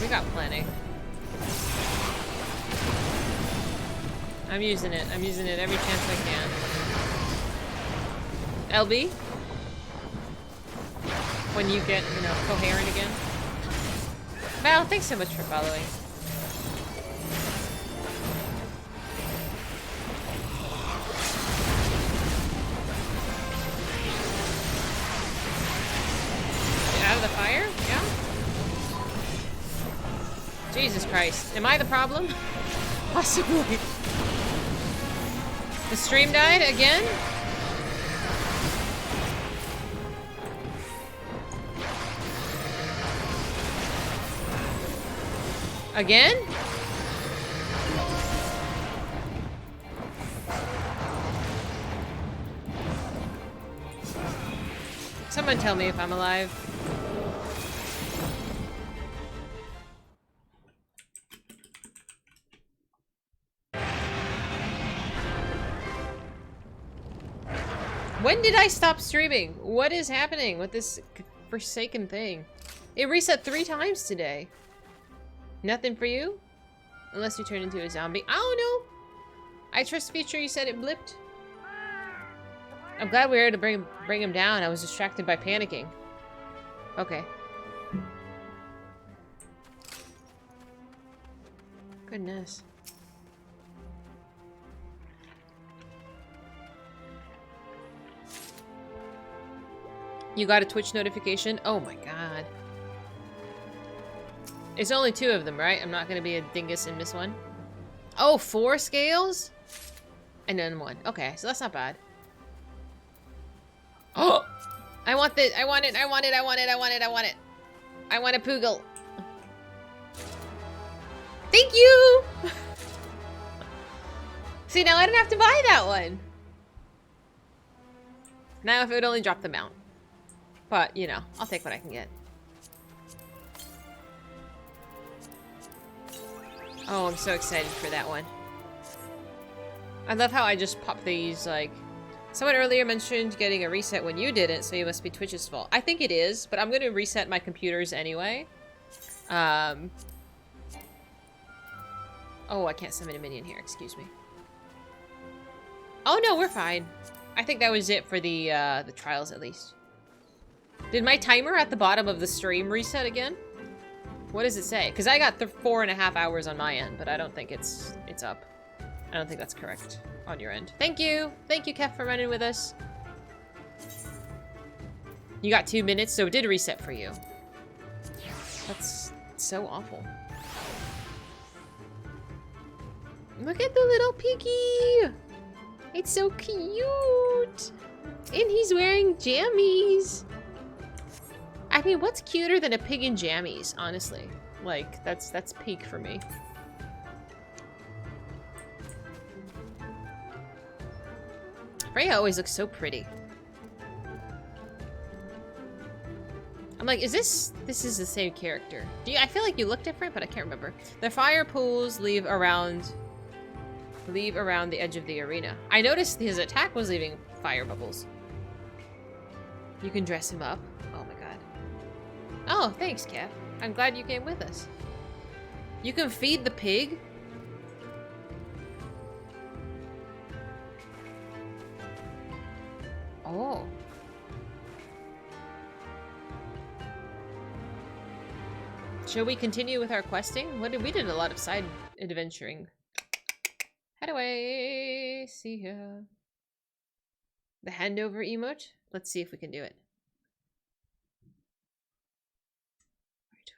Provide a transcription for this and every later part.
We got plenty. I'm using it. I'm using it every chance I can. LB? When you get, you know, coherent again. Val, thanks so much for following. Out of the fire? Yeah. Jesus Christ. Am I the problem? Possibly. The stream died again? Again? Someone tell me if I'm alive. When did I stop streaming? What is happening with this forsaken thing? It reset 3 times today. Nothing for you? Unless you turn into a zombie. I don't know. I trust feature, you said it blipped. I'm glad we were able to bring him down. I was distracted by panicking. Okay. Goodness. You got a Twitch notification? Oh my god. It's only 2 of them, right? I'm not gonna be a dingus and miss one. Oh, 4 scales? And then 1. Okay, so that's not bad. Oh! I want this. I want it. I want it. I want it. I want it. I want it. I want a Poogle. Thank you! See, now I don't have to buy that one. Now if it would only drop the mount. But, you know, I'll take what I can get. Oh, I'm so excited for that one. I love how I just pop these, like... Someone earlier mentioned getting a reset when you didn't, so it must be Twitch's fault. I think it is, but I'm going to reset my computers anyway. Oh, I can't summon a minion here, excuse me. Oh no, we're fine. I think that was it for the trials, at least. Did my timer at the bottom of the stream reset again? What does it say? Because I got 4.5 hours on my end, but I don't think it's up. I don't think that's correct on your end. Thank you! Thank you, Kef, for running with us. You got 2 minutes, so it did reset for you. That's so awful. Look at the little piggy! It's so cute! And he's wearing jammies! I mean, what's cuter than a pig in jammies, honestly? Like, that's peak for me. Freya always looks so pretty. I'm like, is this is the same character? I feel like you look different, but I can't remember. The fire pools leave around the edge of the arena. I noticed his attack was leaving fire bubbles. You can dress him up. Oh my god. Oh, thanks, Kev. I'm glad you came with us. You can feed the pig? Oh. Shall we continue with our questing? We did a lot of side adventuring. Head away. See ya. The handover emote? Let's see if we can do it.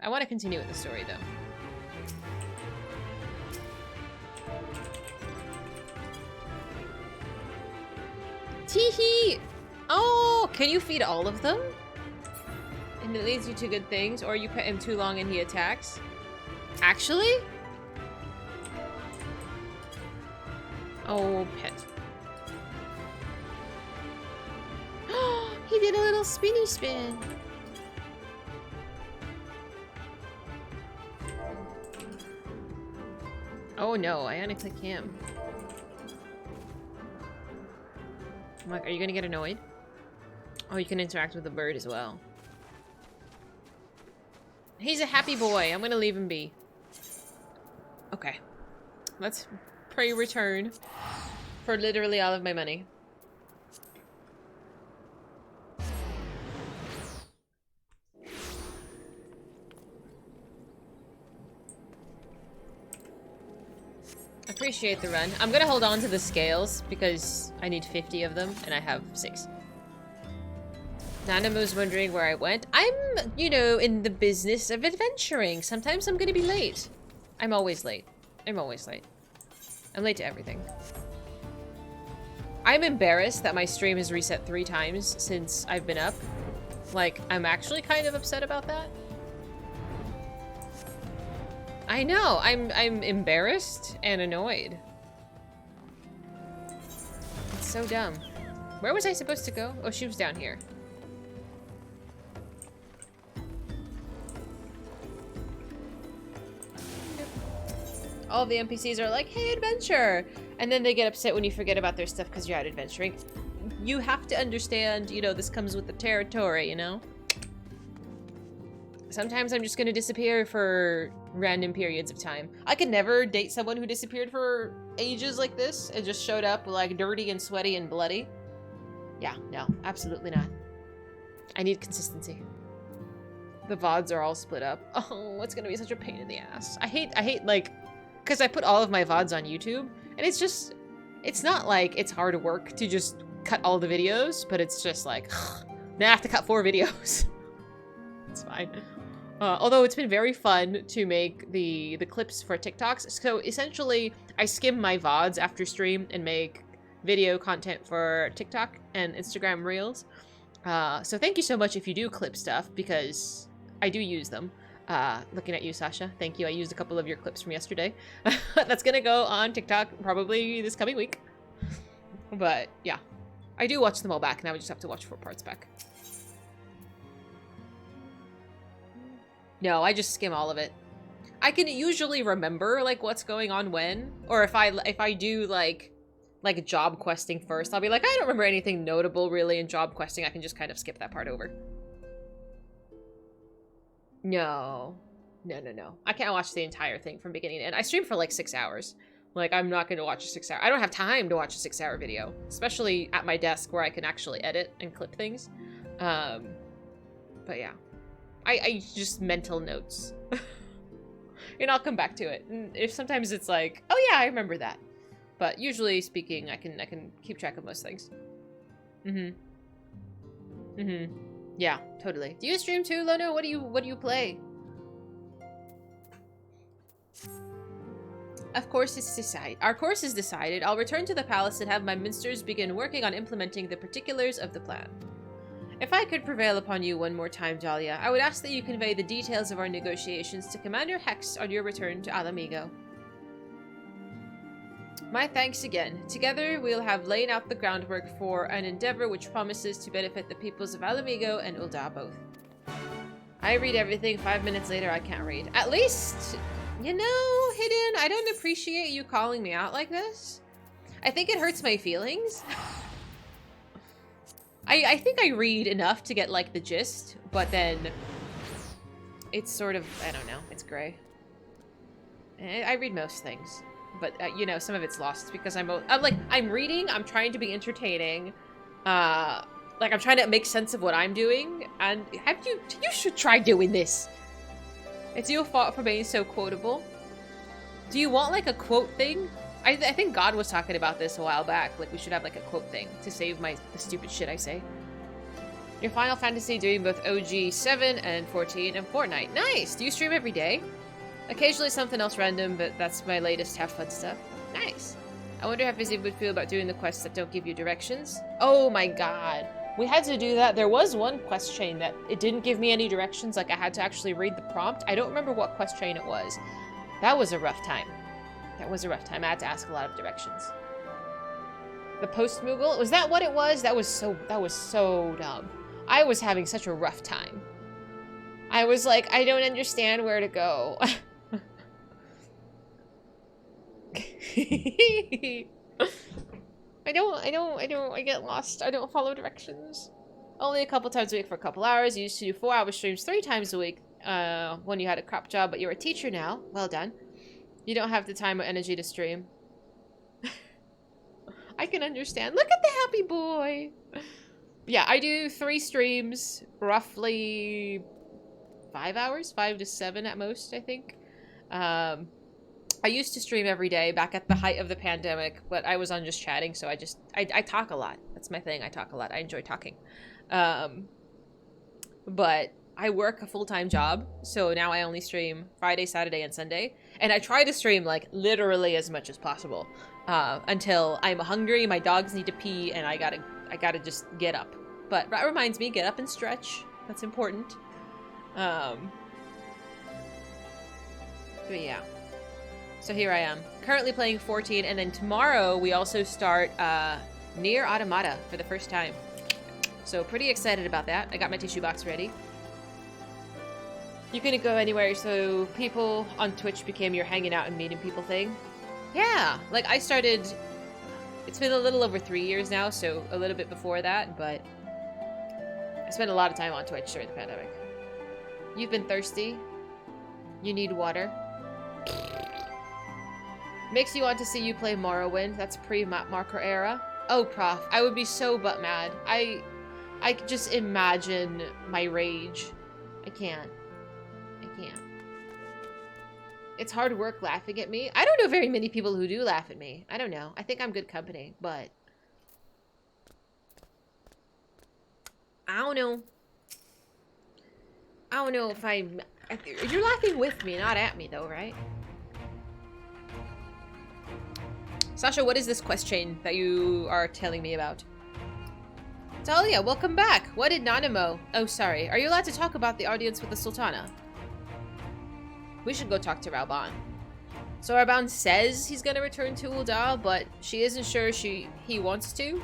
I want to continue with the story, though. Teehee! Oh, can you feed all of them? And it leads you to good things, or you pet him too long and he attacks? Actually? Oh, pet. He did a little spinny spin. Oh no, I unclick him. I'm like, are you gonna get annoyed? Oh, you can interact with the bird as well. He's a happy boy. I'm gonna leave him be. Okay. Let's pray return for literally all of my money. Appreciate the run. I'm gonna hold on to the scales because I need 50 of them and I have 6. Nana was wondering where I went. I'm, you know, in the business of adventuring. Sometimes I'm gonna be late. I'm always late. I'm always late. I'm late to everything. I'm embarrassed that my stream has reset 3 times since I've been up. Like, I'm actually kind of upset about that. I know, I'm embarrassed and annoyed. It's so dumb. Where was I supposed to go? Oh, she was down here. All the NPCs are like, hey, adventure! And then they get upset when you forget about their stuff because you're out adventuring. You have to understand, you know, this comes with the territory, you know? Sometimes I'm just gonna disappear for random periods of time. I could never date someone who disappeared for ages like this and just showed up like dirty and sweaty and bloody. Yeah, no, absolutely not. I need consistency. The VODs are all split up. Oh, it's gonna be such a pain in the ass. I hate like, because I put all of my VODs on YouTube and it's just, it's not like it's hard work to just cut all the videos, but it's just like, now I have to cut 4 videos. It's fine. Although it's been very fun to make the clips for TikToks. So essentially, I skim my VODs after stream and make video content for TikTok and Instagram Reels. So thank you so much if you do clip stuff, because I do use them. Looking at you, Sasha. Thank you. I used a couple of your clips from yesterday. That's gonna go on TikTok probably this coming week. But yeah, I do watch them all back. Now we just have to watch 4 parts back. No, I just skim all of it. I can usually remember like what's going on when, or if I do like job questing first, I'll be like, I don't remember anything notable really in job questing. I can just kind of skip that part over. No. I can't watch the entire thing from beginning to end. I stream for like 6 hours. Like, I'm not going to watch a 6 hour. I don't have time to watch a 6 hour video, especially at my desk where I can actually edit and clip things. But yeah. I just mental notes. And I'll come back to it. And if sometimes it's like, oh yeah, I remember that. But usually speaking, I can keep track of most things. Yeah, totally. Do you stream too, Lono? What do you play? Of course it's decided. Our course is decided. I'll return to the palace and have my minsters begin working on implementing the particulars of the plan. If I could prevail upon you one more time, Dahlia, I would ask that you convey the details of our negotiations to Commander Hex on your return to Alamigo. My thanks again. Together, we'll have laid out the groundwork for an endeavor which promises to benefit the peoples of Alamigo and Ul'dah both. I read everything. 5 minutes later, I can't read. At least, you know, Hidden, I don't appreciate you calling me out like this. I think it hurts my feelings. I think I read enough to get, like, the gist, but then it's sort of, I don't know, it's gray. I read most things, but, you know, some of it's lost because I'm reading, I'm trying to be entertaining, like, I'm trying to make sense of what I'm doing, and you should try doing this. It's your fault for being so quotable. Do you want, like, a quote thing? I think God was talking about this a while back. Like, we should have, like, a quote thing to save the stupid shit I say. Your Final Fantasy doing both OG 7 and 14 and Fortnite. Nice! Do you stream every day? Occasionally something else random, but that's my latest have fun stuff. Nice! I wonder how Fizy would feel about doing the quests that don't give you directions. Oh my god. We had to do that. There was one quest chain that it didn't give me any directions. Like, I had to actually read the prompt. I don't remember what quest chain it was. That was a rough time. That was a rough time. I had to ask a lot of directions. The post-Moogle? Was that what it was? That was so dumb. I was having such a rough time. I was like, I don't understand where to go. I get lost. I don't follow directions. Only a couple times a week for a couple hours. I used to do 4-hour streams 3 times a week. when you had a crop job, but you're a teacher now. Well done. You don't have the time or energy to stream. I can understand. Look at the happy boy. Yeah, I do 3 streams, roughly 5 hours, 5 to 7 at most, I think. I used to stream every day back at the height of the pandemic, but I was on just chatting, so I talk a lot. That's my thing. I talk a lot. I enjoy talking. But I work a full-time job, so now I only stream Friday, Saturday, and Sunday. And I try to stream, like, literally as much as possible until I'm hungry, my dogs need to pee, and I gotta just get up. But that reminds me, get up and stretch. That's important. But yeah. So here I am, currently playing 14, and then tomorrow we also start Nier Automata for the first time. So pretty excited about that. I got my tissue box ready. You couldn't go anywhere, so people on Twitch became your hanging out and meeting people thing. Yeah, like I started, it's been a little over 3 years now, so a little bit before that, but I spent a lot of time on Twitch during the pandemic. You've been thirsty. You need water. Makes you want to see you play Morrowind. That's pre-map marker era. Oh, Prof, I would be so butt mad. I could just imagine my rage. I can't. It's hard work laughing at me. I don't know very many people who do laugh at me. I don't know. I think I'm good company, but I don't know. I don't know if I'm... You're laughing with me, not at me, though, right? Sasha, what is this quest chain that you are telling me about? Talia, welcome back. What did Nanamo... Oh, sorry. Are you allowed to talk about the audience with the Sultana? We should go talk to Rauban. So Rauban says he's gonna return to Ul'dah, but she isn't sure he wants to.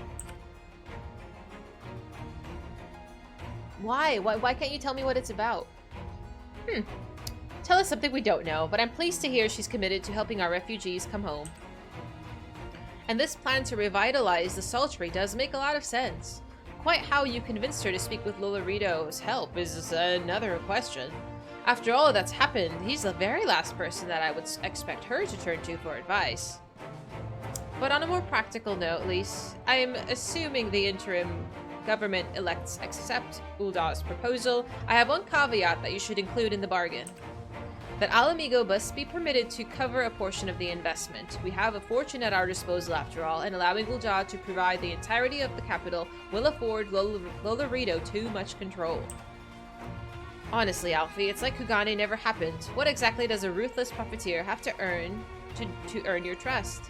Why? Why can't you tell me what it's about? Tell us something we don't know, but I'm pleased to hear she's committed to helping our refugees come home. And this plan to revitalize the Sultry does make a lot of sense. Quite how you convinced her to speak with Lolarido's help is another question. After all that's happened, he's the very last person that I would expect her to turn to for advice. But on a more practical note, Lise, I'm assuming the interim government-elects accept Ul'dah's proposal. I have one caveat that you should include in the bargain. That Alamigo must be permitted to cover a portion of the investment. We have a fortune at our disposal after all, and allowing Ul'dah to provide the entirety of the capital will afford Lolarido too much control. Honestly, Alfie, it's like Kugane never happened. What exactly does a ruthless puppeteer have to earn to earn your trust?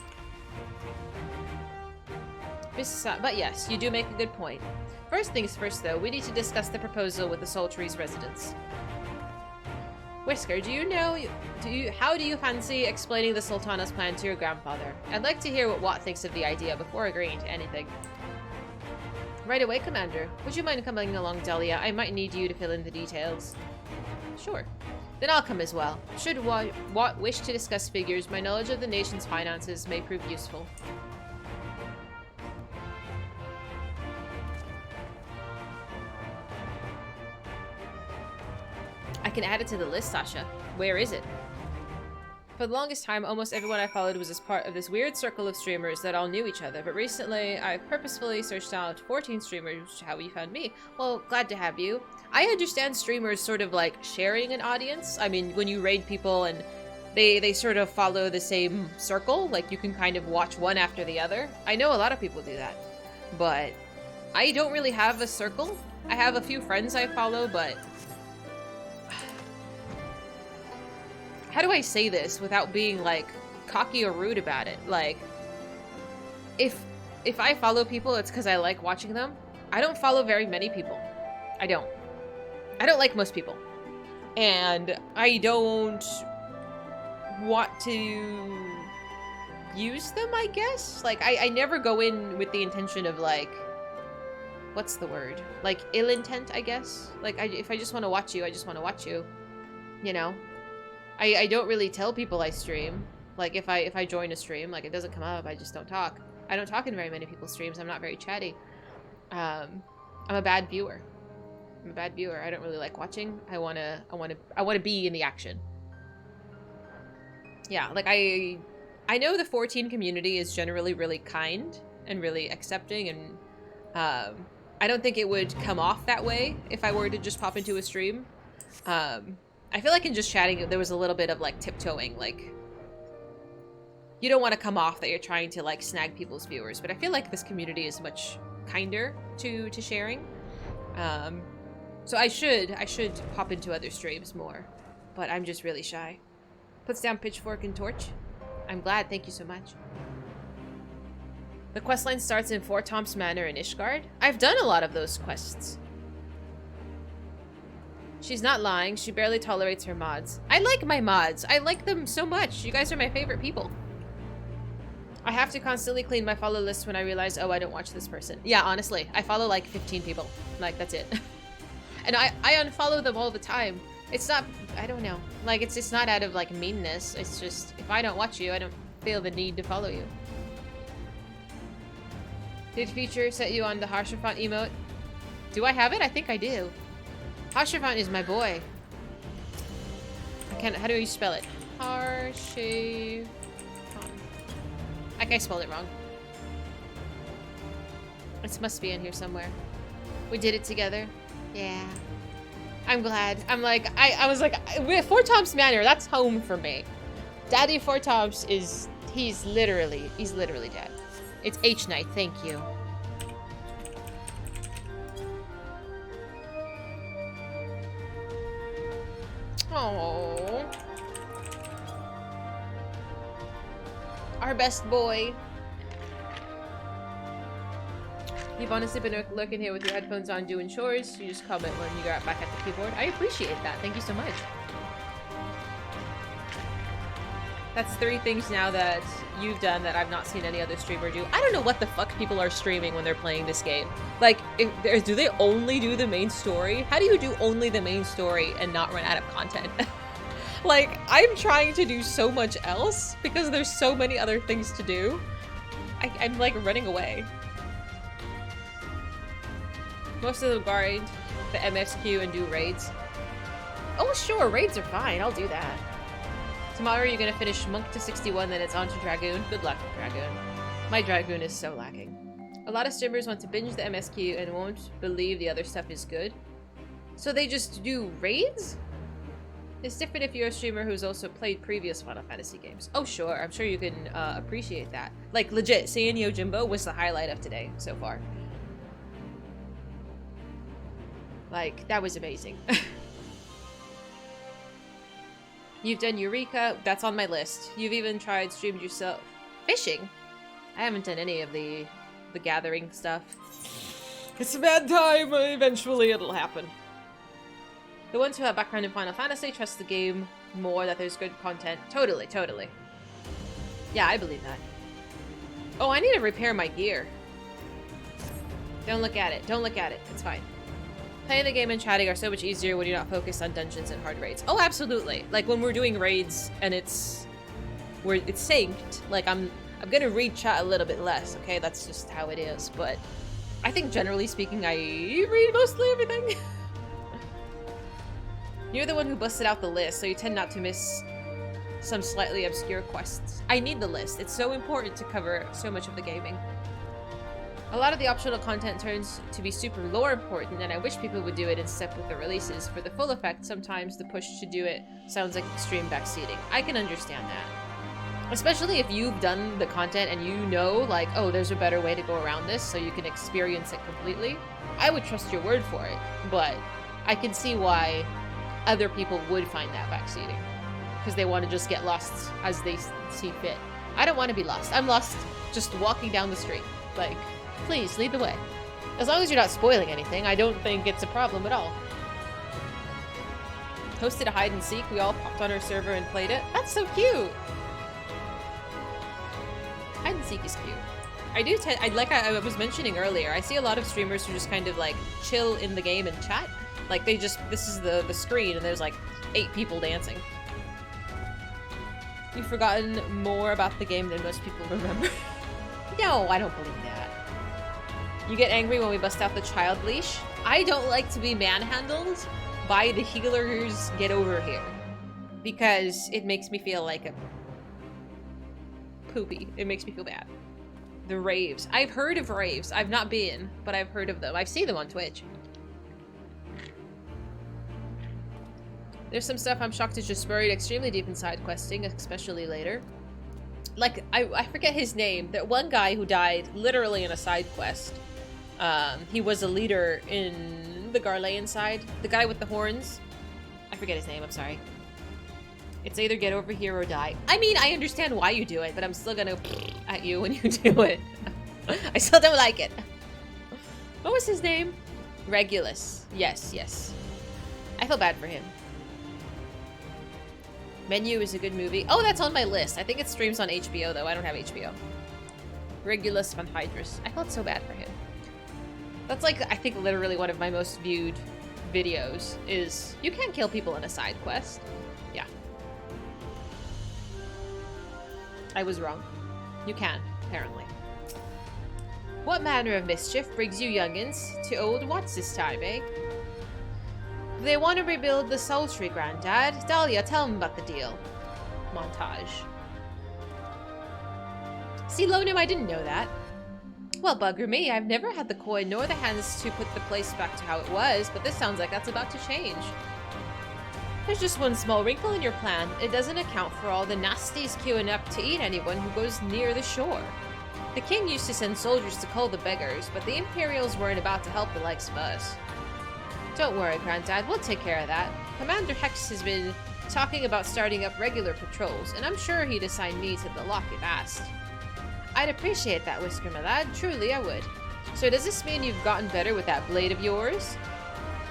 But yes, you do make a good point. First things first, though, we need to discuss the proposal with the Sultry's residents. Whisker, how do you fancy explaining the Sultana's plan to your grandfather? I'd like to hear what Watt thinks of the idea before agreeing to anything. Right away, Commander. Would you mind coming along, Dahlia? I might need you to fill in the details. Sure. Then I'll come as well. Should Watt wish to discuss figures, my knowledge of the nation's finances may prove useful. I can add it to the list, Sasha. Where is it? For the longest time, almost everyone I followed was as part of this weird circle of streamers that all knew each other, but recently I've purposefully searched out 14 streamers, which is how you found me. Well, glad to have you. I understand streamers sort of like sharing an audience. I mean, when you raid people and they sort of follow the same circle, like you can kind of watch one after the other. I know a lot of people do that, but I don't really have a circle. I have a few friends I follow, but how do I say this without being, like, cocky or rude about it? Like, if I follow people, it's because I like watching them. I don't follow very many people. I don't. I don't like most people. And I don't want to use them, I guess? Like, I never go in with the intention of, like, what's the word? Like, ill intent, I guess? Like, if I just want to watch you, I just want to watch you. You know? I don't really tell people I stream. Like, if I join a stream, like, it doesn't come up, I just don't talk. I don't talk in very many people's streams. I'm not very chatty. I'm a bad viewer. I'm a bad viewer. I don't really like watching. I wanna be in the action. Yeah, like I know the 14 community is generally really kind and really accepting, and I don't think it would come off that way if I were to just pop into a stream. I feel like in just chatting, there was a little bit of like tiptoeing, like you don't want to come off that you're trying to like snag people's viewers, but I feel like this community is much kinder to sharing. So I should pop into other streams more, but I'm just really shy. Puts down pitchfork and torch. I'm glad, thank you so much. The questline starts in Fort Tom's Manor in Ishgard. I've done a lot of those quests. She's not lying, she barely tolerates her mods. I like my mods, I like them so much. You guys are my favorite people. I have to constantly clean my follow list when I realize, oh, I don't watch this person. Yeah, honestly, I follow like 15 people. Like, that's it. And I unfollow them all the time. It's not, I don't know. Like, it's not out of like meanness. It's just, if I don't watch you, I don't feel the need to follow you. Did Feature set you on the Harshavant emote? Do I have it? I think I do. Harshavant is my boy. I can't, how do you spell it? Harshavant. I think I spelled it wrong. It must be in here somewhere. We did it together. Yeah. I'm glad. I'm like, I was like, Fort Tom's Manor, that's home for me. Daddy Fort Tom's is, he's literally dead. It's H-Night, thank you. Oh. Our best boy. You've honestly been lurking here with your headphones on doing chores. You just comment when you got back at the keyboard. I appreciate that. Thank you so much. That's 3 things now that you've done that I've not seen any other streamer do. I don't know what the fuck people are streaming when they're playing this game. Like, do they only do the main story? How do you do only the main story and not run out of content? Like, I'm trying to do so much else because there's so many other things to do. I'm like running away. Most of them grind the MSQ and do raids. Oh sure, raids are fine, I'll do that. Tomorrow you're gonna finish Monk to 61, then it's on to Dragoon. Good luck, Dragoon. My Dragoon is so lacking. A lot of streamers want to binge the MSQ and won't believe the other stuff is good. So they just do raids? It's different if you're a streamer who's also played previous Final Fantasy games. Oh sure, I'm sure you can appreciate that. Like legit, seeing Yojimbo was the highlight of today so far. Like, that was amazing. You've done Eureka, that's on my list. You've even streamed yourself. Fishing? I haven't done any of the gathering stuff. It's a bad time, eventually it'll happen. The ones who have background in Final Fantasy trust the game more, that there's good content. Totally, totally. Yeah, I believe that. Oh, I need to repair my gear. Don't look at it, don't look at it, it's fine. Playing the game and chatting are so much easier when you're not focused on dungeons and hard raids. Oh, absolutely. Like when we're doing raids and it's synced, like I'm gonna read chat a little bit less, okay? That's just how it is, but I think generally speaking, I read mostly everything. You're the one who busted out the list, so you tend not to miss some slightly obscure quests. I need the list. It's so important to cover so much of the gaming. A lot of the optional content turns to be super lore important, and I wish people would do it in step with the releases. For the full effect, sometimes the push to do it sounds like extreme backseating. I can understand that. Especially if you've done the content and you know, like, oh, there's a better way to go around this so you can experience it completely. I would trust your word for it, but I can see why other people would find that backseating. Because they want to just get lost as they see fit. I don't want to be lost. I'm lost just walking down the street. Like, please, lead the way. As long as you're not spoiling anything, I don't think it's a problem at all. Hosted a hide and seek. We all popped on our server and played it. That's so cute! Hide and seek is cute. Like I was mentioning earlier, I see a lot of streamers who just kind of like chill in the game and chat. Like they just, this is the screen and there's like 8 people dancing. You've forgotten more about the game than most people remember. No, I don't believe that. You get angry when we bust out the child leash? I don't like to be manhandled by the healers get over here. Because it makes me feel like a poopy. It makes me feel bad. The raves. I've heard of raves. I've not been, but I've heard of them. I've seen them on Twitch. There's some stuff I'm shocked is just buried extremely deep in side questing, especially later. Like, I forget his name. That one guy who died literally in a side quest. He was a leader in the Garlean side. The guy with the horns. I forget his name, I'm sorry. It's either get over here or die. I mean, I understand why you do it, but I'm still gonna at you when you do it. I still don't like it. What was his name? Regulus. Yes, yes. I feel bad for him. Menu is a good movie. Oh, that's on my list. I think it streams on HBO, though. I don't have HBO. Regulus von Hydrus. I felt so bad for him. That's like, I think, literally one of my most viewed videos is you can't kill people in a side quest. Yeah. I was wrong. You can, apparently. What manner of mischief brings you youngins to old Watts this time, eh? They want to rebuild the Sultry, Granddad. Dahlia, tell them about the deal. Montage. See, Lonim, I didn't know that. Well, bugger me, I've never had the coin nor the hands to put the place back to how it was, but this sounds like that's about to change. There's just one small wrinkle in your plan. It doesn't account for all the nasties queuing up to eat anyone who goes near the shore. The king used to send soldiers to cull the beggars, but the Imperials weren't about to help the likes of us. Don't worry, Granddad, we'll take care of that. Commander Hex has been talking about starting up regular patrols, and I'm sure he'd assign me to the lock if asked. I'd appreciate that, Whisker, my lad. Truly, I would. So does this mean you've gotten better with that blade of yours?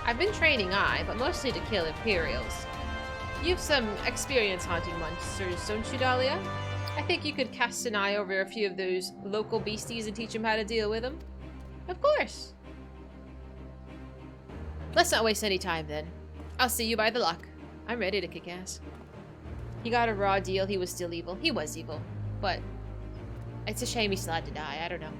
I've been training, but mostly to kill Imperials. You've some experience hunting monsters, don't you, Dahlia? I think you could cast an eye over a few of those local beasties and teach them how to deal with them. Of course. Let's not waste any time, then. I'll see you by the lock. I'm ready to kick ass. He got a raw deal. He was still evil. He was evil. But it's a shame he still had to die. I don't know.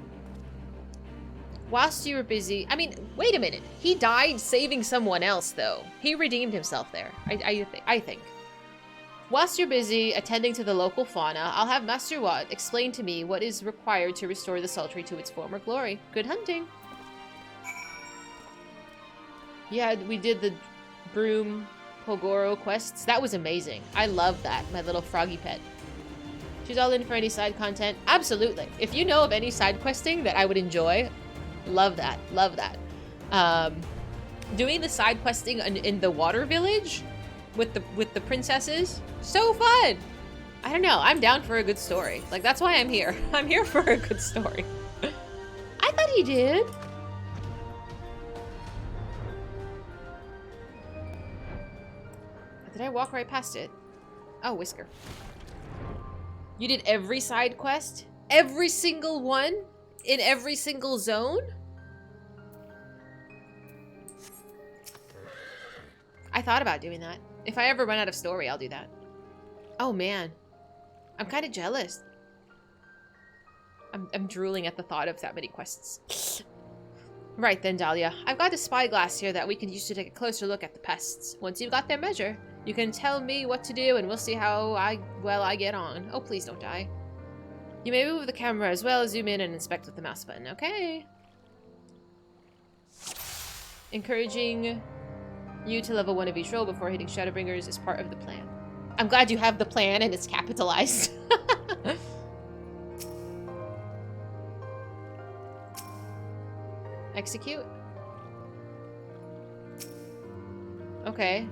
Whilst you were busy... I mean, wait a minute. He died saving someone else, though. He redeemed himself there, I think. Whilst you're busy attending to the local fauna, I'll have Master Watt explain to me what is required to restore the Sultry to its former glory. Good hunting. Yeah, we did the Broom Pogoro quests. That was amazing. I love that, my little froggy pet. She's all in for any side content. Absolutely. If you know of any side questing that I would enjoy, love that. Love that. Doing the side questing in the water village with the princesses, so fun. I don't know. I'm down for a good story. Like, that's why I'm here. I'm here for a good story. I thought he did. Did I walk right past it? Oh, Whisker. You did every side quest? Every single one? In every single zone? I thought about doing that. If I ever run out of story, I'll do that. Oh, man. I'm kind of jealous. I'm drooling at the thought of that many quests. Right then, Dahlia. I've got a spyglass here that we can use to take a closer look at the pests. Once you've got their measure, you can tell me what to do and we'll see how well I get on. Oh, please don't die. You may move the camera as well as zoom in and inspect with the mouse button. Okay. Encouraging you to level 1 of each role before hitting Shadowbringers is part of the plan. I'm glad you have the plan and it's capitalized. Execute. Okay.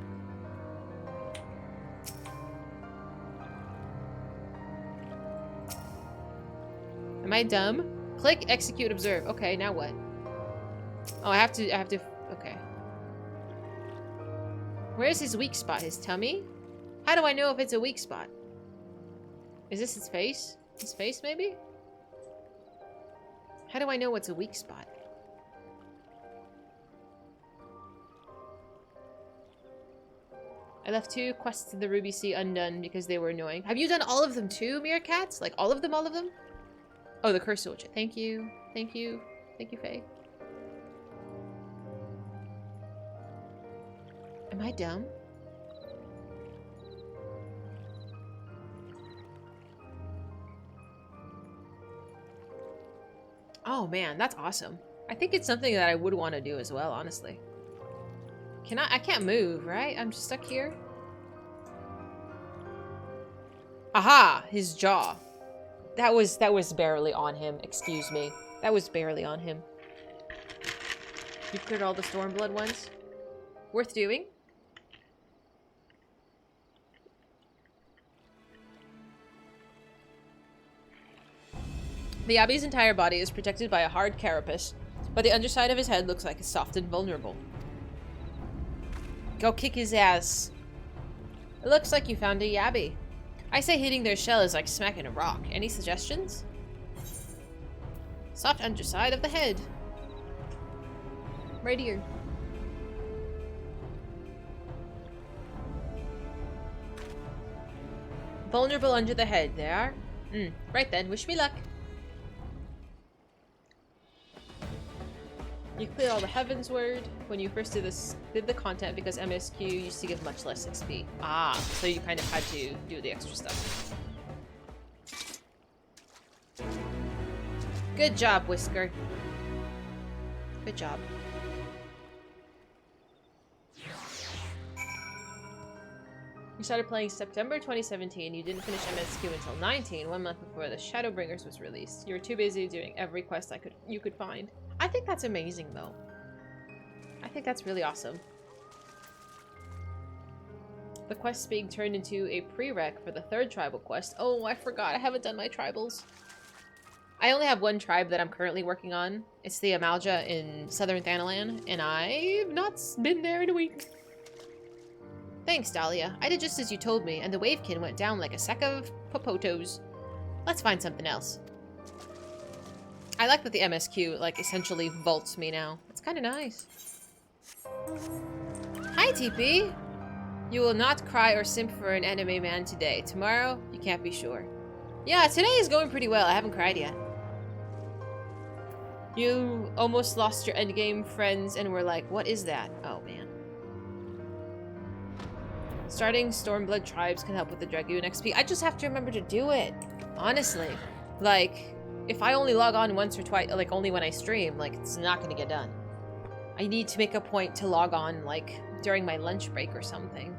Am I dumb? Click, execute, observe. Okay, now what? Oh, I have to, okay. Where's his weak spot? His tummy? How do I know if it's a weak spot? Is this his face? His face, maybe? How do I know what's a weak spot? I left 2 quests in the Ruby Sea undone because they were annoying. Have you done all of them too, Meerkats? Like, all of them, all of them? Oh, the curse soldier. Thank you. Thank you. Thank you, Faye. Am I dumb? Oh man, that's awesome. I think it's something that I would want to do as well, honestly. I can't move, right? I'm just stuck here. Aha! His jaw. That was barely on him, excuse me. That was barely on him. You cleared all the Stormblood ones? Worth doing? The Abbey's entire body is protected by a hard carapace, but the underside of his head looks like it's soft and vulnerable. Go kick his ass. It looks like you found a Yabby. I say hitting their shell is like smacking a rock. Any suggestions? Soft underside of the head. Right here. Vulnerable under the head. They are? Right then. Wish me luck. You cleared all the Heaven's Word when you first did the content because MSQ used to give much less XP. Ah, so you kind of had to do the extra stuff. Good job, Whisker. Good job. You started playing September 2017. You didn't finish MSQ until 19, 1 month before the Shadowbringers was released. You were too busy doing every quest you could find. I think that's amazing, though. I think that's really awesome. The quest's being turned into a prereq for the 3rd tribal quest. Oh, I forgot. I haven't done my tribals. I only have one tribe that I'm currently working on. It's the Amalja in southern Thanalan, and I've not been there in a week. Thanks, Dahlia. I did just as you told me, and the Wavekin went down like a sack of popotos. Let's find something else. I like that the MSQ, like, essentially vaults me now. It's kind of nice. Hi, TP! You will not cry or simp for an anime man today. Tomorrow, you can't be sure. Yeah, today is going pretty well. I haven't cried yet. You almost lost your endgame friends and were like, what is that? Oh, man. Starting Stormblood tribes can help with the Dragoon XP. I just have to remember to do it. Honestly. Like... if I only log on once or twice, like only when I stream, like it's not gonna get done. I need to make a point to log on like during my lunch break or something.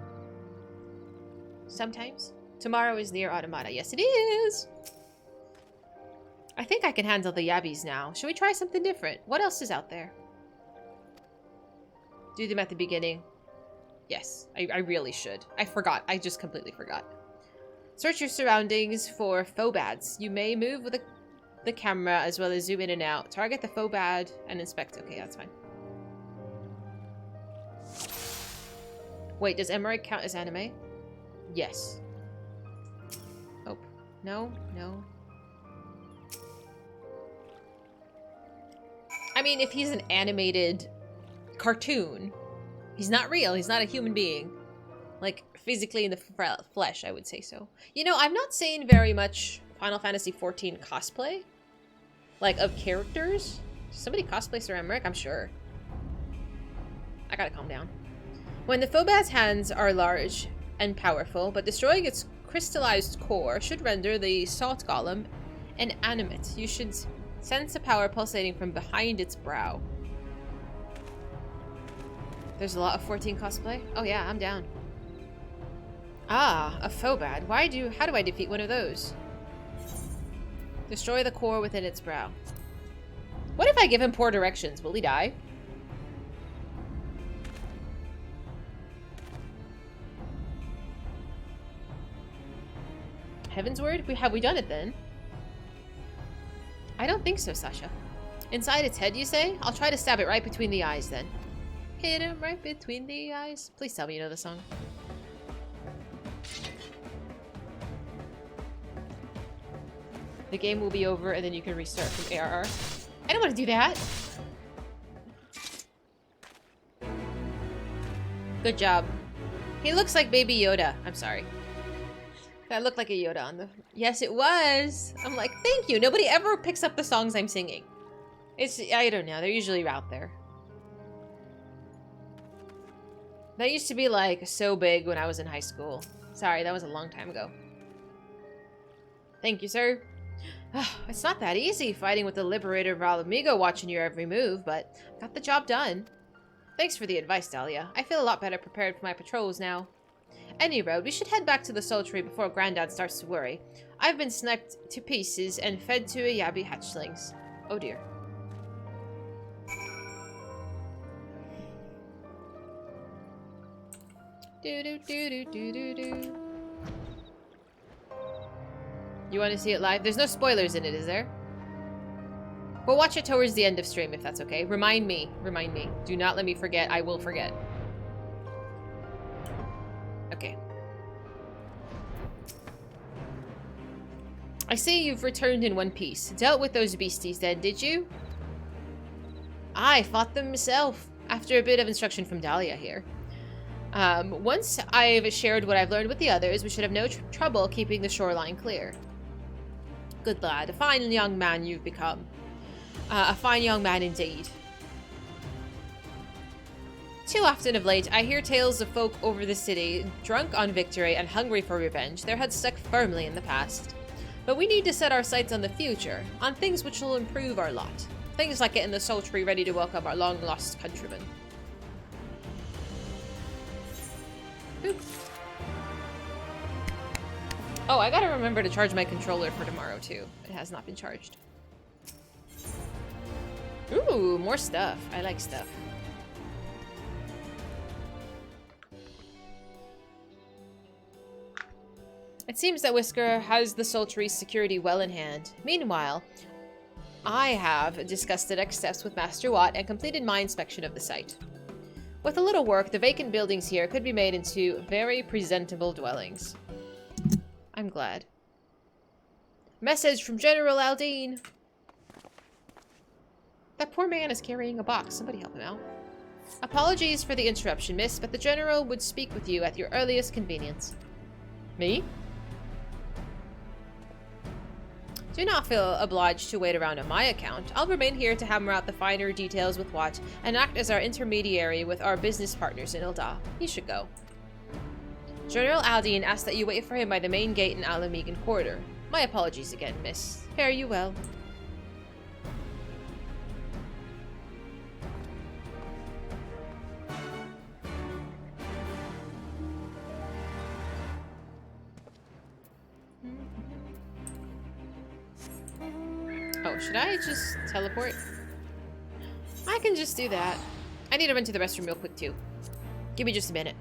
Sometimes. Tomorrow is near Automata. Yes, it is! I think I can handle the Yabbies now. Should we try something different? What else is out there? Do them at the beginning. Yes, I really should. I forgot. I just completely forgot. Search your surroundings for Phobads. You may move with the camera as well as zoom in and out. Target the Phobad and inspect. Okay, that's fine. Wait, does Emerald count as anime? Yes. Oh, no, no. I mean, if he's an animated cartoon, he's not real. He's not a human being. Like, physically in the flesh, I would say so. You know, I'm not saying very much Final Fantasy XIV cosplay. Like, of characters. Somebody cosplay Sir Emmerich? I'm sure. I gotta calm down. When the Phobad's hands are large and powerful, but destroying its crystallized core should render the Salt Golem inanimate. You should sense a power pulsating from behind its brow. There's a lot of 14 cosplay? Oh yeah, I'm down. Ah, a Phobad. How do I defeat one of those? Destroy the core within its brow. What if I give him poor directions? Will he die? Heaven's Word? Have we done it then? I don't think so, Sasha. Inside its head, you say? I'll try to stab it right between the eyes then. Hit him right between the eyes. Please tell me you know the song. The game will be over and then you can restart from ARR. I don't want to do that. Good job. He looks like Baby Yoda. I'm sorry. That looked like a Yoda on the... Yes, it was. I'm like, thank you. Nobody ever picks up the songs I'm singing. I don't know. They're usually out there. That used to be, like, so big when I was in high school. Sorry, that was a long time ago. Thank you, sir. It's not that easy fighting with the Liberator Valamigo watching your every move, but got the job done. Thanks for the advice, Dahlia. I feel a lot better prepared for my patrols now. Any road, we should head back to the Sultry before Grandad starts to worry. I've been sniped to pieces and fed to a yabby hatchlings. Oh dear. Do-do-do-do-do-do-do. You want to see it live? There's no spoilers in it, is there? We'll watch it towards the end of stream, if that's okay. Remind me. Remind me. Do not let me forget. I will forget. Okay. I see you've returned in one piece. Dealt with those beasties then, did you? I fought them myself, after a bit of instruction from Dahlia here. Once I've shared what I've learned with the others, we should have no trouble keeping the shoreline clear. Good lad. A fine young man you've become. A fine young man indeed. Too often of late, I hear tales of folk over the city, drunk on victory and hungry for revenge, their heads stuck firmly in the past. But we need to set our sights on the future, on things which will improve our lot. Things like getting the Sultry ready to welcome our long-lost countrymen. Boop. Oh, I gotta remember to charge my controller for tomorrow, too. It has not been charged. Ooh, more stuff. I like stuff. It seems that Whisker has the Sultry's security well in hand. Meanwhile, I have discussed the next steps with Master Watt and completed my inspection of the site. With a little work, the vacant buildings here could be made into very presentable dwellings. I'm glad. Message from General Aldine. That poor man is carrying a box. Somebody help him out. Apologies for the interruption, miss, but the General would speak with you at your earliest convenience. Me? Do not feel obliged to wait around on my account. I'll remain here to hammer out the finer details with Watt and act as our intermediary with our business partners in Ilda. He should go. General Aldine asked that you wait for him by the main gate in Alamegan Quarter. My apologies again, miss. Fare you well. Oh, should I just teleport? I can just do that. I need to run to the restroom real quick, too. Give me just a minute.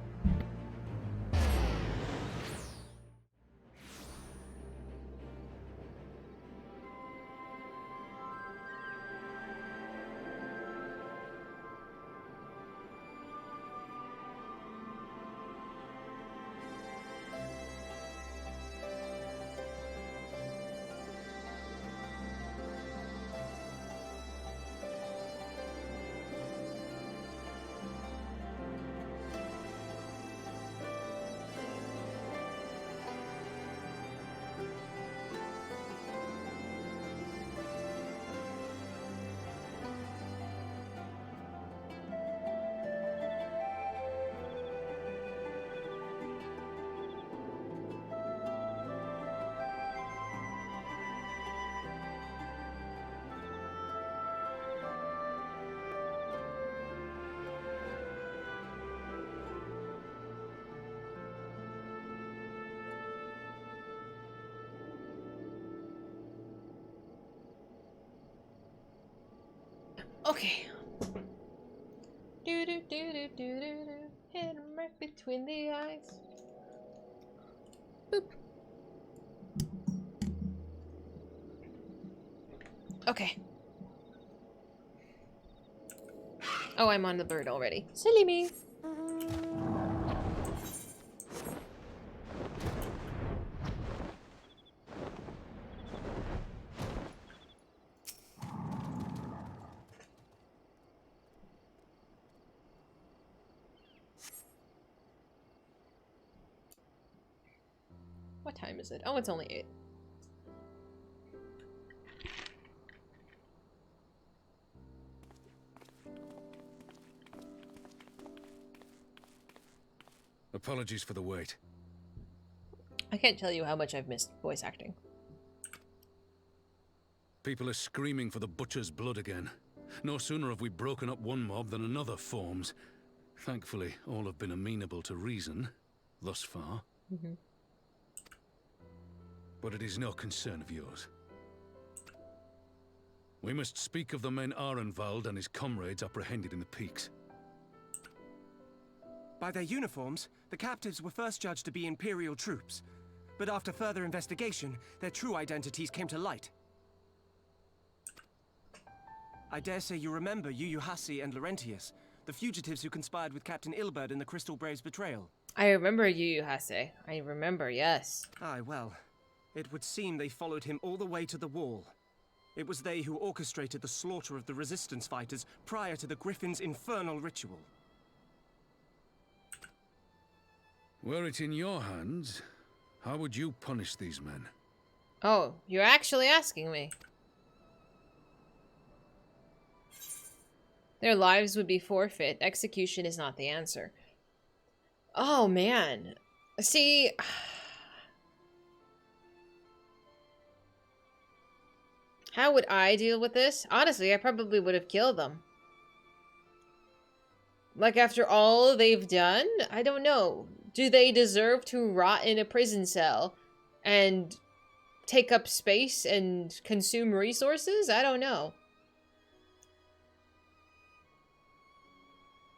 Okay. Do do do do do do do. Hit him right between the eyes. Boop. Okay. Oh, I'm on the bird already. Silly me. What time is it? Oh, it's only 8. Apologies for the wait. I can't tell you how much I've missed voice acting. People are screaming for the butcher's blood again. No sooner have we broken up one mob than another forms. Thankfully, all have been amenable to reason, thus far. But it is no concern of yours. We must speak of the men Arenvald and his comrades apprehended in the peaks. By their uniforms, the captives were first judged to be Imperial troops. But after further investigation, their true identities came to light. I dare say you remember Yuyuhasi and Laurentius, the fugitives who conspired with Captain Ilberd in the Crystal Brave's betrayal. I remember Yuyuhase. I remember, yes. Aye, well, it would seem they followed him all the way to the wall. It was they who orchestrated the slaughter of the resistance fighters prior to the Griffin's infernal ritual. Were it in your hands, how would you punish these men? Oh, you're actually asking me. Their lives would be forfeit. Execution is not the answer. Oh, man. See... How would I deal with this? Honestly, I probably would have killed them. Like, after all they've done? I don't know. Do they deserve to rot in a prison cell and take up space and consume resources? I don't know.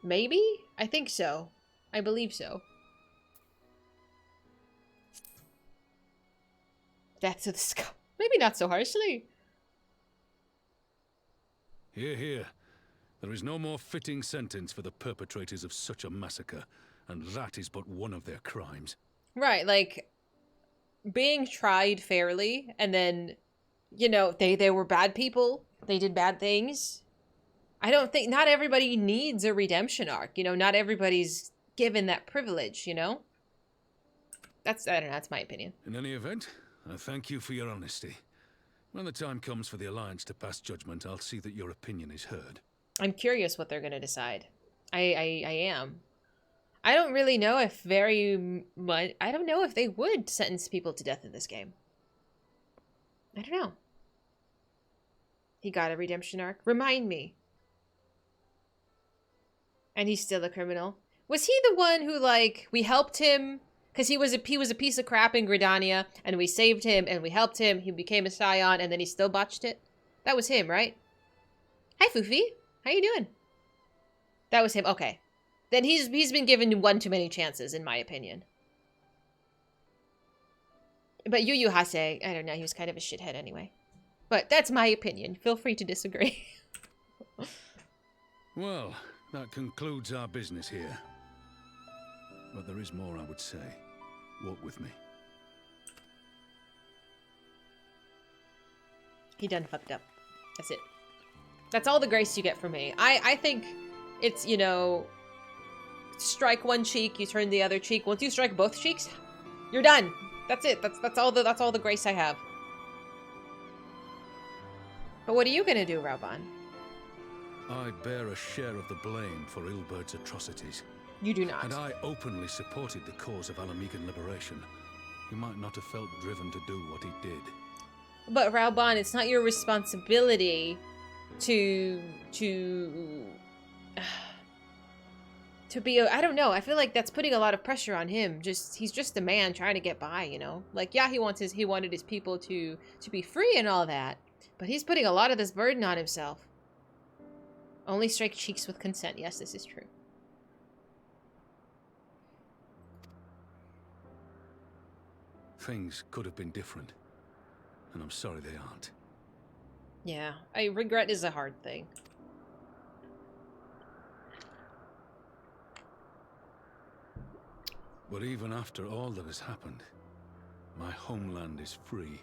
Maybe? I think so. I believe so. Death to the skull. Maybe not so harshly. Hear, hear. There is no more fitting sentence for the perpetrators of such a massacre, and that is but one of their crimes. Right, like, being tried fairly, and then, you know, they were bad people, they did bad things. I don't think, not everybody needs a redemption arc, you know, not everybody's given that privilege, you know? I don't know, that's my opinion. In any event, I thank you for your honesty. When the time comes for the Alliance to pass judgment, I'll see that your opinion is heard. I'm curious what they're going to decide. I am. I don't really know if very much... I don't know if they would sentence people to death in this game. I don't know. He got a redemption arc. Remind me. And he's still a criminal. Was he the one who, like, we helped him... Because he was a piece of crap in Gridania, and we saved him, and we helped him, he became a scion, and then he still botched it? That was him, right? Hi, Fufi. How you doing? That was him. Okay. Then he's been given one too many chances, in my opinion. But Yuyuhase, I don't know, he was kind of a shithead anyway. But that's my opinion. Feel free to disagree. Well, that concludes our business here. But there is more I would say. Walk with me. He done fucked up. That's it. That's all the grace you get from me. I think it's, you know, strike one cheek, you turn the other cheek. Once you strike both cheeks, you're done. That's it. That's all the grace I have. But what are you gonna do, Rauban? I bear a share of the blame for Ilberd's atrocities. You do not. Had I openly supported the cause of Alamigan liberation, he might not have felt driven to do what he did. But Rauban, it's not your responsibility to be I don't know. I feel like that's putting a lot of pressure on him. He's just a man trying to get by, you know? Like, yeah, he wanted his people to be free and all that, but he's putting a lot of this burden on himself. Only strike cheeks with consent. Yes, this is true. Things could have been different, and I'm sorry they aren't. Yeah, regret is a hard thing. But even after all that has happened, my homeland is free.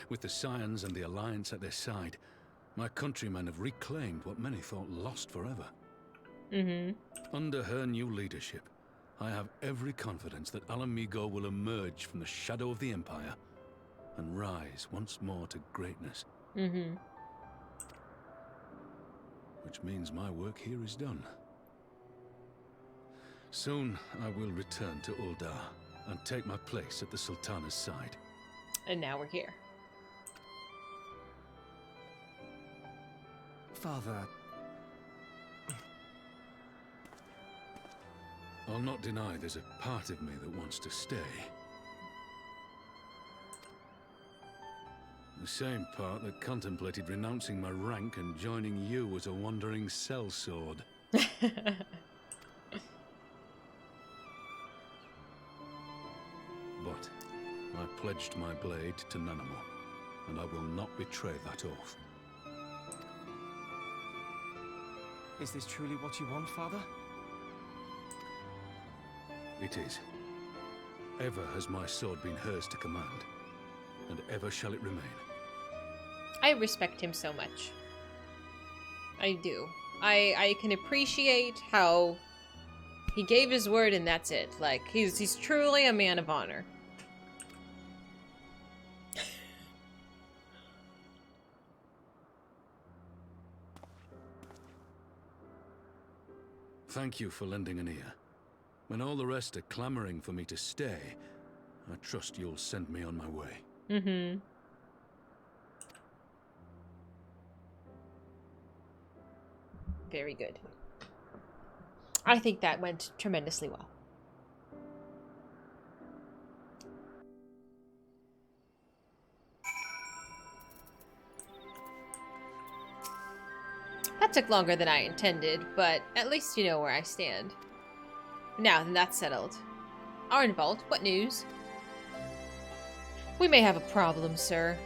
With the Scions and the Alliance at their side, my countrymen have reclaimed what many thought lost forever. Under her new leadership, I have every confidence that Alamigo will emerge from the shadow of the Empire and rise once more to greatness. Which means my work here is done. Soon I will return to Uldar and take my place at the Sultana's side. And now we're here. Father, I'll not deny there's a part of me that wants to stay. The same part that contemplated renouncing my rank and joining you as a wandering sellsword. But I pledged my blade to Nanamo, and I will not betray that oath. is this truly what you want, Father? It is. Ever has my sword been hers to command, and ever shall it remain. I respect him so much. I do. I can appreciate how he gave his word and that's it. Like, he's truly a man of honor. Thank you for lending an ear. When all the rest are clamoring for me to stay, I trust you'll send me on my way. Mm-hmm. Very good. I think that went tremendously well. That took longer than I intended, but at least you know where I stand. Now then that's settled. Arnvald, what news? We may have a problem, sir.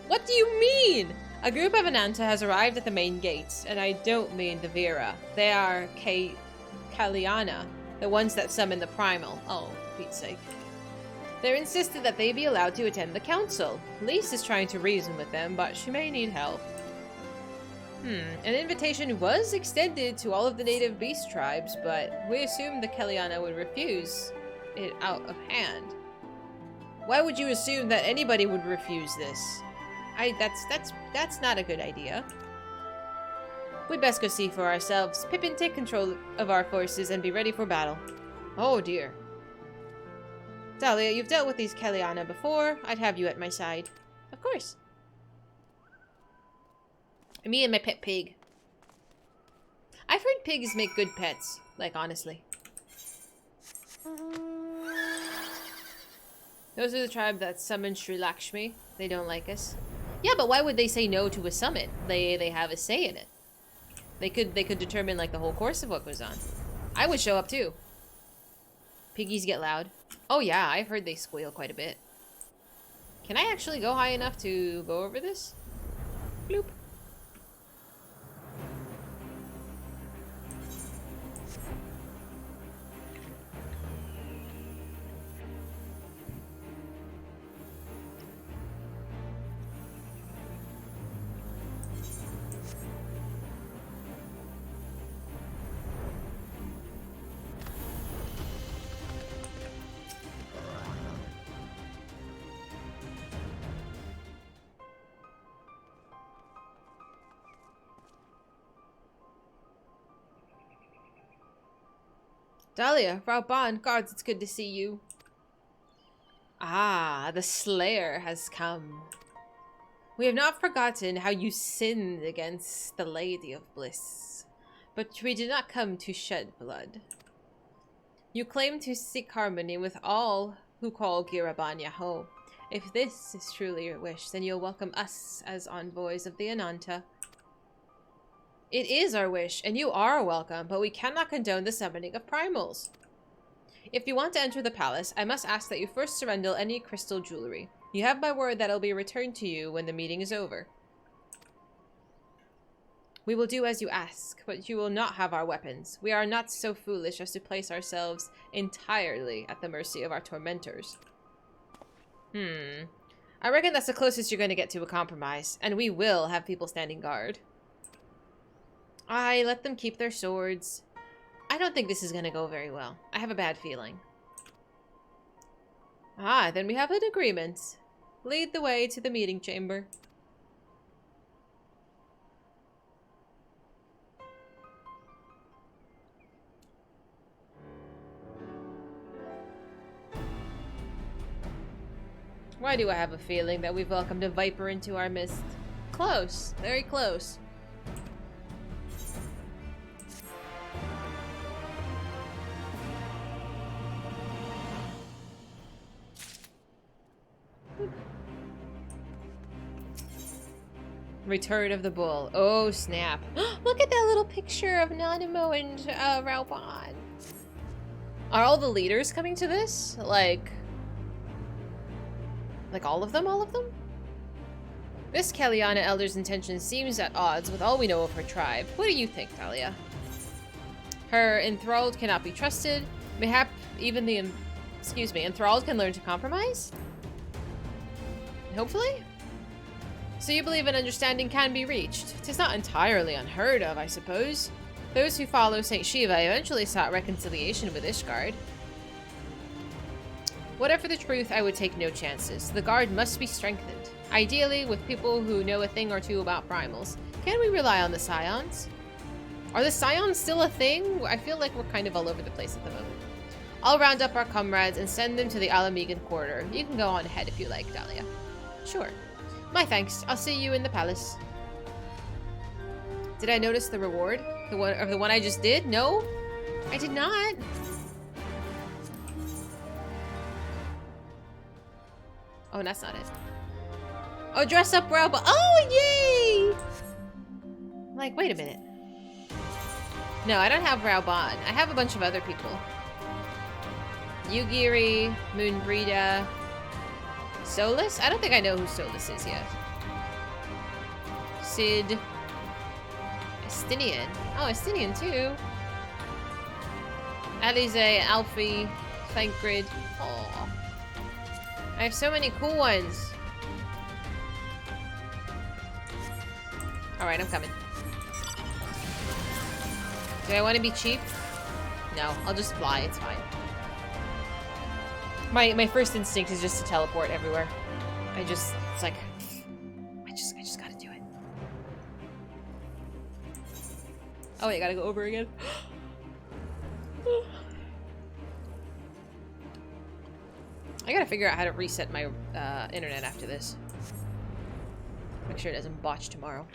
What do you mean? A group of Ananta has arrived at the main gates, and I don't mean the Vera. They are Kaliana, the ones that summon the Primal. Oh, for Pete's sake. They're insisted that they be allowed to attend the council. Lise is trying to reason with them, but she may need help. An invitation was extended to all of the native beast tribes, but we assumed the Kaliana would refuse it out of hand. Why would you assume that anybody would refuse this? That's not a good idea. We'd best go see for ourselves. Pippin, take control of our forces and be ready for battle. Oh dear. Dahlia, you've dealt with these Kaliana before. I'd have you at my side. Of course. Me and my pet pig. I've heard pigs make good pets. Like, honestly. Those are the tribe that summoned Sri Lakshmi. They don't like us. Yeah, but why would they say no to a summit? They have a say in it. They could determine like the whole course of what goes on. I would show up too. Piggies get loud. Oh yeah, I've heard they squeal quite a bit. Can I actually go high enough to go over this? Bloop. Dahlia, Rauban, guards, it's good to see you. Ah, the Slayer has come. We have not forgotten how you sinned against the Lady of Bliss, but we did not come to shed blood. You claim to seek harmony with all who call Girabanya home. If this is truly your wish, then you'll welcome us as envoys of the Ananta. It is our wish, and you are welcome, but we cannot condone the summoning of primals. If you want to enter the palace, I must ask that you first surrender any crystal jewelry. You have my word that it'll be returned to you when the meeting is over. We will do as you ask, but you will not have our weapons. We are not so foolish as to place ourselves entirely at the mercy of our tormentors. I reckon that's the closest you're going to get to a compromise, and we will have people standing guard. Let them keep their swords. I don't think this is going to go very well. I have a bad feeling. Then we have an agreement. Lead the way to the meeting chamber. Why do I have a feeling that we've welcomed a viper into our midst? Close. Very close. Return of the Bull. Oh, snap. Look at that little picture of Nanimo and Rauban. Are all the leaders coming to this? Like all of them? All of them? This Kellyanna Elder's intention seems at odds with all we know of her tribe. What do you think, Talia? Her enthralled cannot be trusted. Mayhap even the enthralled can learn to compromise? Hopefully? So you believe an understanding can be reached? 'Tis not entirely unheard of, I suppose. Those who follow Saint Shiva eventually sought reconciliation with Ishgard. Whatever the truth, I would take no chances. The guard must be strengthened. Ideally, with people who know a thing or two about primals. Can we rely on the Scions? Are the Scions still a thing? I feel like we're kind of all over the place at the moment. I'll round up our comrades and send them to the Alamegan corridor. You can go on ahead if you like, Dahlia. Sure. My thanks. I'll see you in the palace. Did I notice the reward? The one I just did? No, I did not. Oh, that's not it. Oh, dress up Rauban. Oh, yay! I'm like, wait a minute. No, I don't have Rauban. I have a bunch of other people. Yugiri, Moonbrida, Solus? I don't think I know who Solus is yet. Sid. Estinian. Oh, Estinian too. Alize, Alfie, Thancred. Oh, I have so many cool ones. Alright, I'm coming. Do I want to be cheap? No, I'll just fly. It's fine. My first instinct is just to teleport everywhere. It's like, I just gotta do it. Oh wait, I gotta go over again. I gotta figure out how to reset my internet after this. Make sure it doesn't botch tomorrow.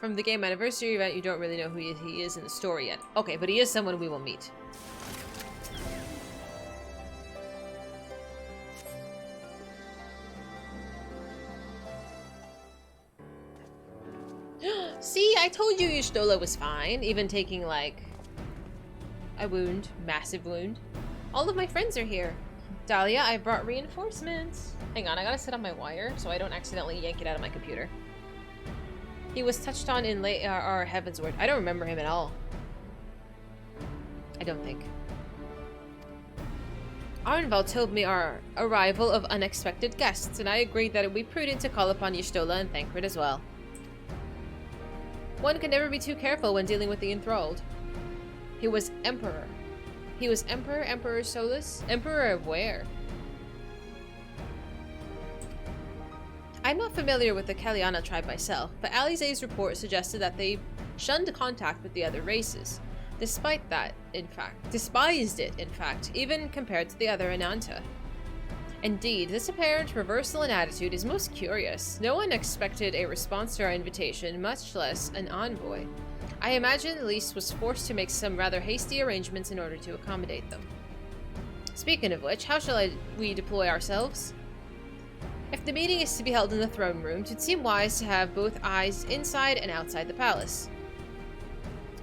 From the game anniversary event, you don't really know who he is in the story yet. Okay, but he is someone we will meet. See, I told you Y'shtola was fine, even taking, like, a wound. Massive wound. All of my friends are here. Dahlia, I brought reinforcements. Hang on, I gotta sit on my wire so I don't accidentally yank it out of my computer. He was touched on in our Heavensward. I don't remember him at all. I don't think. Arnvald told me our arrival of unexpected guests, and I agreed that it would be prudent to call upon Y'shtola and Thancred as well. One can never be too careful when dealing with the enthralled. He was Emperor. He was Emperor Solus? Emperor of where? I'm not familiar with the Kellyanna tribe myself, but Alize's report suggested that they shunned contact with the other races. Despised it, in fact, even compared to the other Ananta. Indeed, this apparent reversal in attitude is most curious. No one expected a response to our invitation, much less an envoy. I imagine Elise was forced to make some rather hasty arrangements in order to accommodate them. Speaking of which, how shall we deploy ourselves? If the meeting is to be held in the throne room, it would seem wise to have both eyes inside and outside the palace.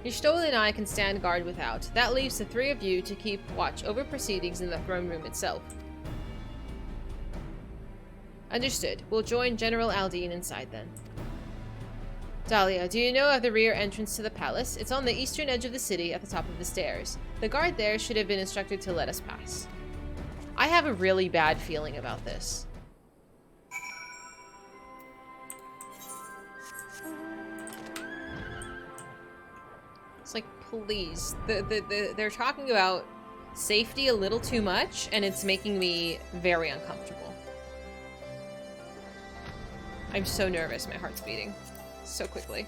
Y'shtola and I can stand guard without. That leaves the three of you to keep watch over proceedings in the throne room itself. Understood. We'll join General Aldine inside then. Dahlia, do you know of the rear entrance to the palace? It's on the eastern edge of the city at the top of the stairs. The guard there should have been instructed to let us pass. I have a really bad feeling about this. It's like, please. They're talking about safety a little too much, and it's making me very uncomfortable. I'm so nervous. My heart's beating so quickly.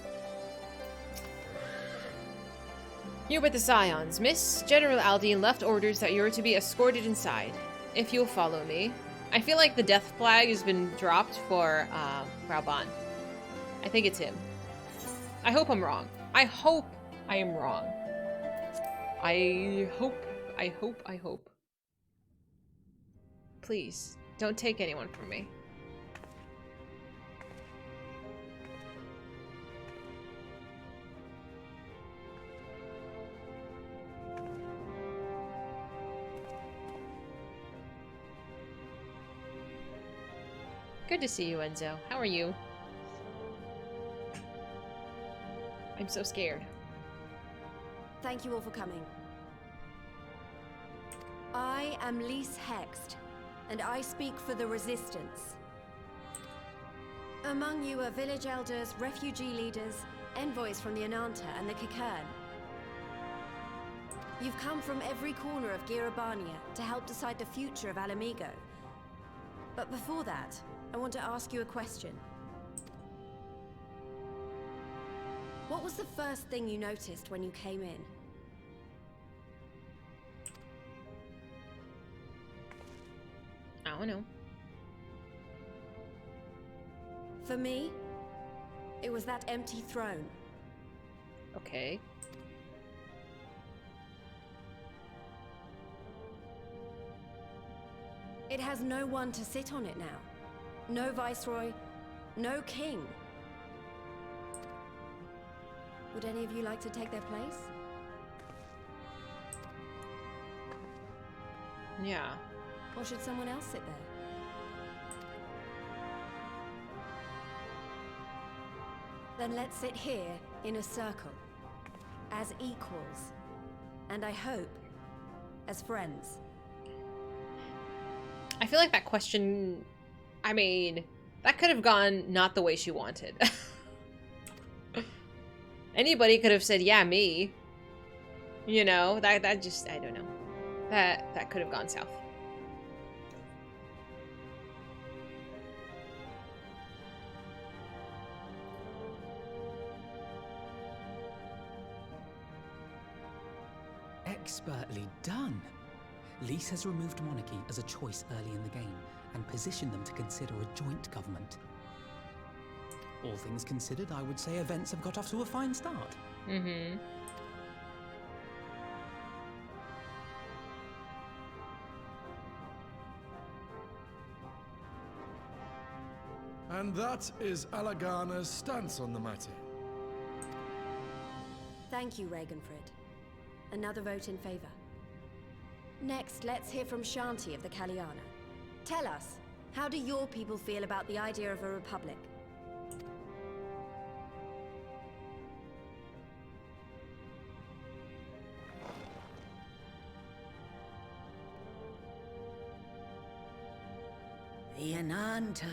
Here with the Scions. Miss, General Aldine left orders that you are to be escorted inside. If you'll follow me. I feel like the death flag has been dropped for, Raban. I think it's him. I hope I'm wrong. I hope I am wrong. I hope. Please, don't take anyone from me. Good to see you, Enzo. How are you? I'm so scared. Thank you all for coming. I am Lise Hext, and I speak for the Resistance. Among you are village elders, refugee leaders, envoys from the Ananta and the Kikern. You've come from every corner of Girabania to help decide the future of Alamigo. But before that, I want to ask you a question. What was the first thing you noticed when you came in? I don't know. For me, it was that empty throne. Okay. It has no one to sit on it now. No viceroy, no king. Would any of you like to take their place? Yeah. Or should someone else sit there? Then let's sit here in a circle, as equals, and I hope, as friends. I feel like that question, I mean, that could have gone not the way she wanted. Anybody could have said, yeah, me. You know, that just, I don't know. That could have gone south. Expertly done. Lise has removed monarchy as a choice early in the game and positioned them to consider a joint government. All things considered, I would say events have got off to a fine start. Mm-hmm. And that is Alagana's stance on the matter. Thank you, Ragenfrid. Another vote in favor. Next, let's hear from Shanti of the Kaliana. Tell us, how do your people feel about the idea of a republic? The Ananta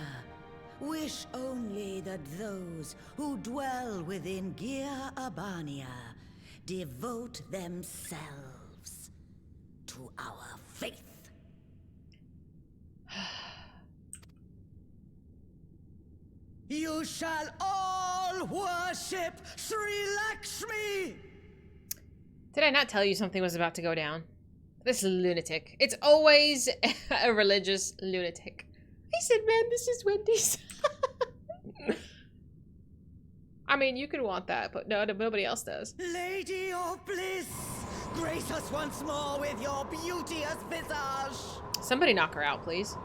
wish only that those who dwell within Gir Abania devote themselves to our faith. You shall all worship Sri Lakshmi! Did I not tell you something was about to go down? This lunatic. It's always a religious lunatic. I said, man, this is Wendy's. I mean, you can want that, but no, nobody else does. Lady of Bliss, grace us once more with your beauteous visage. Somebody knock her out, please.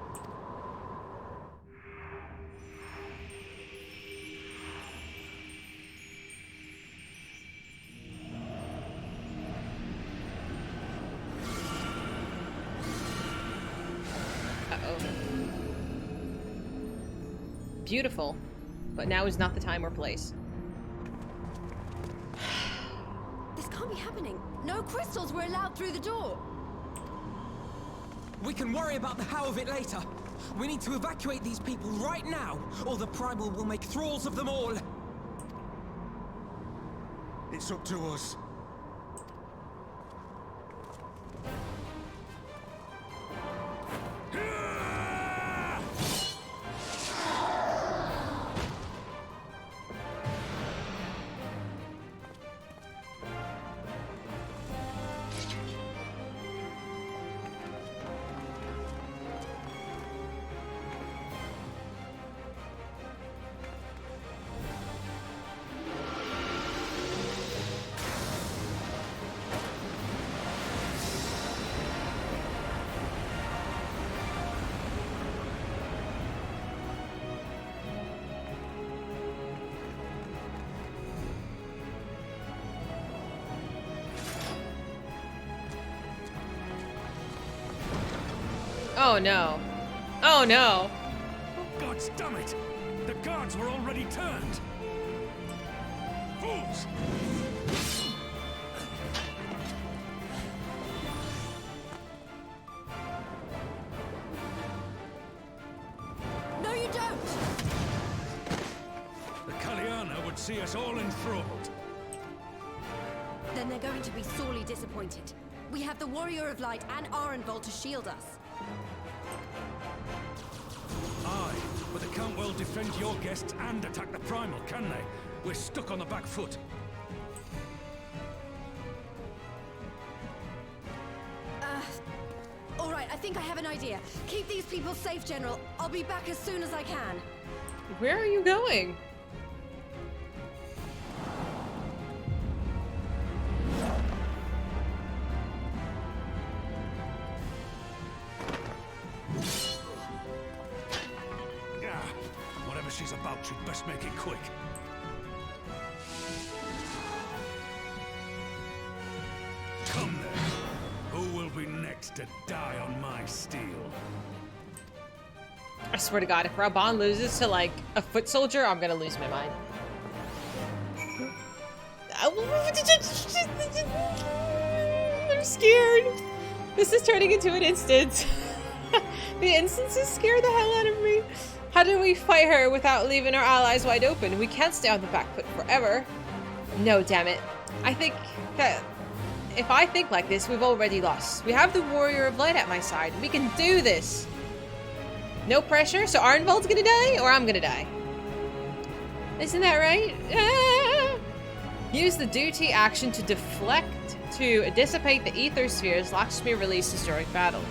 Uh-oh. Beautiful, but now is not the time or place. This can't be happening. No crystals were allowed through the door. We can worry about the how of it later. We need to evacuate these people right now, or the Primal will make thralls of them all. It's up to us. Oh no. Oh no. God damn it! The guards were already turned! Fools! No, you don't! The Kaliana would see us all enthralled. Then they're going to be sorely disappointed. We have the Warrior of Light and Arenvold to shield us. Aye, but they can't well defend your guests and attack the Primal, can they? We're stuck on the back foot. All right, I think I have an idea. Keep these people safe, General. I'll be back as soon as I can. Where are you going? Yeah, whatever she's about, she'd best make it quick. Come then. Who will be next to die on my steel? I swear to God, if Raban loses to like a foot soldier, I'm gonna lose my mind. I'm scared. This is turning into an instance. The instances scare the hell out of me. How do we fight her without leaving our allies wide open? We can't stay on the back foot forever. No, damn it. I think that if I think like this, we've already lost. We have the Warrior of Light at my side. We can do this. No pressure? So Arenvold's gonna die, or I'm gonna die? Isn't that right? Ah! Use the duty action to deflect, to dissipate the ether spheres Lakshmi releases during battle.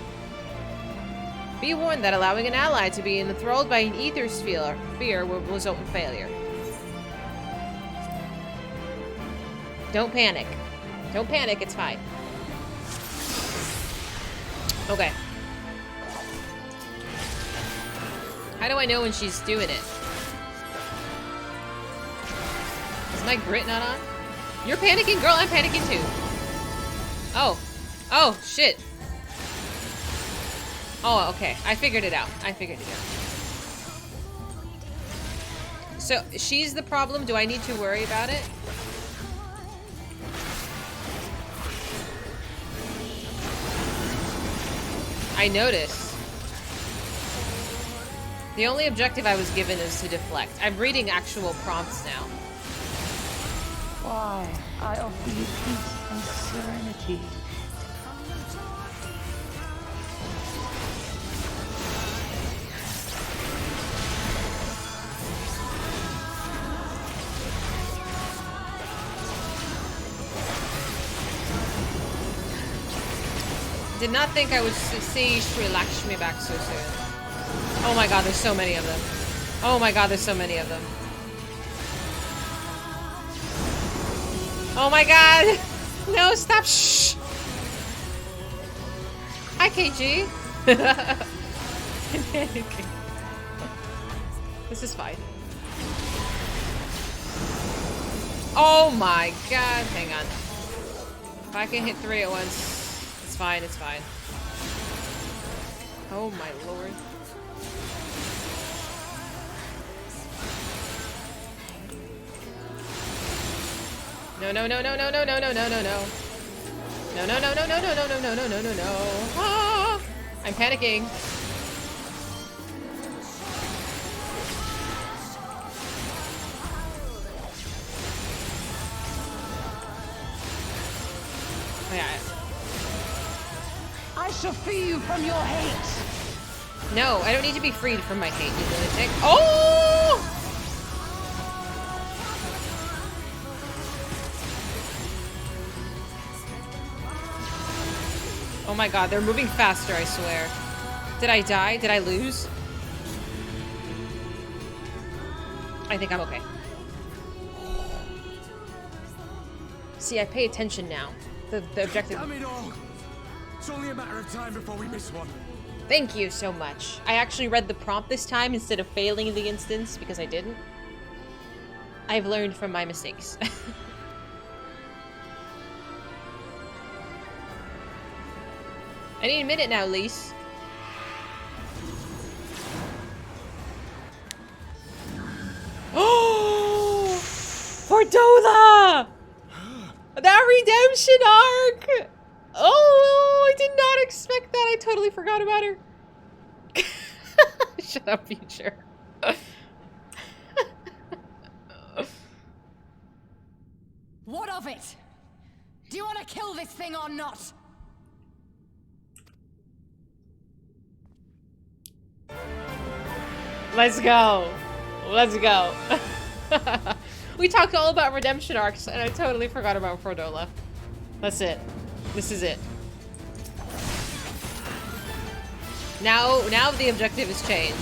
Be warned that allowing an ally to be enthralled by an ether sphere will result in failure. Don't panic. Don't panic, it's fine. Okay. How do I know when she's doing it? Is my grit not on? You're panicking, girl, I'm panicking too. Oh. Oh, shit. Oh, okay. I figured it out. I figured it out. So, she's the problem? Do I need to worry about it? I noticed. The only objective I was given is to deflect. I'm reading actual prompts now. Why, I offer you peace and serenity. Did not think I would see Sri Lakshmi back so soon. Oh my god, there's so many of them. Oh my god, there's so many of them. Oh my god! No, stop! Shh! Hi, KG! This is fine. Oh my god, hang on. If I can hit 3 at once, it's fine, it's fine. Oh my lord. No, no, no, no, no, no, no, no, no, no, no. No, no, no, no, no, no, no, no, no, no, no, no, no. Ah! I'm panicking. Oh, yeah. I shall free you from your hate. No, I don't need to be freed from my hate, you lunatic. Oh! Oh my god, they're moving faster, I swear. Did I die? Did I lose? I think I'm okay. See, I pay attention now. The objective... Damn it all! It's only a matter of time before we miss one. Thank you so much. I actually read the prompt this time instead of failing the instance because I didn't. I've learned from my mistakes. I need a minute now, Lise. Fordola! That redemption arc! Oh, I did not expect that. I totally forgot about her. Shut up, future. What of it? Do you want to kill this thing or not? Let's go. Let's go. We talked all about redemption arcs, and I totally forgot about Fordola. That's it. This is it. Now the objective has changed.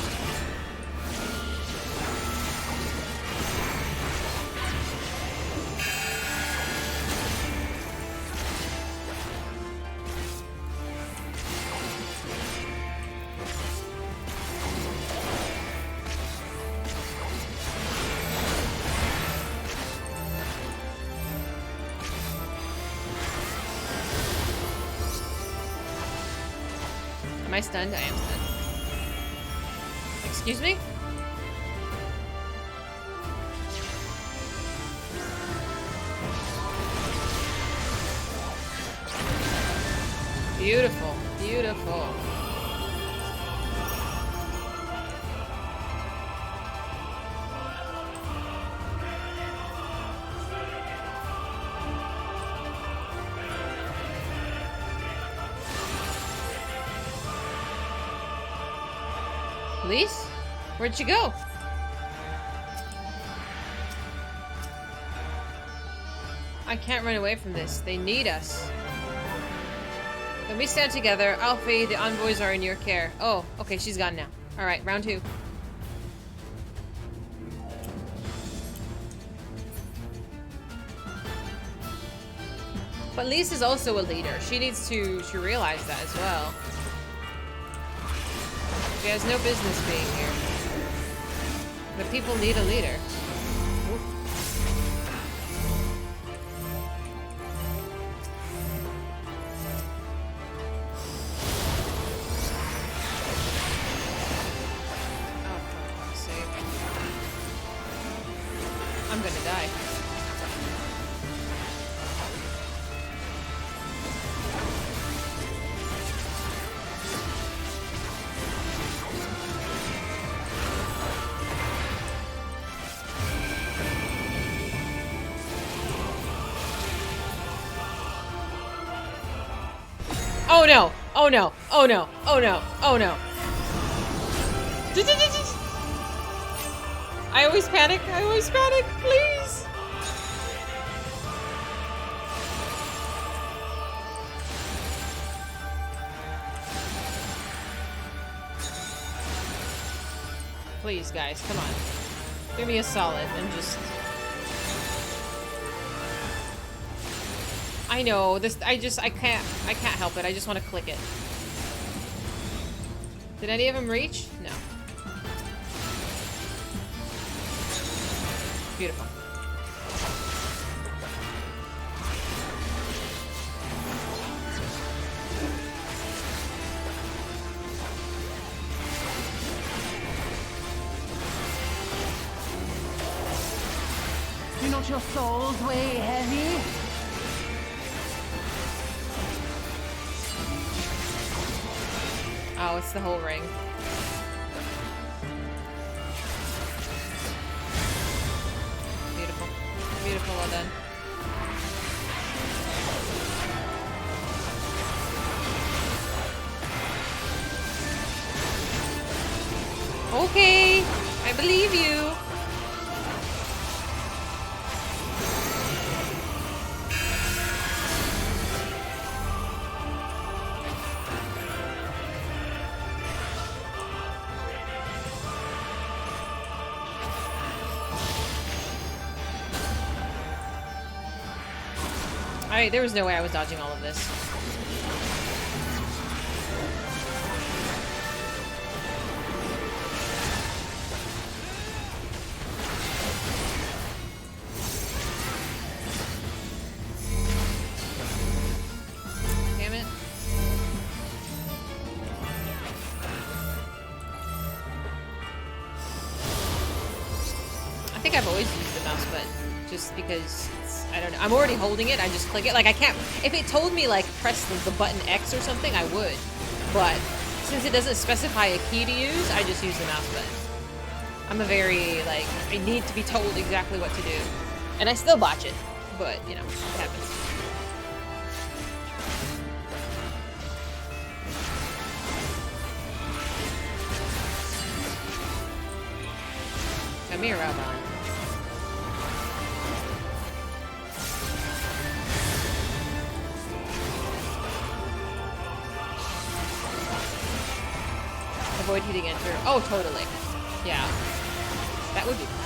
Am I stunned? I am stunned. Excuse me? Beautiful. Beautiful. Lise? Where'd you go? I can't run away from this. They need us. When we stand together, Alfie, the envoys are in your care. Oh, okay, she's gone now. Alright, round 2. But Lise is also a leader. She needs to realize that as well. She has no business being here. The people need a leader. Ooh. Oh, for fuck's sake. I'm gonna die. Oh no! Oh no! Oh no! Oh no! Oh no! I always panic! I always panic! Please! Please, guys, come on. Give me a solid and just... I know, this, I can't help it. I just want to click it. Did any of them reach? No. Beautiful. Do not your souls weigh heavy? Oh, it's the whole ring. Beautiful. Beautiful, well done. Okay, I believe you. Alright, there was no way I was dodging all of this. Damn it. I think I've always used the mouse button. just because it's, I don't know. I'm already holding it. I just click it. Like I can't. If it told me like press the button X or something, I would. But since it doesn't specify a key to use, I just use the mouse button. I'm a very like I need to be told exactly what to do, and I still botch it. But you know, it happens. Come here, Ramon. Avoid hitting enter. Oh, totally. Yeah. That would be fun.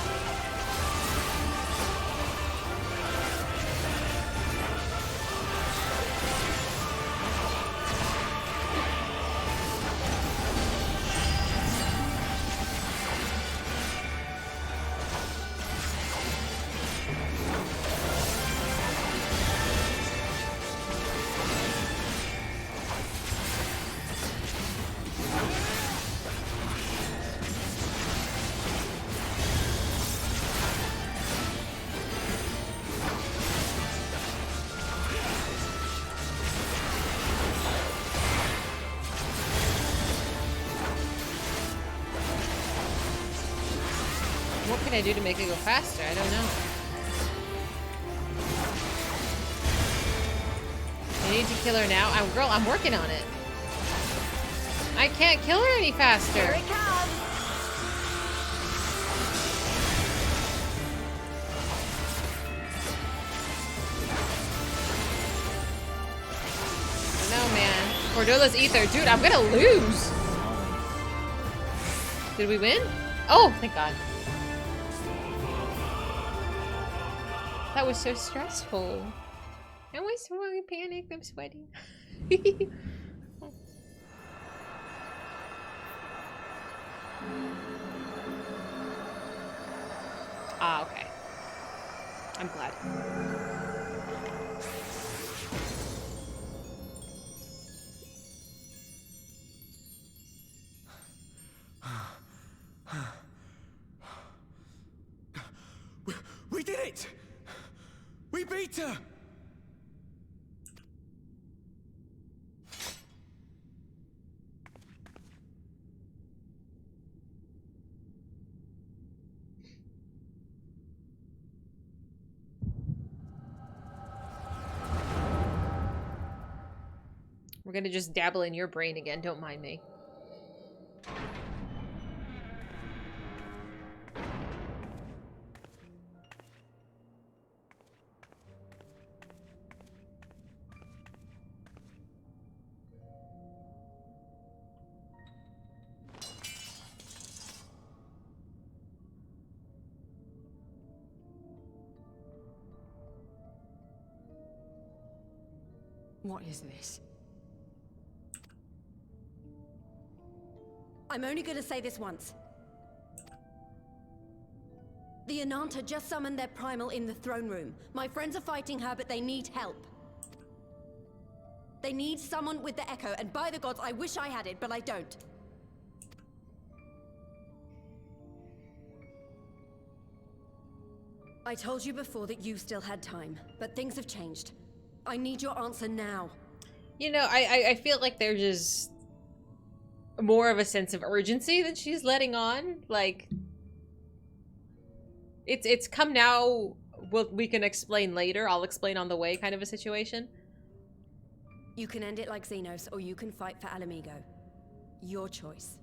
What can I do to make it go faster? I don't know. I need to kill her now. Girl, I'm working on it. I can't kill her any faster. Here it comes. No, man. Cordula's ether. Dude, I'm gonna lose. Did we win? Oh, thank God. That was so stressful. I was so panicked. I'm sweating. Ah, okay. I'm glad. We did it! We beat her! We're gonna just dabble in your brain again. Don't mind me. What is this? I'm only gonna say this once. The Ananta just summoned their primal in the throne room. My friends are fighting her, but they need help. They need someone with the Echo, and by the gods, I wish I had it, but I don't. I told you before that you still had time, but things have changed. I need your answer now. You know, I feel like there's just more of a sense of urgency that she's letting on. Like, it's come now. We can explain later. I'll explain on the way, kind of a situation. You can end it like Xenos, or you can fight for Alamigo. Your choice.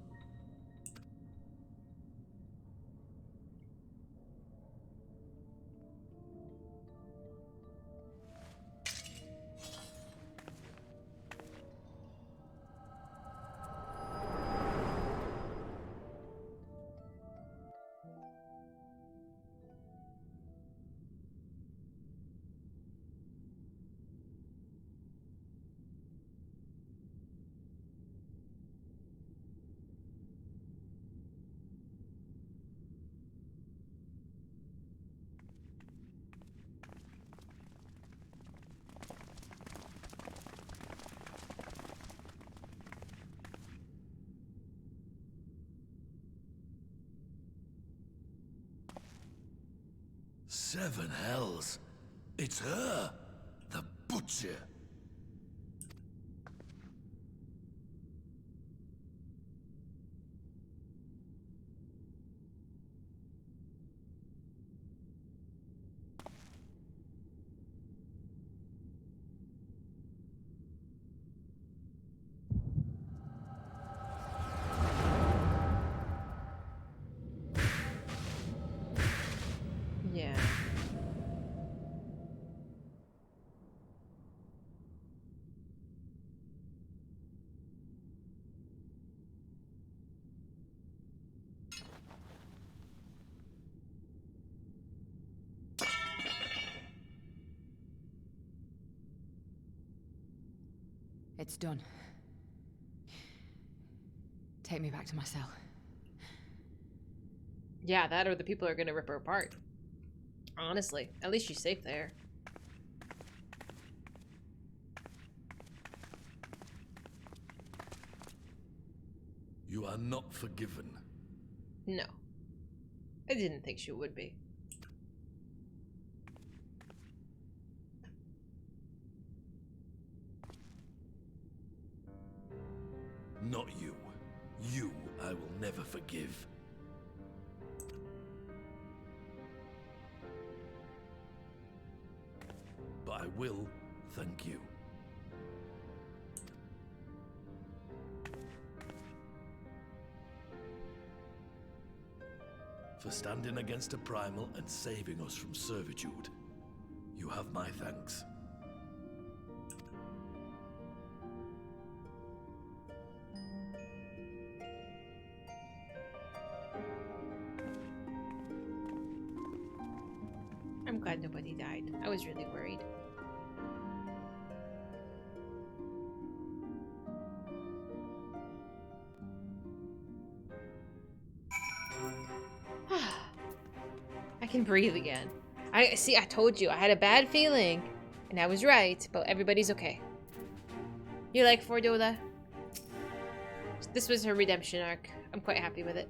7 hells. It's her, the butcher. Yeah. It's done. Take me back to my cell. Yeah, that or the people are gonna rip her apart. Honestly, at least she's safe there. You are not forgiven. No. I didn't think she would be. Not you. You I will never forgive. But I will thank you. For standing against a primal and saving us from servitude. You have my thanks. I'm glad nobody died. I was really worried. I can breathe again. I told you I had a bad feeling, and I was right, but everybody's okay. You like Fordola? This was her redemption arc. I'm quite happy with it.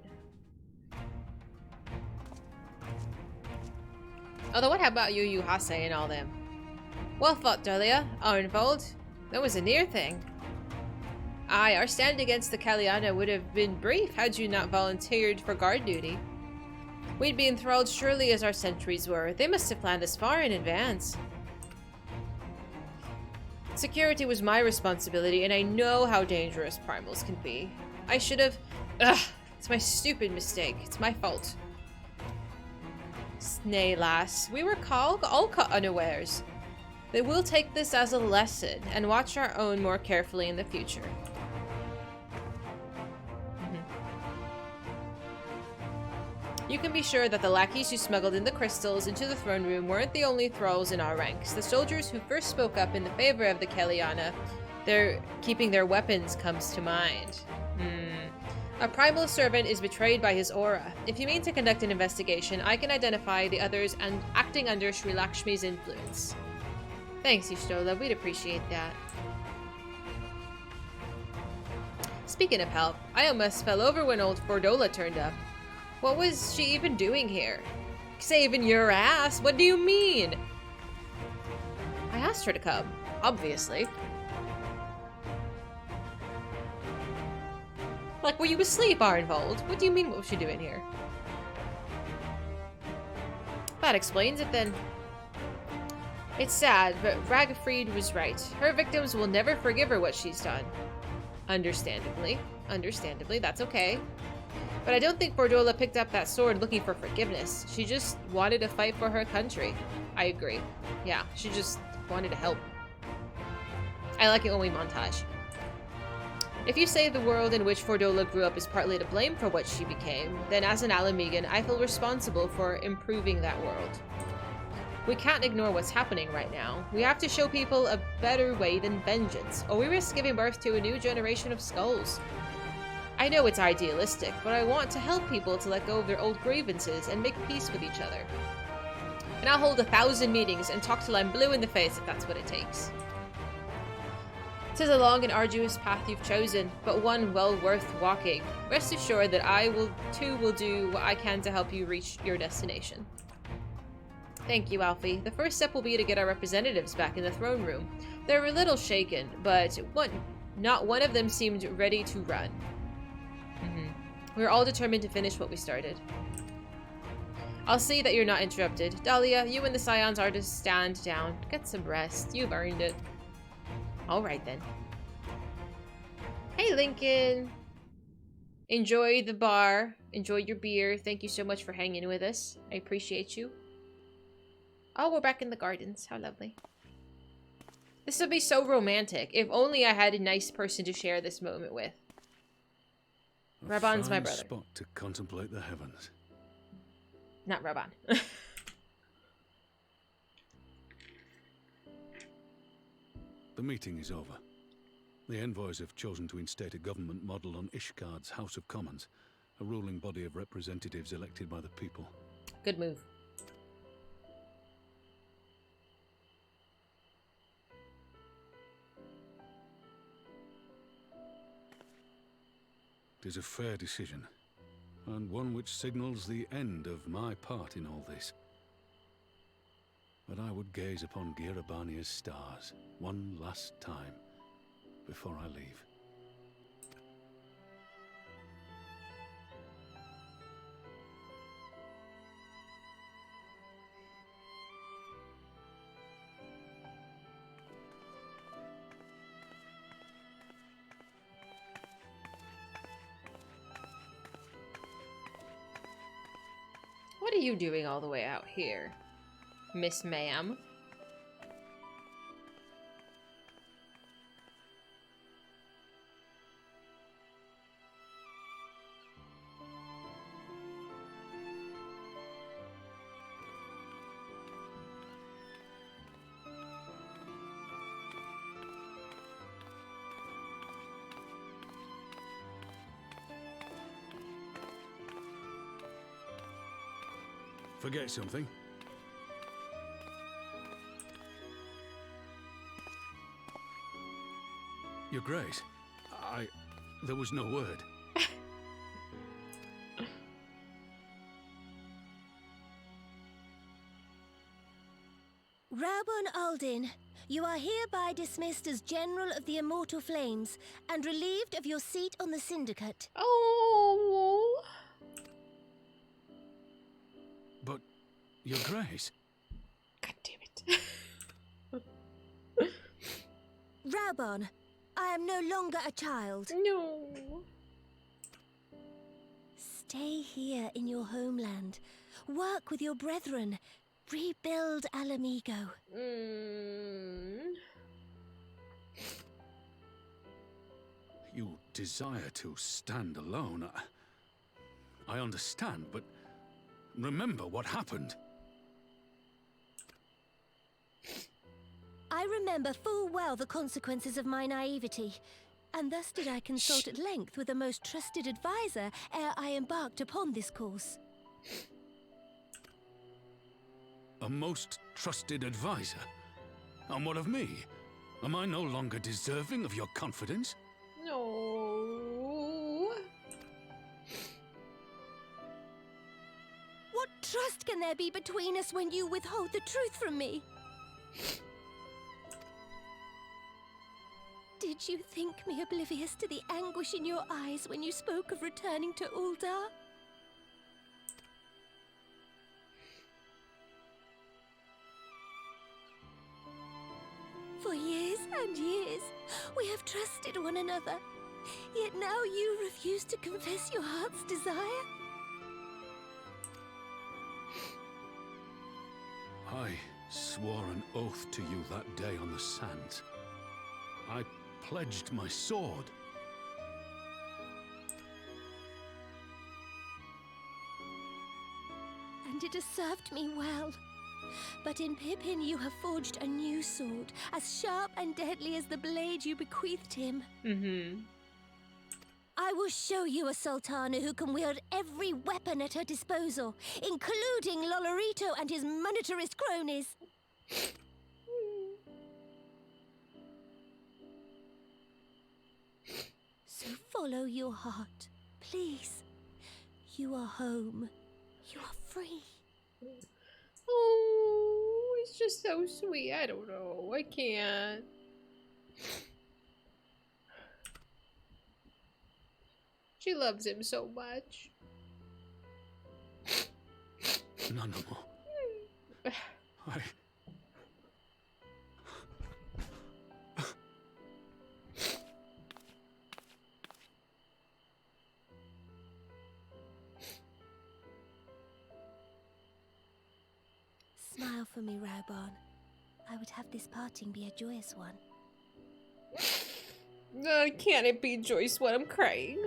Although what about you Hase and all them? Well fought, Dahlia. Arnvold. That was a near thing. Aye, our stand against the Kaliana would have been brief had you not volunteered for guard duty. We'd be enthralled surely as our sentries were. They must have planned this far in advance. Security was my responsibility, and I know how dangerous primals can be. I should have... Ugh! It's my stupid mistake. It's my fault. Nay, lass. We were all caught unawares. But we'll take this as a lesson, and watch our own more carefully in the future. You can be sure that the lackeys who smuggled in the crystals into the throne room weren't the only thralls in our ranks. The soldiers who first spoke up in the favor of the Kaliana, their keeping their weapons comes to mind. A primal servant is betrayed by his aura. If you mean to conduct an investigation, I can identify the others and acting under Sri Lakshmi's influence. Thanks, Y'shtola. We'd appreciate that. Speaking of help, I almost fell over when old Fordola turned up. What was she even doing here? Saving your ass? What do you mean? I asked her to come, obviously. Like, were you asleep, Arnvold? What do you mean, what was she doing here? That explains it then. It's sad, but Ragfried was right. Her victims will never forgive her what she's done. Understandably. Understandably, that's okay. But I don't think Fordola picked up that sword looking for forgiveness. She just wanted to fight for her country. I agree. Yeah, she just wanted to help. I like it when we montage. If you say the world in which Fordola grew up is partly to blame for what she became, then as an Alamegan, I feel responsible for improving that world. We can't ignore what's happening right now. We have to show people a better way than vengeance, or we risk giving birth to a new generation of skulls. I know it's idealistic, but I want to help people to let go of their old grievances and make peace with each other. And I'll hold 1,000 meetings and talk till I'm blue in the face if that's what it takes. 'Tis a long and arduous path you've chosen, but one well worth walking. Rest assured that I will do what I can to help you reach your destination. Thank you, Alfie. The first step will be to get our representatives back in the throne room. They're a little shaken, but not one of them seemed ready to run. We're all determined to finish what we started. I'll see that you're not interrupted. Dahlia, you and the Scions are to stand down. Get some rest. You've earned it. Alright then. Hey, Lincoln. Enjoy the bar. Enjoy your beer. Thank you so much for hanging with us. I appreciate you. Oh, we're back in the gardens. How lovely. This would be so romantic. If only I had a nice person to share this moment with. Raban's my brother. Spot to contemplate the heavens. Not Raban. The meeting is over. The envoys have chosen to instate a government model on Ishgard's House of Commons, a ruling body of representatives elected by the people. Good move. It is a fair decision, and one which signals the end of my part in all this. But I would gaze upon Girabania's stars one last time before I leave. What are you doing all the way out here, Miss Ma'am? Forget something? Your Grace, there was no word. Raubun Aldin, you are hereby dismissed as General of the Immortal Flames and relieved of your seat on the Syndicate. Oh. But, Your Grace... God damn it. Raubun, I am no longer a child. No. Stay here in your homeland. Work with your brethren. Rebuild Alamigo. You desire to stand alone. I understand, but remember what happened. I remember full well the consequences of my naivety, and thus did I consult at length with a most trusted advisor ere I embarked upon this course. A most trusted advisor? And what of me? Am I no longer deserving of your confidence? No. What trust can there be between us when you withhold the truth from me? Did you think me oblivious to the anguish in your eyes when you spoke of returning to Uldar? For years and years, we have trusted one another. Yet now you refuse to confess your heart's desire? I swore an oath to you that day on the sands. I pledged my sword. And it has served me well. But in Pippin you have forged a new sword, as sharp and deadly as the blade you bequeathed him. I will show you a Sultana who can wield every weapon at her disposal, including Lolorito and his monetarist cronies. So follow your heart, please. You are home. You are free. Oh. just so sweet. I don't know. I can't. She loves him so much. No more. I... Smile for me, Raubon. I would have this parting be a joyous one. Can't it be joyous when I'm crying?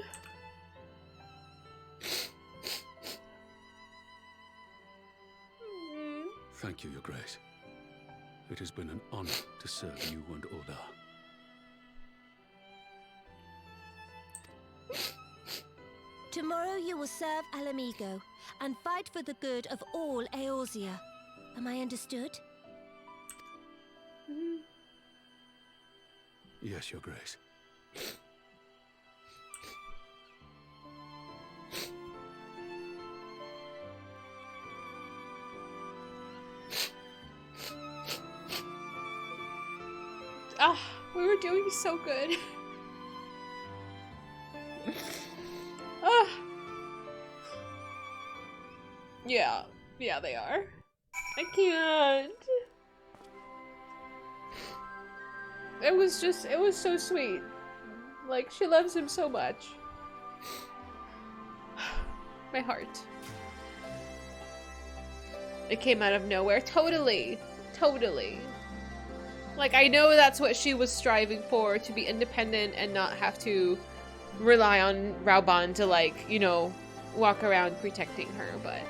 Thank you, Your Grace. It has been an honor to serve you and Oda. Tomorrow you will serve Alamigo and fight for the good of all Eorzea. Am I understood? Yes, Your Grace. Ah, we were doing so good. Ah. Yeah, they are. I can't. It was so sweet. Like, she loves him so much. My heart. It came out of nowhere. Totally. Like, I know that's what she was striving for, to be independent and not have to rely on Raubon to, like, you know, walk around protecting her, but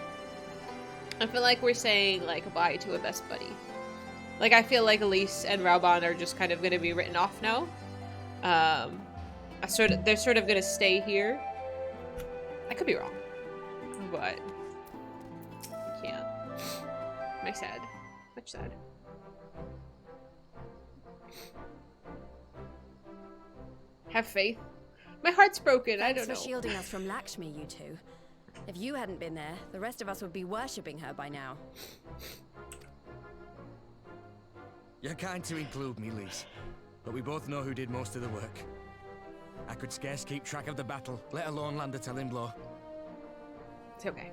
I feel like we're saying, like, bye to a best buddy. Like, I feel like Elise and Raubon are just kind of going to be written off now. They're sort of going to stay here. I could be wrong, but I can't. I'm sad. Much sad. Have faith. My heart's broken. I don't know. Thanks for shielding us from Lakshmi, you two. If you hadn't been there, the rest of us would be worshipping her by now. You're kind to include me, Lise, but we both know who did most of the work. I could scarce keep track of the battle, let alone land a telling blow. It's okay.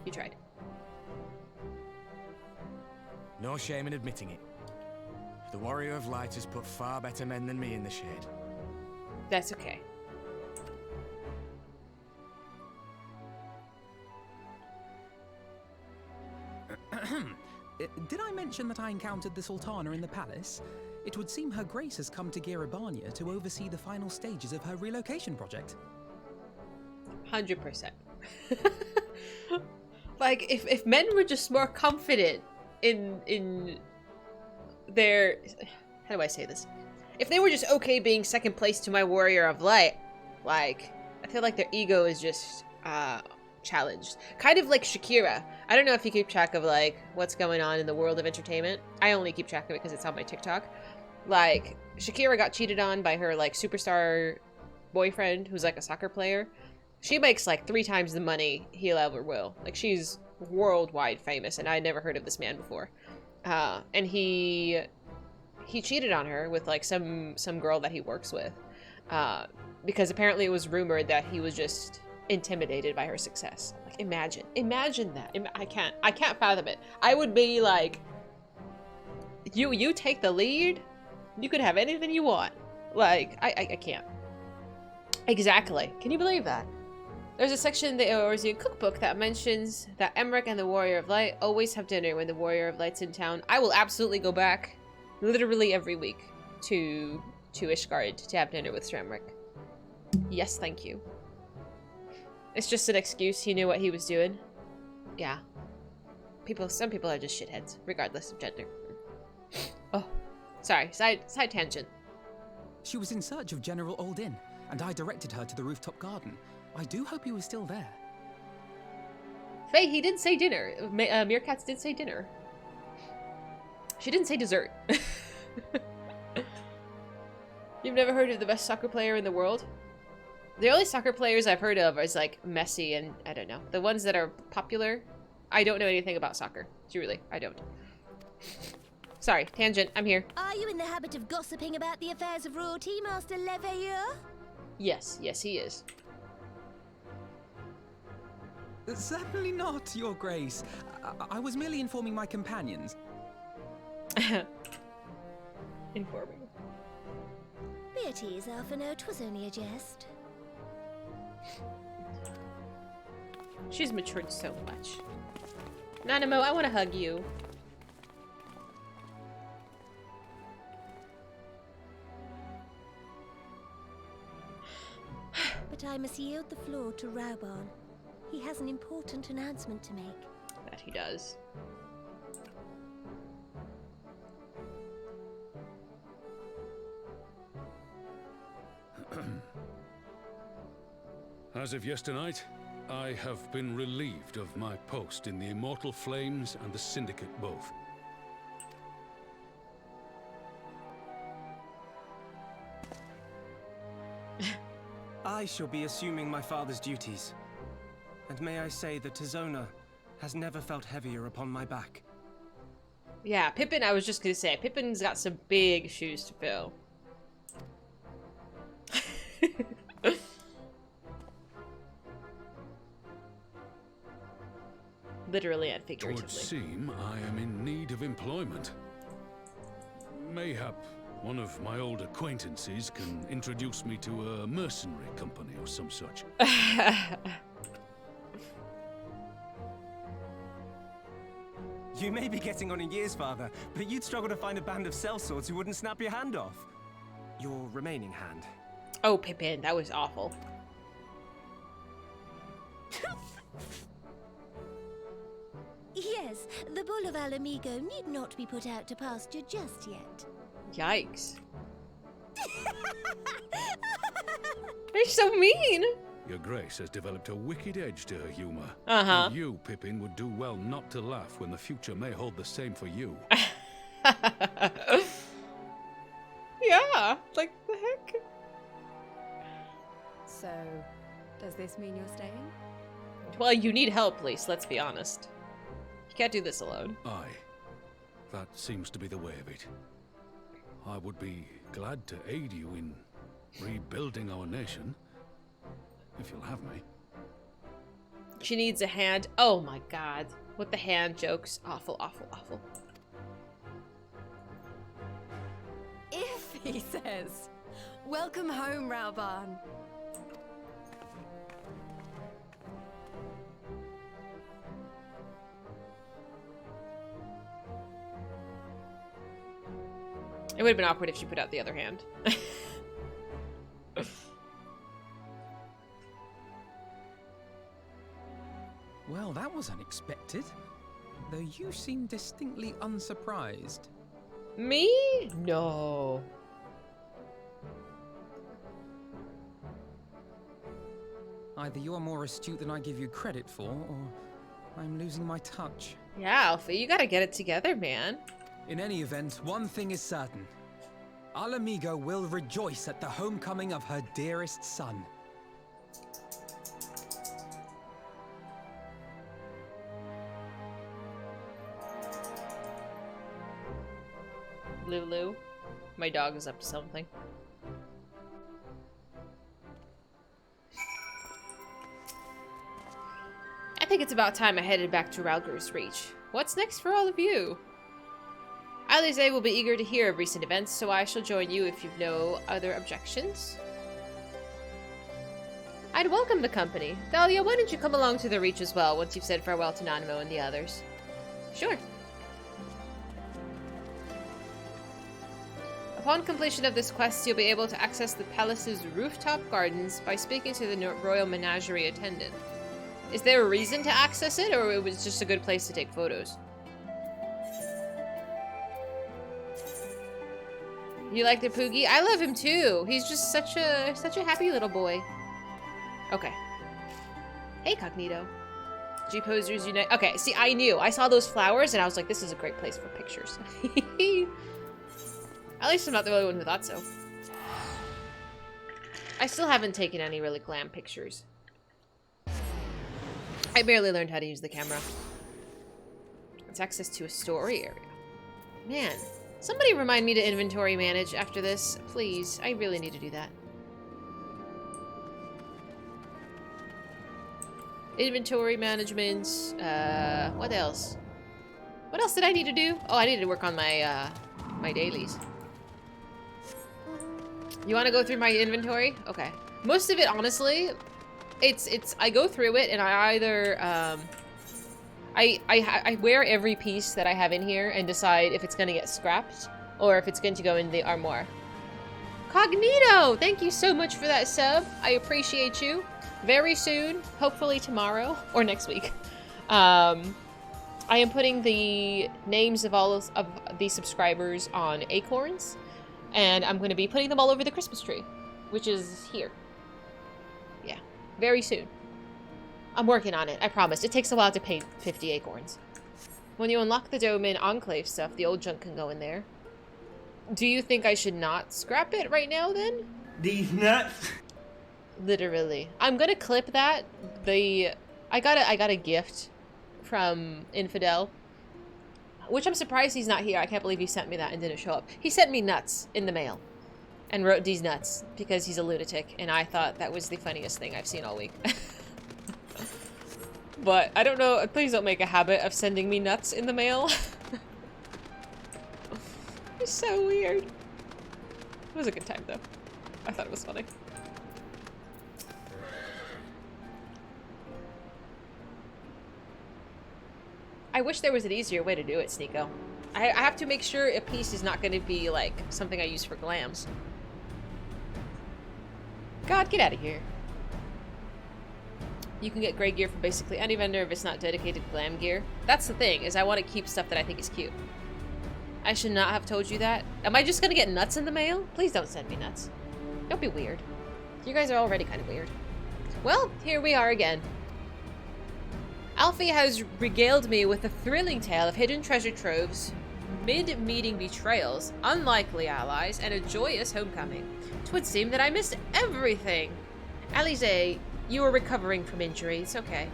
You tried. No shame in admitting it. The Warrior of Light has put far better men than me in the shade. That's okay. Did I mention that I encountered the Sultana in the palace? It would seem Her Grace has come to Girabania to oversee the final stages of her relocation project. 100%. Like, if men were just more confident in their... How do I say this? If they were just okay being second place to my Warrior of Light, like, I feel like their ego is just challenged. Kind of like Shakira. I don't know if you keep track of, like, what's going on in the world of entertainment. I only keep track of it because it's on my TikTok. Like, Shakira got cheated on by her, like, superstar boyfriend who's, like, a soccer player. She makes, like, 3 times the money he'll ever will. Like, she's worldwide famous, and I'd never heard of this man before. And he cheated on her with, like, some girl that he works with. Because apparently it was rumored that he was just intimidated by her success. Like, imagine that. I can't fathom it. I would be like, you take the lead, you could have anything you want. Like, I can't. Exactly. Can you believe that? There's a section in the Eorzea cookbook that mentions that Emmerich and the Warrior of Light always have dinner when the Warrior of Light's in town. I will absolutely go back literally every week to Ishgard to have dinner with Sir Emmerich. Yes, thank you. It's just an excuse. He knew what he was doing. Yeah. Some people are just shitheads, regardless of gender. Oh, sorry. Side tangent. She was in search of General Oldin, and I directed her to the rooftop garden. I do hope he was still there. Faye, he did say dinner. Meerkats did say dinner. She didn't say dessert. You've never heard of the best soccer player in the world? The only soccer players I've heard of is, like, Messi and, I don't know, the ones that are popular. I don't know anything about soccer. Truly, I don't. Sorry, tangent. I'm here. Are you in the habit of gossiping about the affairs of royalty, Master Leveilleur? Yes, yes, he is. Certainly not, Your Grace. I was merely informing my companions. Informing. Beatrice, Alphino, 'twas only a jest. She's matured so much. Nanamo, I want to hug you. But I must yield the floor to Rauban. He has an important announcement to make. That he does. As of yesternight, I have been relieved of my post in the Immortal Flames and the Syndicate both. I shall be assuming my father's duties. And may I say that Tizona has never felt heavier upon my back. Yeah, Pippin, I was just gonna say, Pippin's got some big shoes to fill. Literally and figuratively. It would seem I am in need of employment. Mayhap one of my old acquaintances can introduce me to a mercenary company or some such. You may be getting on in years, father, but you'd struggle to find a band of sellswords who wouldn't snap your hand off. Your remaining hand. Oh, Pippin, that was awful. Yes, the bull of Alamigo need not be put out to pasture just yet. Yikes. You're so mean! Your Grace has developed a wicked edge to her humor. Uh-huh. And you, Pippin, would do well not to laugh when the future may hold the same for you. Yeah, like the heck? So, does this mean you're staying? Well, you need help, Lise, let's be honest. You can't do this alone. Aye. That seems to be the way of it. I would be glad to aid you in rebuilding our nation, if you'll have me. She needs a hand. Oh my god. With the hand jokes. Awful, awful, awful. If he says, welcome home, Rauban. It would have been awkward if she put out the other hand. Well, that was unexpected. Though you seem distinctly unsurprised. Me? No. Either you are more astute than I give you credit for, or I'm losing my touch. Yeah, Alfie, you gotta get it together, man. In any event, one thing is certain. Alamigo will rejoice at the homecoming of her dearest son. Lulu, my dog is up to something. I think it's about time I headed back to Ralgur's Reach. What's next for all of you? Alize will be eager to hear of recent events, so I shall join you if you've no other objections. I'd welcome the company. Dahlia, why don't you come along to the Reach as well, once you've said farewell to Nanamo and the others? Sure. Upon completion of this quest, you'll be able to access the palace's rooftop gardens by speaking to the royal menagerie attendant. Is there a reason to access it, or it was just a good place to take photos? You like the Poogie? I love him too. He's just such a happy little boy. Okay. Hey, Cognito. G-Posers Unite. Okay, see, I knew. I saw those flowers, and I was like, this is a great place for pictures. At least I'm not the only one who thought so. I still haven't taken any really glam pictures. I barely learned how to use the camera. It's access to a story area. Man, somebody remind me to inventory manage after this, please. I really need to do that. Inventory management, what else? What else did I need to do? Oh, I needed to work on my, my dailies. You want to go through my inventory? Okay. Most of it, honestly, I go through it and I either, I wear every piece that I have in here and decide if it's going to get scrapped or if it's going to go in the armoire. Cognito! Thank you so much for that sub. I appreciate you. Very soon, hopefully tomorrow or next week, I am putting the names of all of the subscribers on acorns, and I'm going to be putting them all over the Christmas tree, which is here. Yeah, very soon. I'm working on it, I promise. It takes a while to paint 50 acorns. When you unlock the Dome and Enclave stuff, the old junk can go in there. Do you think I should not scrap it right now, then? These nuts? Literally. I'm gonna clip that. I got a gift from Infidel, which I'm surprised he's not here. I can't believe he sent me that and didn't show up. He sent me nuts in the mail and wrote these nuts because he's a lunatic, and I thought that was the funniest thing I've seen all week. But I don't know, please don't make a habit of sending me nuts in the mail. It's so weird. It was a good time though. I thought it was funny. I wish there was an easier way to do it, Sneeko. I have to make sure a piece is not going to be, like, something I use for glams. God, get out of here. You can get gray gear from basically any vendor if it's not dedicated glam gear. That's the thing, is I want to keep stuff that I think is cute. I should not have told you that. Am I just going to get nuts in the mail? Please don't send me nuts. Don't be weird. You guys are already kind of weird. Well, here we are again. Alfie has regaled me with a thrilling tale of hidden treasure troves, mid-meeting betrayals, unlikely allies, and a joyous homecoming. 'Twould seem that I missed everything. Alize, you are recovering from injury. It's okay.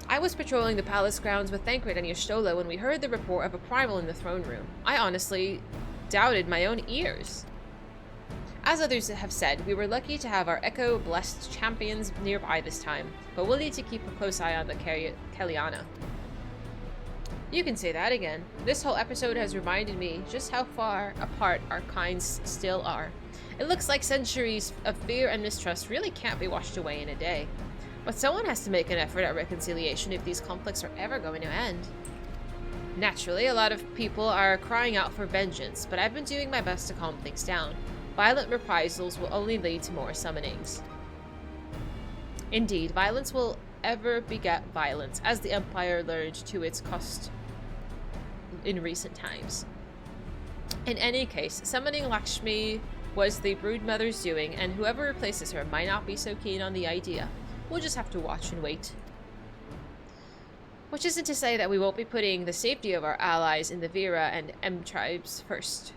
I was patrolling the palace grounds with Thancred and Y'shtola when we heard the report of a primal in the throne room. I honestly doubted my own ears. As others have said, we were lucky to have our Echo-blessed champions nearby this time, but we'll need to keep a close eye on the Keliana. You can say that again. This whole episode has reminded me just how far apart our kinds still are. It looks like centuries of fear and mistrust really can't be washed away in a day. But someone has to make an effort at reconciliation if these conflicts are ever going to end. Naturally, a lot of people are crying out for vengeance, but I've been doing my best to calm things down. Violent reprisals will only lead to more summonings. Indeed, violence will ever beget violence, as the Empire learned to its cost in recent times. In any case, summoning Lakshmi was the broodmother's doing, and whoever replaces her might not be so keen on the idea. We'll just have to watch and wait. Which isn't to say that we won't be putting the safety of our allies in the Vera and M tribes first.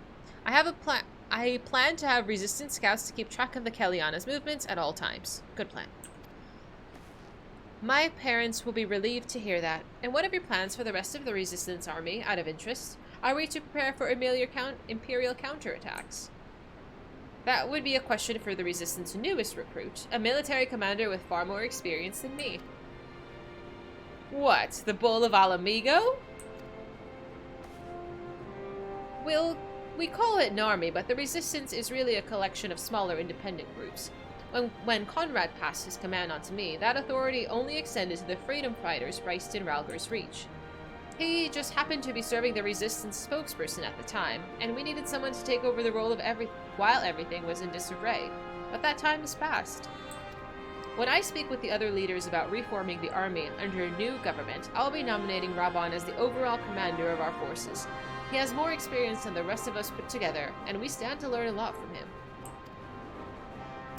I plan to have resistance scouts to keep track of the Keliana's movements at all times. Good plan. My parents will be relieved to hear that. And what are your plans for the rest of the resistance army, out of interest? Are we to prepare for Imperial counterattacks? That would be a question for the resistance newest recruit, a military commander with far more experience than me. What, the Bull of Alamigo? We call it an army, but the resistance is really a collection of smaller independent groups. When Conrad passed his command on to me, that authority only extended to the freedom fighters based in Ralger's Reach. He just happened to be serving the resistance spokesperson at the time, and we needed someone to take over the role of while everything was in disarray. But that time has passed. When I speak with the other leaders about reforming the army under a new government, I'll be nominating Raban as the overall commander of our forces. He has more experience than the rest of us put together, and we stand to learn a lot from him.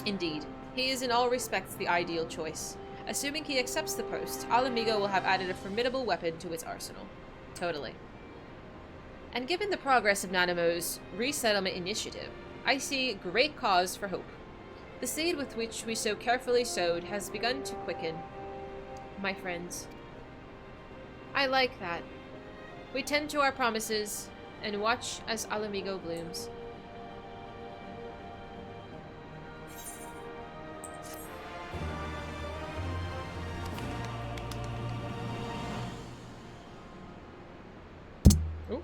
Indeed, he is in all respects the ideal choice. Assuming he accepts the post, Alamigo will have added a formidable weapon to its arsenal. Totally. And given the progress of Nanamo's resettlement initiative, I see great cause for hope. The seed with which we so carefully sowed has begun to quicken, my friends. I like that. We tend to our promises and watch as Alamigo blooms. Ooh.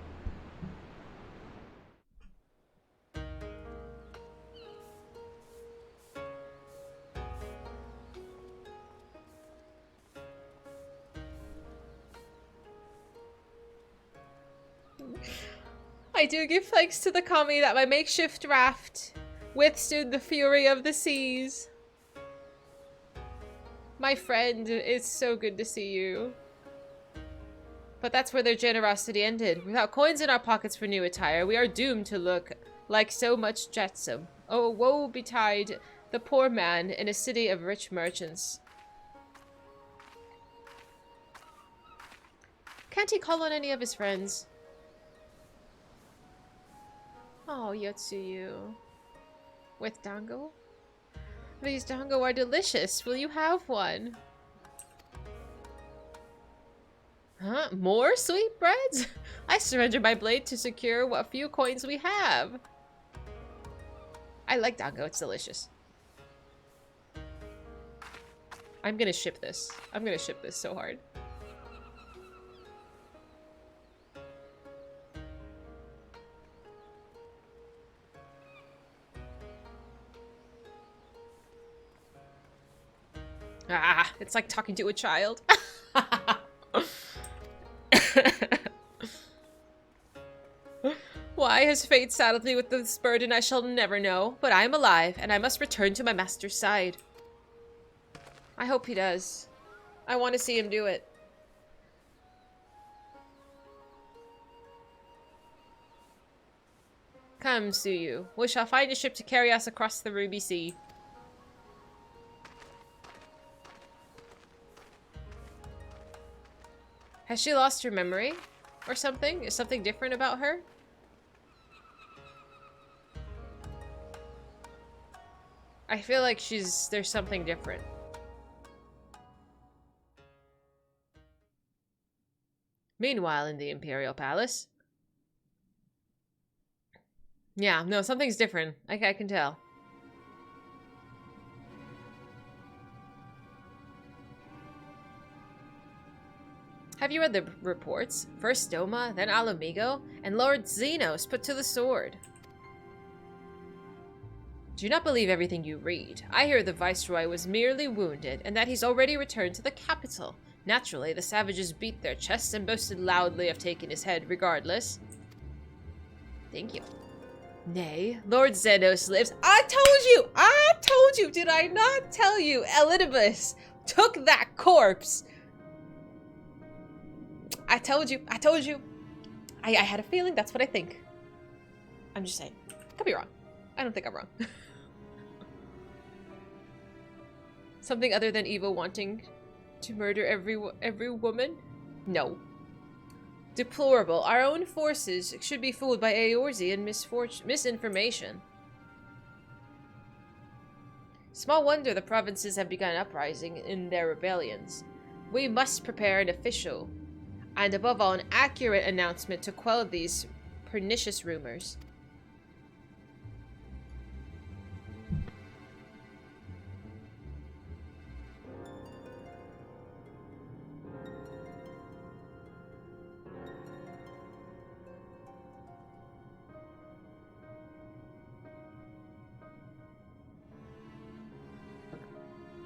I do give thanks to the kami that my makeshift raft withstood the fury of the seas. My friend, it's so good to see you. But that's where their generosity ended. Without coins in our pockets for new attire, we are doomed to look like so much jetsam. Oh, woe betide the poor man in a city of rich merchants. Can't he call on any of his friends? Oh, Yotsuyu. With dango? These dango are delicious. Will you have one? Huh? More sweetbreads? I surrender my blade to secure what few coins we have. I like dango. It's delicious. I'm gonna ship this. I'm gonna ship this so hard. Ah, it's like talking to a child. Why has fate saddled me with this burden I shall never know, but I am alive, and I must return to my master's side. I hope he does. I want to see him do it. Come, Suyu. We shall find a ship to carry us across the Ruby Sea. Has she lost her memory? Or something? Is something different about her? I feel like there's something different. Meanwhile, in the Imperial Palace. Yeah, no, something's different. I can tell. Have you read the reports? First Doma, then Alamigo, and Lord Xenos put to the sword. Do not believe everything you read. I hear the Viceroy was merely wounded, and that he's already returned to the capital. Naturally, the savages beat their chests and boasted loudly of taking his head regardless. Thank you. Nay, Lord Xenos lives. I told you! Did I not tell you? Elidibus took that corpse! I told you. I had a feeling, that's what I think. I'm just saying. Could be wrong. I don't think I'm wrong. Something other than evil wanting to murder every woman? No. Deplorable. Our own forces should be fooled by Eorzean misinformation. Small wonder the provinces have begun uprising in their rebellions. We must prepare an official, and above all, an accurate announcement to quell these pernicious rumors.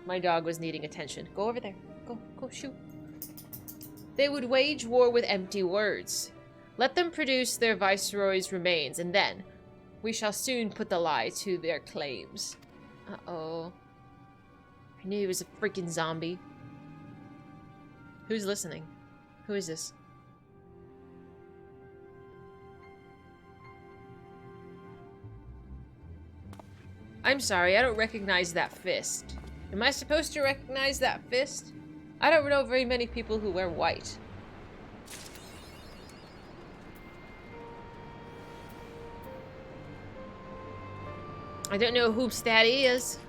My dog was needing attention. Go over there. Go, shoot. They would wage war with empty words. Let them produce their viceroy's remains, and then we shall soon put the lie to their claims. Uh-oh. I knew he was a freaking zombie. Who's listening? Who is this? I'm sorry, I don't recognize that fist. Am I supposed to recognize that fist? I don't know very many people who wear white. I don't know whose that is.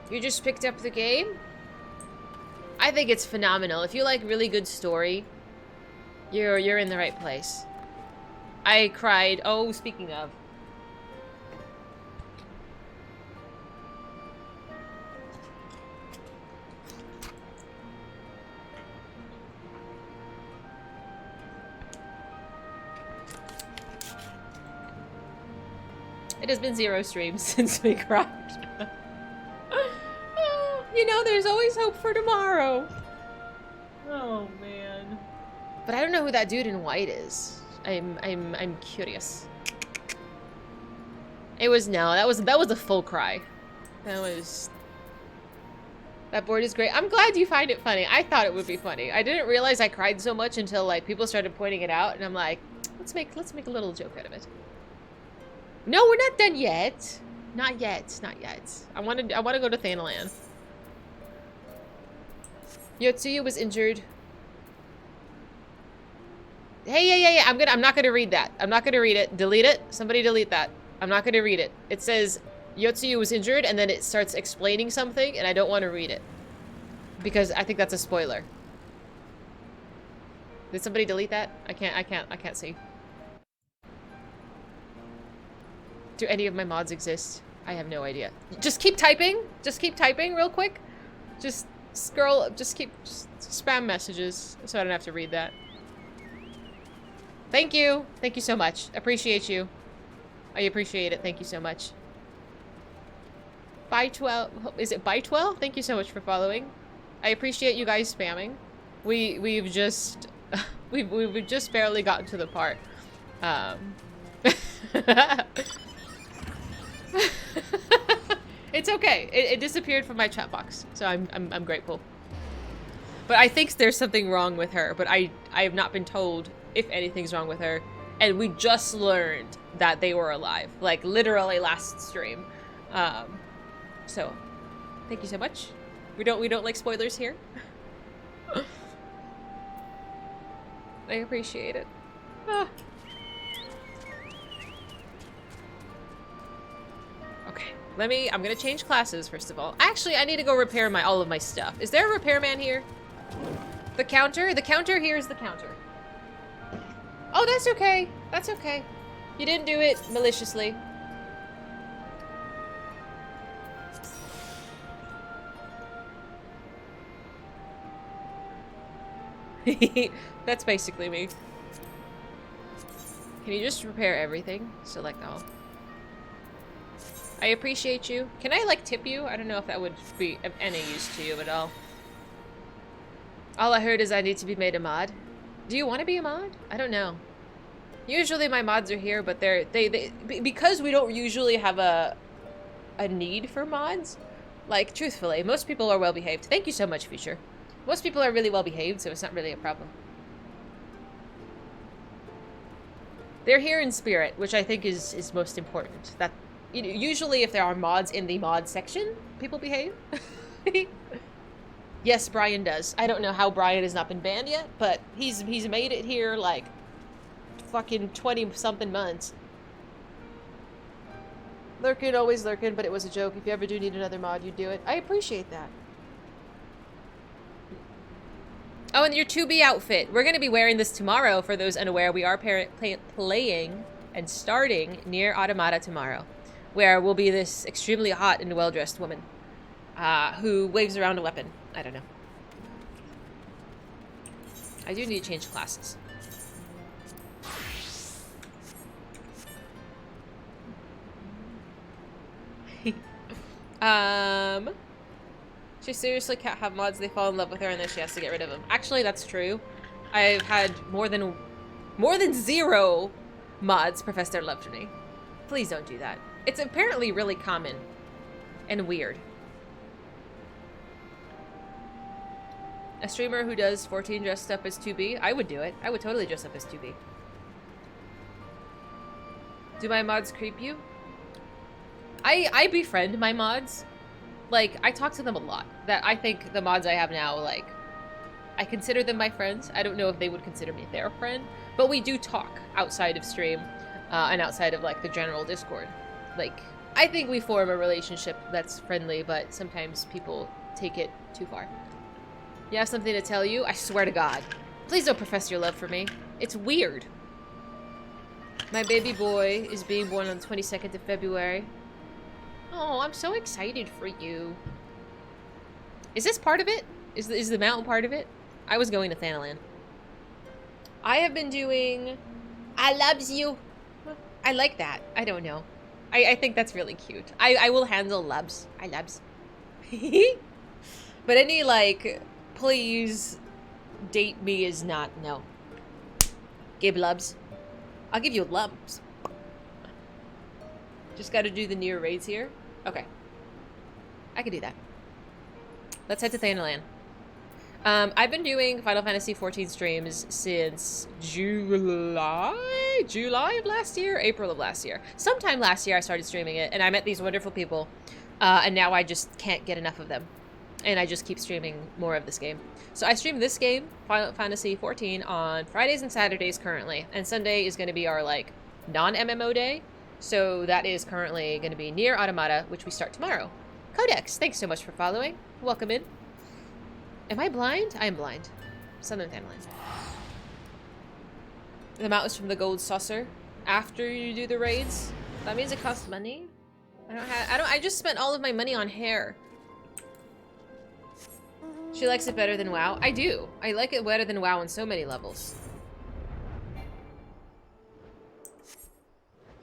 You just picked up the game? I think it's phenomenal. If you like really good story, You're in the right place. I cried. Oh, speaking of. It has been 0 streams since we cried. You know, there's always hope for tomorrow. Oh man. But I don't know who that dude in white is. I'm curious. It was no, that was a full cry. That board is great. I'm glad you find it funny. I thought it would be funny. I didn't realize I cried so much until like people started pointing it out, and I'm like, let's make a little joke out of it. No, we're not done yet. Not yet. Not yet. I want to go to Thanalan. Yotsuya was injured. Hey, yeah. I'm not gonna read that. I'm not gonna read it. Delete it. Somebody delete that. I'm not gonna read it. It says Yotsuya was injured, and then it starts explaining something, and I don't want to read it because I think that's a spoiler. Did somebody delete that? I can't see. Do any of my mods exist? I have no idea. Just keep typing. Just keep typing real quick. Just scroll. Just spam messages so I don't have to read that. Thank you. Thank you so much. Appreciate you. I appreciate it. Thank you so much. By 12. Is it by 12? Thank you so much for following. I appreciate you guys spamming. We've just we've just barely gotten to the part. It's okay. It disappeared from my chat box, so I'm grateful. But I think there's something wrong with her, but I have not been told if anything's wrong with her. And we just learned that they were alive, like literally last stream. So thank you so much. We don't like spoilers here. I appreciate it. Ah. Okay, I'm gonna change classes first of all. Actually, I need to go repair all of my stuff. Is there a repairman here? The counter here is the counter. Oh, that's okay. That's okay. You didn't do it maliciously. That's basically me. Can you just repair everything? Select all. I appreciate you. Can I, like, tip you? I don't know if that would be of any use to you at all. All I heard is I need to be made a mod. Do you want to be a mod? I don't know. Usually my mods are here, but because we don't usually have a need for mods, like, truthfully, most people are well behaved. Thank you so much, Future. Most people are really well behaved, so it's not really a problem. They're here in spirit, which I think is most important. That usually if there are mods in the mod section, people behave. Yes, Brian does. I don't know how Brian has not been banned yet, but he's made it here like fucking 20-something months. Lurking, always lurking, but it was a joke. If you ever do need another mod, you do it. I appreciate that. Oh, and your 2B outfit. We're going to be wearing this tomorrow. For those unaware, we are playing and starting near Automata tomorrow, where we'll be this extremely hot and well-dressed woman who waves around a weapon. I don't know. I do need to change classes. She seriously can't have mods. They fall in love with her and then she has to get rid of them. Actually, that's true. I've had more than 0 mods profess their love for me. Please don't do that. It's apparently really common and weird. A streamer who does 14 dressed up as 2B? I would do it. I would totally dress up as 2B. Do my mods creep you? I befriend my mods. Like, I talk to them a lot. That I think the mods I have now, like, I consider them my friends. I don't know if they would consider me their friend, but we do talk outside of stream and outside of, like, the general Discord. Like, I think we form a relationship that's friendly, but sometimes people take it too far. You have something to tell you? I swear to God. Please don't profess your love for me. It's weird. My baby boy is being born on the 22nd of February. Oh, I'm so excited for you. Is this part of it? Is the mountain part of it? I was going to Thanalan. I have been doing... I loves you. I like that. I don't know. I think that's really cute. I will handle loves. I loves. But any, like, please date me is not, no. Give loves. I'll give you loves. Just gotta do the near raids here. Okay. I can do that. Let's head to Thanalan. I've been doing Final Fantasy XIV streams since July of last year? April of last year. Sometime last year I started streaming it, and I met these wonderful people, and now I just can't get enough of them. And I just keep streaming more of this game. So I stream this game, Final Fantasy XIV, on Fridays and Saturdays currently, and Sunday is going to be our, like, non-MMO day. So that is currently going to be Nier Automata, which we start tomorrow. Codex, thanks so much for following. Welcome in. Am I blind? I am blind. Southern Thanalan. The mount is from the gold saucer. After you do the raids, that means it costs money. I just spent all of my money on hair. She likes it better than WoW. I do. I like it better than WoW on so many levels.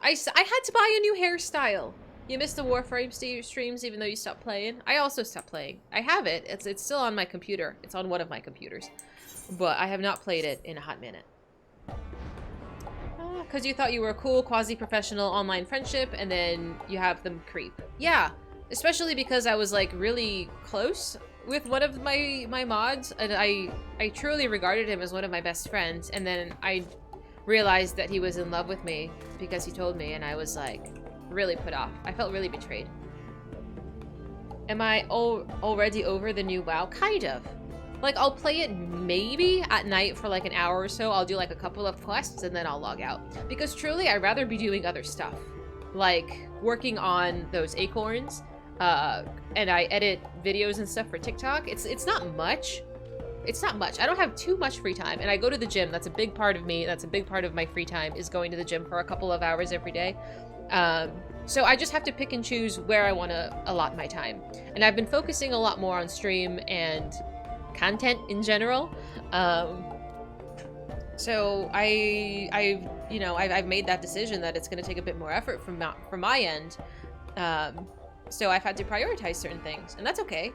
I had to buy a new hairstyle. You missed the Warframe streams even though you stopped playing. I also stopped playing. I have it. It's still on my computer. It's on one of my computers. But I have not played it in a hot minute. Because you thought you were a cool, quasi-professional online friendship, and then you have them creep. Yeah, especially because I was, like, really close with one of my mods, and I truly regarded him as one of my best friends, and then I realized that he was in love with me because he told me, and I was, like, really put off. I felt really betrayed. Am I already over the new WoW? Kind of. Like, I'll play it maybe at night for like an hour or so. I'll do like a couple of quests and then I'll log out. Because truly, I'd rather be doing other stuff. Like, working on those acorns. And I edit videos and stuff for TikTok. It's not much. It's not much. I don't have too much free time. And I go to the gym. That's a big part of me. That's a big part of my free time, is going to the gym for a couple of hours every day. So I just have to pick and choose where I want to allot my time. And I've been focusing a lot more on stream and content in general. So I've made that decision that it's going to take a bit more effort from my end. So I've had to prioritize certain things, and that's okay.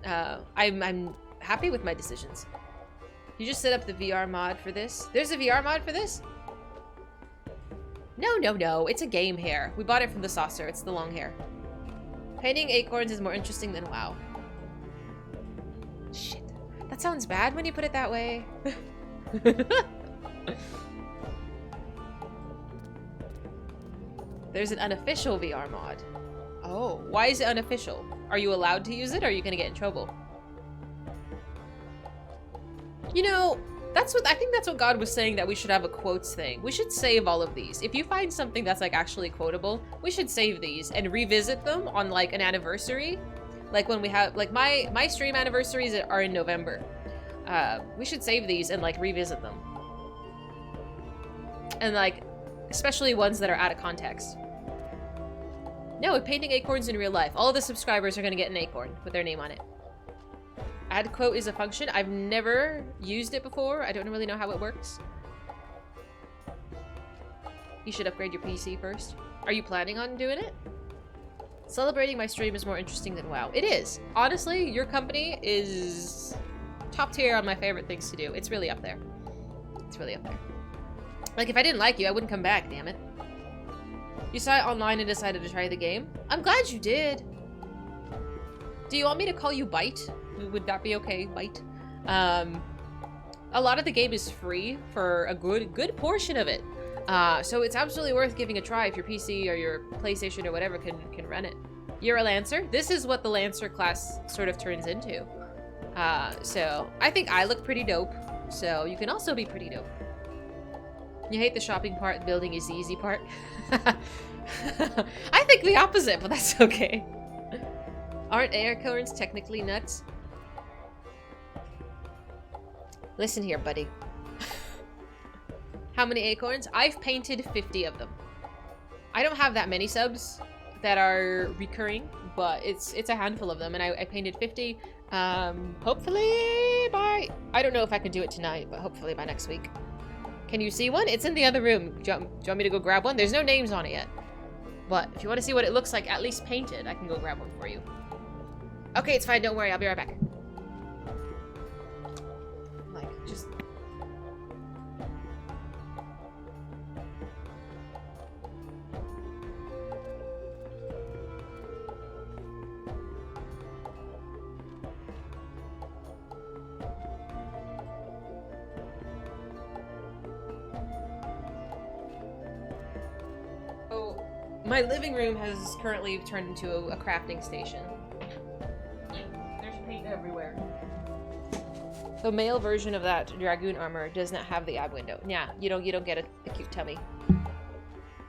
I'm happy with my decisions. You just set up the VR mod for this? There's a VR mod for this? No. It's a game hair. We bought it from the saucer. It's the long hair. Painting acorns is more interesting than WoW. Shit. That sounds bad when you put it that way. There's an unofficial VR mod. Oh, why is it unofficial? Are you allowed to use it, or are you gonna get in trouble? You know, I think that's what God was saying, that we should have a quotes thing. We should save all of these. If you find something that's like actually quotable, we should save these and revisit them on like an anniversary. Like when we have, like my stream anniversaries are in November. We should save these and like revisit them. And like, especially ones that are out of context. No, painting acorns in real life. All of the subscribers are gonna get an acorn with their name on it. Add quote is a function. I've never used it before. I don't really know how it works. You should upgrade your PC first. Are you planning on doing it? Celebrating my stream is more interesting than WoW. It is. Honestly, your company is top tier on my favorite things to do. It's really up there. It's really up there. Like, if I didn't like you, I wouldn't come back, damn it. You saw it online and decided to try the game? I'm glad you did. Do you want me to call you Bite? Would that be okay, Bite? A lot of the game is free for a good portion of it. So it's absolutely worth giving a try if your PC or your PlayStation or whatever can run it. You're a Lancer? This is what the Lancer class sort of turns into. So I think I look pretty dope. So you can also be pretty dope. You hate the shopping part, the building is the easy part. I think the opposite, but that's okay. Aren't acorns technically nuts? Listen here, buddy. How many acorns? I've painted 50 of them. I don't have that many subs that are recurring, but it's a handful of them, and I painted 50. Hopefully by... I don't know if I can do it tonight, but hopefully by next week. Can you see one? It's in the other room. Do you want me to go grab one? There's no names on it yet. But if you want to see what it looks like, at least painted, I can go grab one for you. Okay, it's fine. Don't worry. I'll be right back. Like, just... My living room has currently turned into a crafting station. There's paint everywhere. The male version of that dragoon armor does not have the ab window. Yeah, you don't get a cute tummy.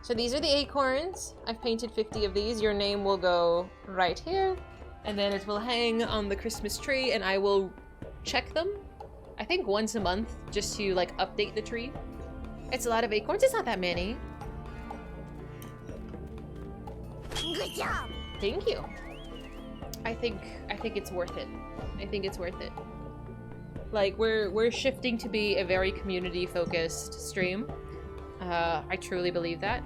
So these are the acorns. I've painted 50 of these. Your name will go right here, and then it will hang on the Christmas tree, and I will check them, I think once a month, just to like update the tree. It's a lot of acorns. It's not that many. Good job. Thank you. I think it's worth it. I think it's worth it. Like we're shifting to be a very community focused stream. I truly believe that.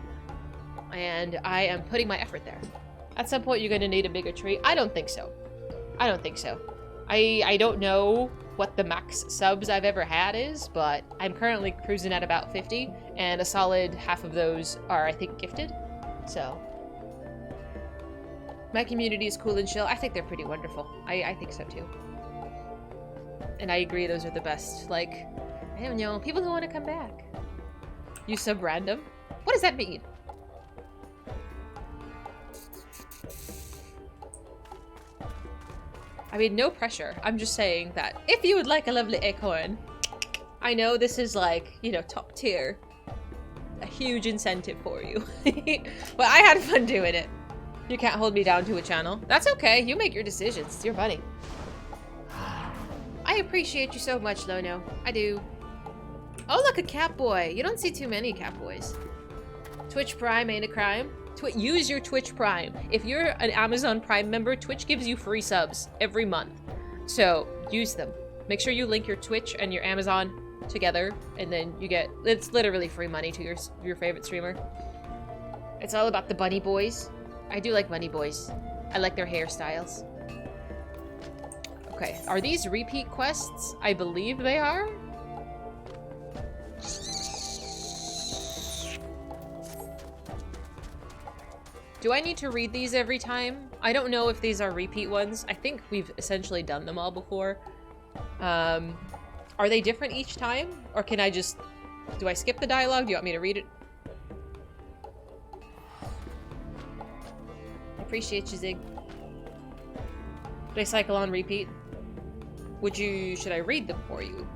And I am putting my effort there. At some point you're gonna need a bigger tree. I don't think so. I don't think so. I don't know what the max subs I've ever had is, but I'm currently cruising at about 50, and a solid half of those are, I think, gifted. So my community is cool and chill. I think they're pretty wonderful. I think so too. And I agree, those are the best. Like, I don't know, people who want to come back. You sub random? What does that mean? I mean, no pressure. I'm just saying that if you would like a lovely acorn, I know this is like, you know, top tier. A huge incentive for you. But I had fun doing it. You can't hold me down to a channel. That's okay. You make your decisions. It's your money. I appreciate you so much, Lono. I do. Oh, look, a cat boy. You don't see too many cat boys. Twitch Prime ain't a crime. Use your Twitch Prime. If you're an Amazon Prime member, Twitch gives you free subs every month. So, use them. Make sure you link your Twitch and your Amazon together, and then you get... It's literally free money to your favorite streamer. It's all about the bunny boys. I do like bunny boys. I like their hairstyles. Okay, are these repeat quests? I believe they are. Do I need to read these every time? I don't know if these are repeat ones. I think we've essentially done them all before. Are they different each time? Or can I just... Do I skip the dialogue? Do you want me to read it? Appreciate you, Zig. Did I cycle on repeat? Should I read them for you?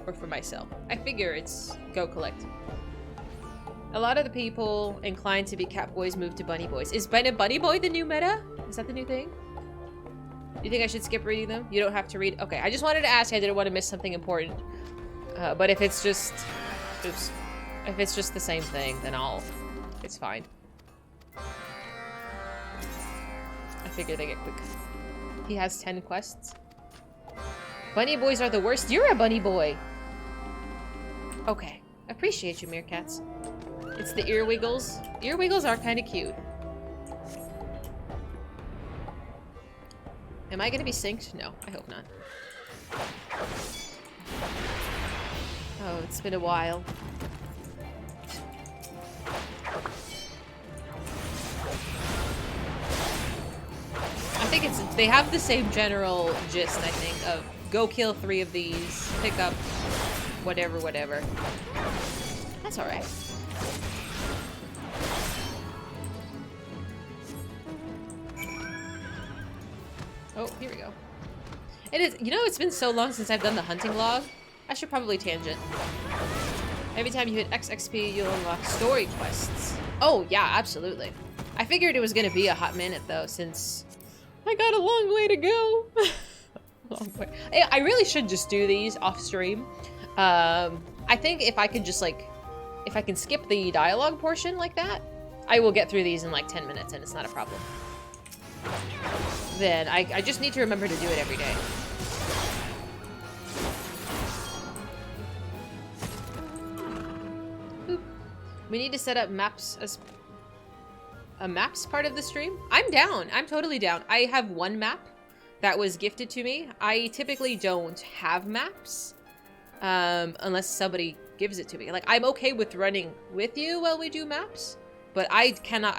Or for myself? I figure it's go collect. A lot of the people inclined to be cat boys moved to bunny boys. Is being a bunny boy the new meta? Is that the new thing? Do you think I should skip reading them? You don't have to read. Okay, I just wanted to ask. I didn't want to miss something important. But if it's just... Oops. If it's just the same thing, then it's fine. I figure they get quick. He has 10 quests. Bunny boys are the worst. You're a bunny boy. Okay. Appreciate you, meerkats. It's the ear wiggles. Ear wiggles are kind of cute. Am I gonna be synced? No, I hope not. Oh, it's been a while. I think they have the same general gist, I think, of go kill 3 of these, pick up whatever. That's alright. Oh, here we go. It is, you know, it's been so long since I've done the hunting log. I should probably tangent. Every time you hit X XP, you'll unlock story quests. Oh, yeah, absolutely. I figured it was gonna be a hot minute, though, since I got a long way to go. Long way. I really should just do these off stream. I think if I could just, like, if I can skip the dialogue portion like that, I will get through these in like 10 minutes and it's not a problem. Then I just need to remember to do it every day. Boop. We need to set up maps as a maps part of the stream. I'm down. I'm totally down. I have one map that was gifted to me. I typically don't have maps unless somebody gives it to me. Like, I'm okay with running with you while we do maps, but I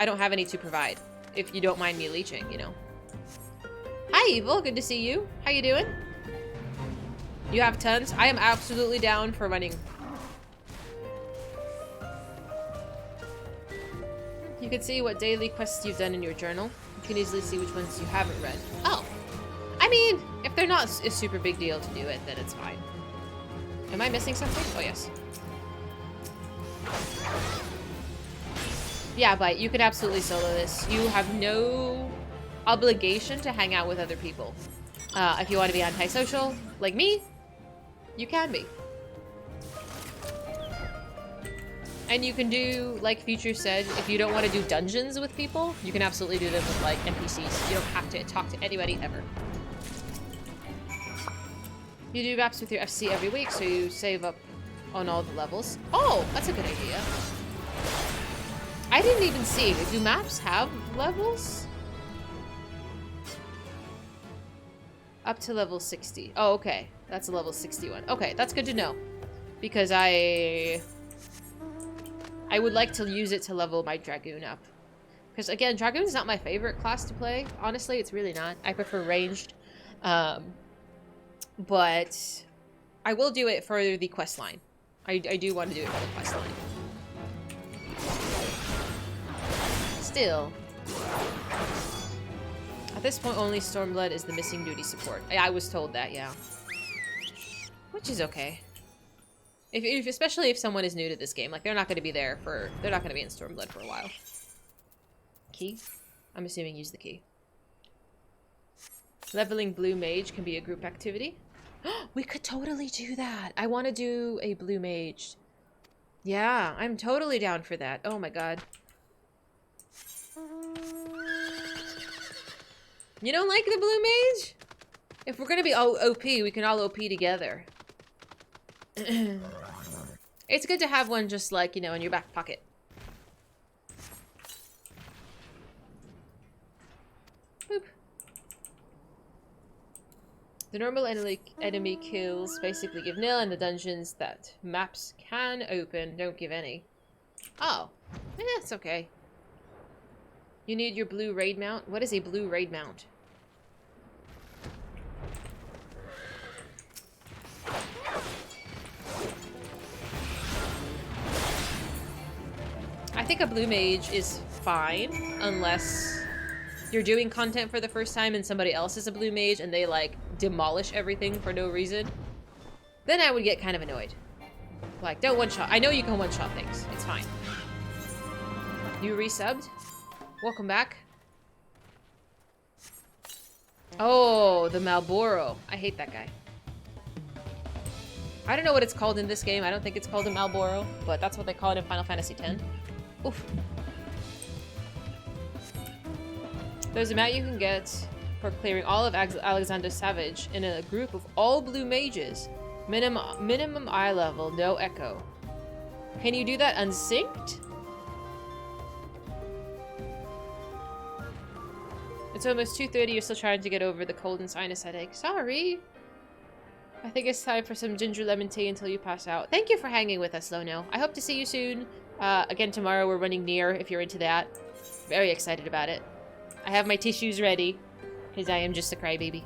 don't have any to provide. If you don't mind me leeching, you know. Hi, Evil. Good to see you. How you doing? You have tons. I am absolutely down for running. You can see what daily quests you've done in your journal. You can easily see which ones you haven't read. Oh. I mean, if they're not a super big deal to do it, then it's fine. Am I missing something? Oh, yes. Yeah, but you can absolutely solo this. You have no obligation to hang out with other people. If you want to be antisocial, like me, you can be. And you can do, like Future said, if you don't want to do dungeons with people, you can absolutely do them with, like, NPCs. You don't have to talk to anybody ever. You do maps with your FC every week, so you save up on all the levels. Oh, that's a good idea. I didn't even see. Do maps have levels? Up to level 60. Oh, okay. That's a level 61. Okay, that's good to know. Because I would like to use it to level my Dragoon up. Because, again, Dragoon's not my favorite class to play. Honestly, it's really not. I prefer ranged. But I will do it for the quest line. I do want to do it for the quest line. Still. At this point, only Stormblood is the missing duty support. I was told that, yeah. Which is okay. Especially if someone is new to this game. Like, they're not going to be there for... They're not going to be in Stormblood for a while. Key? I'm assuming use the key. Leveling Blue Mage can be a group activity. We could totally do that. I want to do a Blue Mage. Yeah, I'm totally down for that. Oh my god. You don't like the Blue Mage? If we're gonna be all OP, we can all OP together. It's good to have one just like, you know, in your back pocket. Boop. The normal enemy kills basically give nil, and the dungeons that maps can open don't give any. Oh. It's okay. You need your blue raid mount? What is a blue raid mount? I think a blue mage is fine, unless you're doing content for the first time and somebody else is a blue mage and they, like, demolish everything for no reason. Then I would get kind of annoyed. Like, don't one-shot. I know you can one-shot things. It's fine. You resubbed? Welcome back. Oh, the Malboro. I hate that guy. I don't know what it's called in this game. I don't think it's called a Malboro, but that's what they call it in Final Fantasy X. Oof. There's a mount you can get for clearing all of Alexander Savage in a group of all blue mages. Minimum eye level, no echo. Can you do that unsynced? It's almost 2:30, you're still trying to get over the cold and sinus headache. Sorry. I think it's time for some ginger lemon tea until you pass out. Thank you for hanging with us, Lono. I hope to see you soon. Again, tomorrow we're running near, if you're into that. Very excited about it. I have my tissues ready, because I am just a crybaby.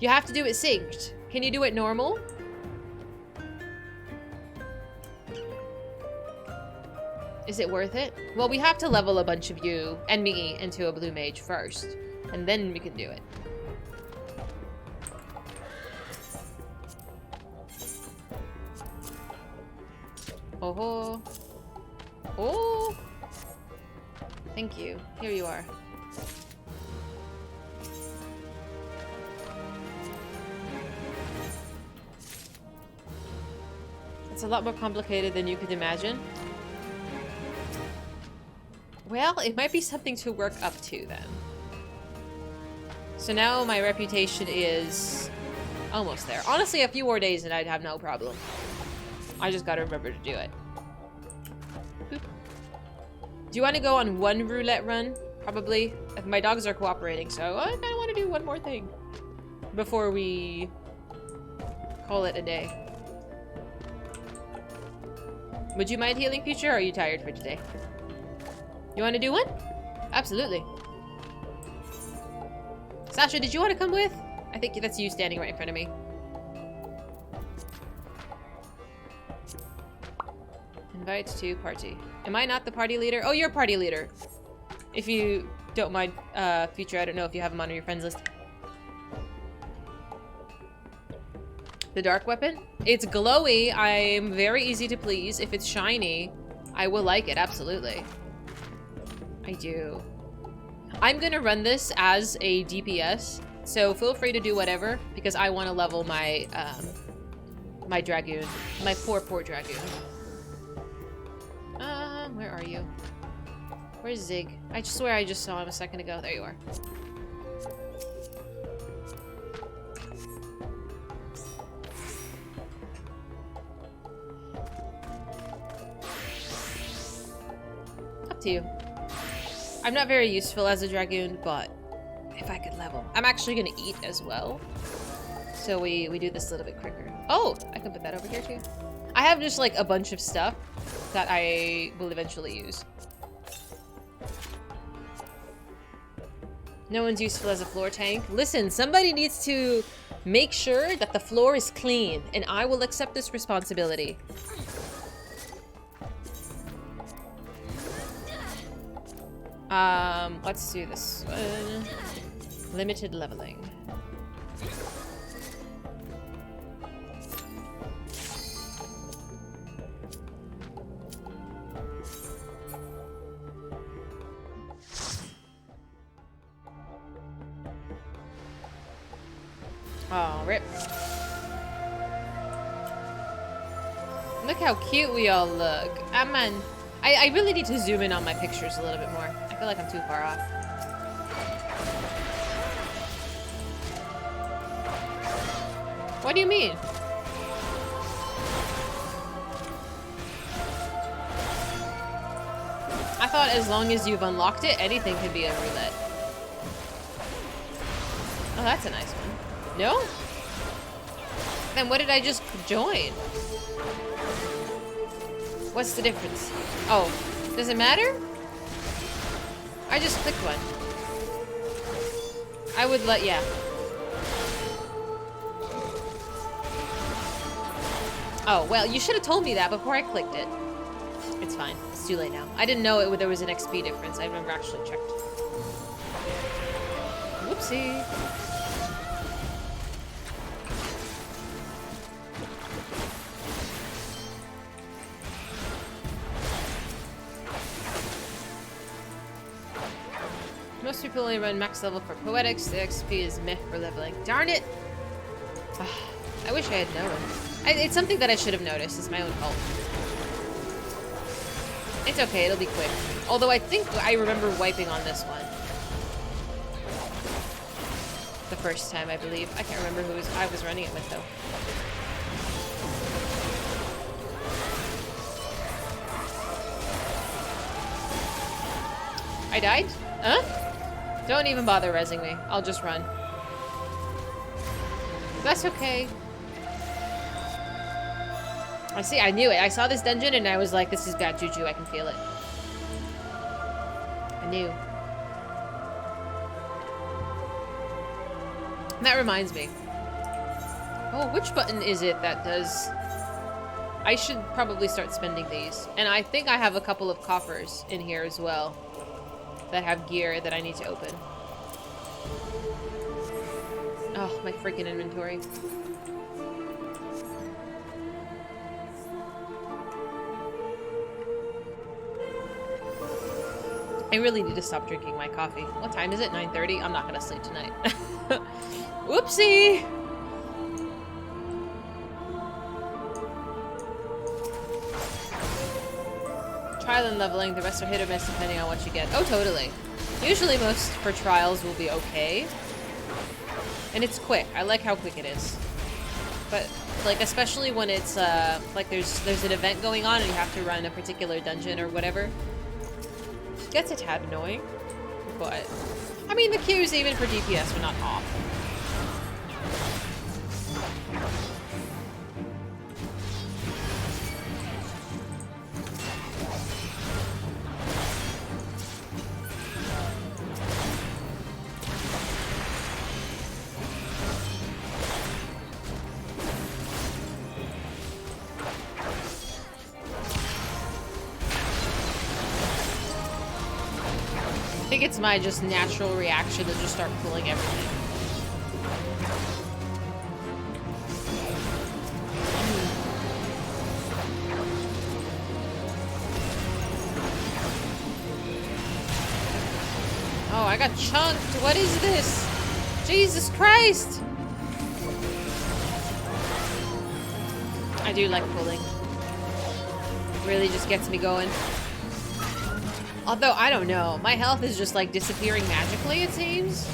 You have to do it synced. Can you do it normal? Is it worth it? Well, we have to level a bunch of you and me into a blue mage first, and then we can do it. Oh, oh! Thank you. Here you are. It's a lot more complicated than you could imagine. Well, it might be something to work up to then. So now my reputation is almost there. Honestly, a few more days and I'd have no problem. I just gotta remember to do it. Boop. Do you want to go on one roulette run? Probably. If my dogs are cooperating, so I kind of want to do one more thing before we call it a day. Would you mind healing, Future, or are you tired for today? You want to do one? Absolutely. Sasha, did you want to come with? I think that's you standing right in front of me. Invite to party. Am I not the party leader? Oh, you're party leader. If you don't mind, Future, I don't know if you have him on your friends list. The dark weapon? It's glowy. I'm very easy to please. If it's shiny, I will like it, absolutely. I do. I'm gonna run this as a DPS, so feel free to do whatever, because I want to level my, my Dragoon. My poor Dragoon. Where are you? Where's Zig? I swear I just saw him a second ago. There you are. Up to you. I'm not very useful as a Dragoon, but if I could level. I'm actually gonna eat as well. So we do this a little bit quicker. Oh, I can put that over here too. I have just like a bunch of stuff that I will eventually use. No one's useful as a floor tank. Listen, somebody needs to make sure that the floor is clean, and I will accept this responsibility. Let's do this one. Limited leveling. Oh, rip. Look how cute we all look. Ah, man. I really need to zoom in on my pictures a little bit more. I feel like I'm too far off. What do you mean? I thought as long as you've unlocked it, anything can be a roulette. Oh, that's a nice one. No? Then what did I just join? What's the difference? Oh, does it matter? I just clicked one. I would let, yeah. Oh, well, you should have told me that before I clicked it. It's fine. It's too late now. I didn't know there was an XP difference. I never actually checked. Whoopsie. Most people only run max level for poetics. The XP is meh for leveling. Darn it! I wish I had known. It's something that I should have noticed. It's my own fault. It's okay. It'll be quick. Although I think I remember wiping on this one. The first time, I believe. I can't remember who I was running it with, though. I died? Huh? Don't even bother rezzing me. I'll just run. That's okay. I see, I knew it. I saw this dungeon and I was like, this is bad juju. I can feel it. I knew. And that reminds me. Oh, which button is it that does... I should probably start spending these. And I think I have a couple of coffers in here as well that have gear that I need to open. Oh, my freaking inventory. I really need to stop drinking my coffee. What time is it? 9:30? I'm not gonna sleep tonight. Whoopsie! Trial and leveling, the rest are hit or miss depending on what you get. Oh, totally. Usually most for trials will be okay. And it's quick. I like how quick it is. But, like, especially when it's, like, there's an event going on and you have to run a particular dungeon or whatever. Gets a tad annoying. But, I mean, the queues even for DPS are not off. I think it's my just natural reaction to just start pulling everything. Oh, I got chunked. What is this? Jesus Christ! I do like pulling. Really just gets me going. Although, I don't know. My health is just, like, disappearing magically, it seems.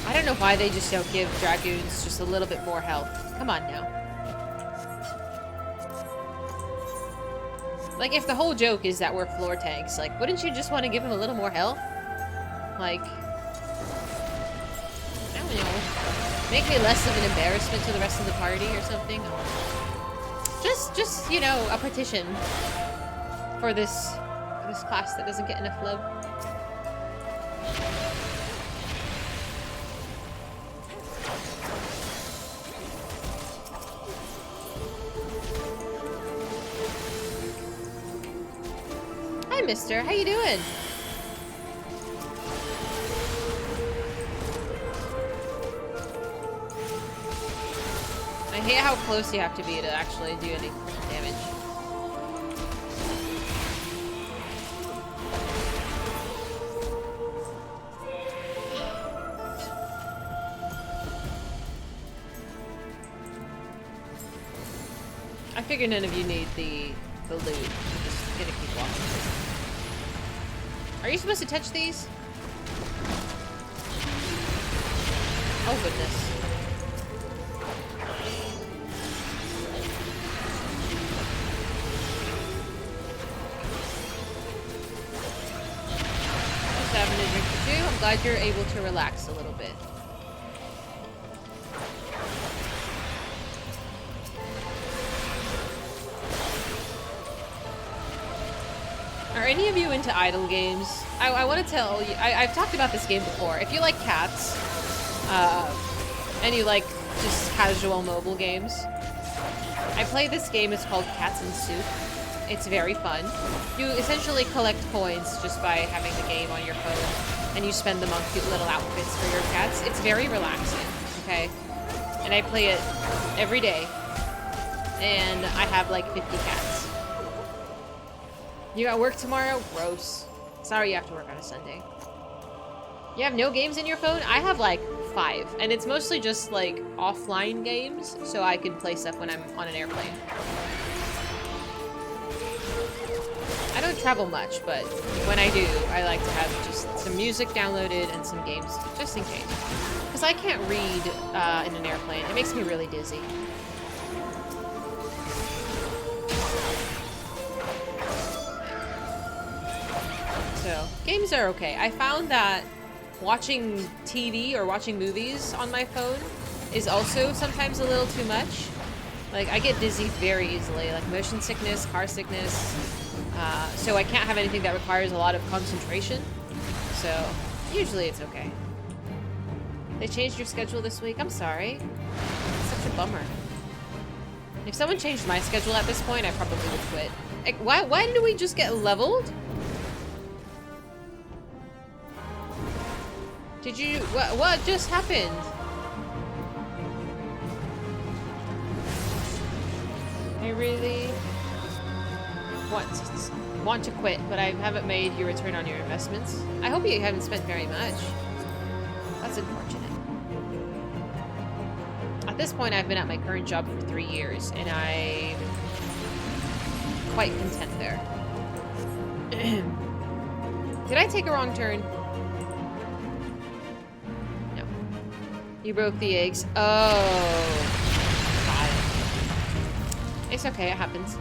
I don't know why they just don't give Dragoons just a little bit more health. Come on now. Like, if the whole joke is that we're floor tanks, like, wouldn't you just want to give him a little more health? Like, I don't know. Make me less of an embarrassment to the rest of the party or something. Just, you know, a petition for this class that doesn't get enough love. Hi, mister. How you doing? I hate how close you have to be to actually do any damage. I figure none of you need the loot. I'm just gonna keep walking. Are you supposed to touch these? Oh goodness. Just having a drink or two. I'm glad you're able to relax a little bit. Are any of you into idle games? I want to tell you, I've talked about this game before. If you like cats, and you like just casual mobile games, I play this game. It's called Cats and Soup. It's very fun. You essentially collect coins just by having the game on your phone, and you spend them on cute little outfits for your cats. It's very relaxing, okay? And I play it every day, and I have like 50 cats. You got work tomorrow? Gross. Sorry you have to work on a Sunday. You have no games in your phone? I have like 5, and it's mostly just like offline games, so I can play stuff when I'm on an airplane. I don't travel much, but when I do, I like to have just some music downloaded and some games, just in case. Because I can't read in an airplane. It makes me really dizzy. So, games are okay. I found that watching TV or watching movies on my phone is also sometimes a little too much. Like, I get dizzy very easily, like motion sickness, car sickness. So I can't have anything that requires a lot of concentration. So, usually it's okay. They changed your schedule this week? I'm sorry. It's such a bummer. If someone changed my schedule at this point, I probably would quit. Like, why did we just get leveled? Did you... What just happened? I really want to quit, but I haven't made your return on your investments. I hope you haven't spent very much. That's unfortunate. At this point, I've been at my current job for 3 years, and I'm quite content there. Did I take a wrong turn? No. You broke the eggs. Oh. Got it. It's okay, it happens.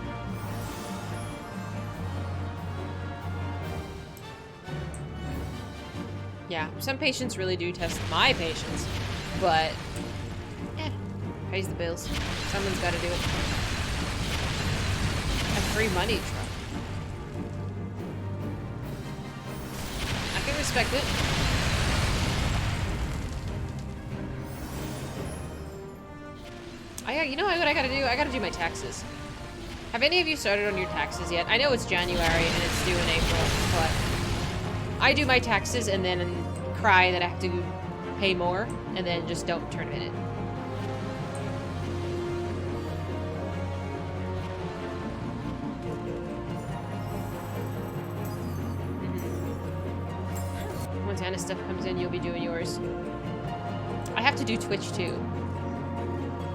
Yeah, some patients really do test my patience, but pays the bills. Someone's got to do it. A free money truck. I can respect it. You know what I gotta do? I gotta do my taxes. Have any of you started on your taxes yet? I know it's January and it's due in April, but I do my taxes and then cry that I have to pay more and then just don't turn it in. Once Anna's stuff comes in, you'll be doing yours. I have to do Twitch too.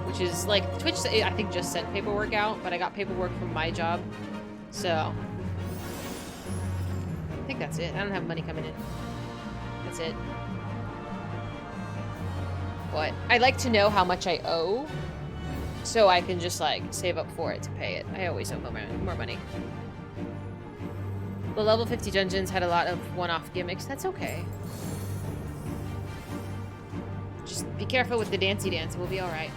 Which is like, Twitch I think just sent paperwork out, but I got paperwork from my job. So I think that's it. I don't have money coming in. That's it. What? I'd like to know how much I owe so I can just like save up for it to pay it. I always owe more money. The level 50 dungeons had a lot of one-off gimmicks. That's okay. Just be careful with the dancey dance. We'll be alright.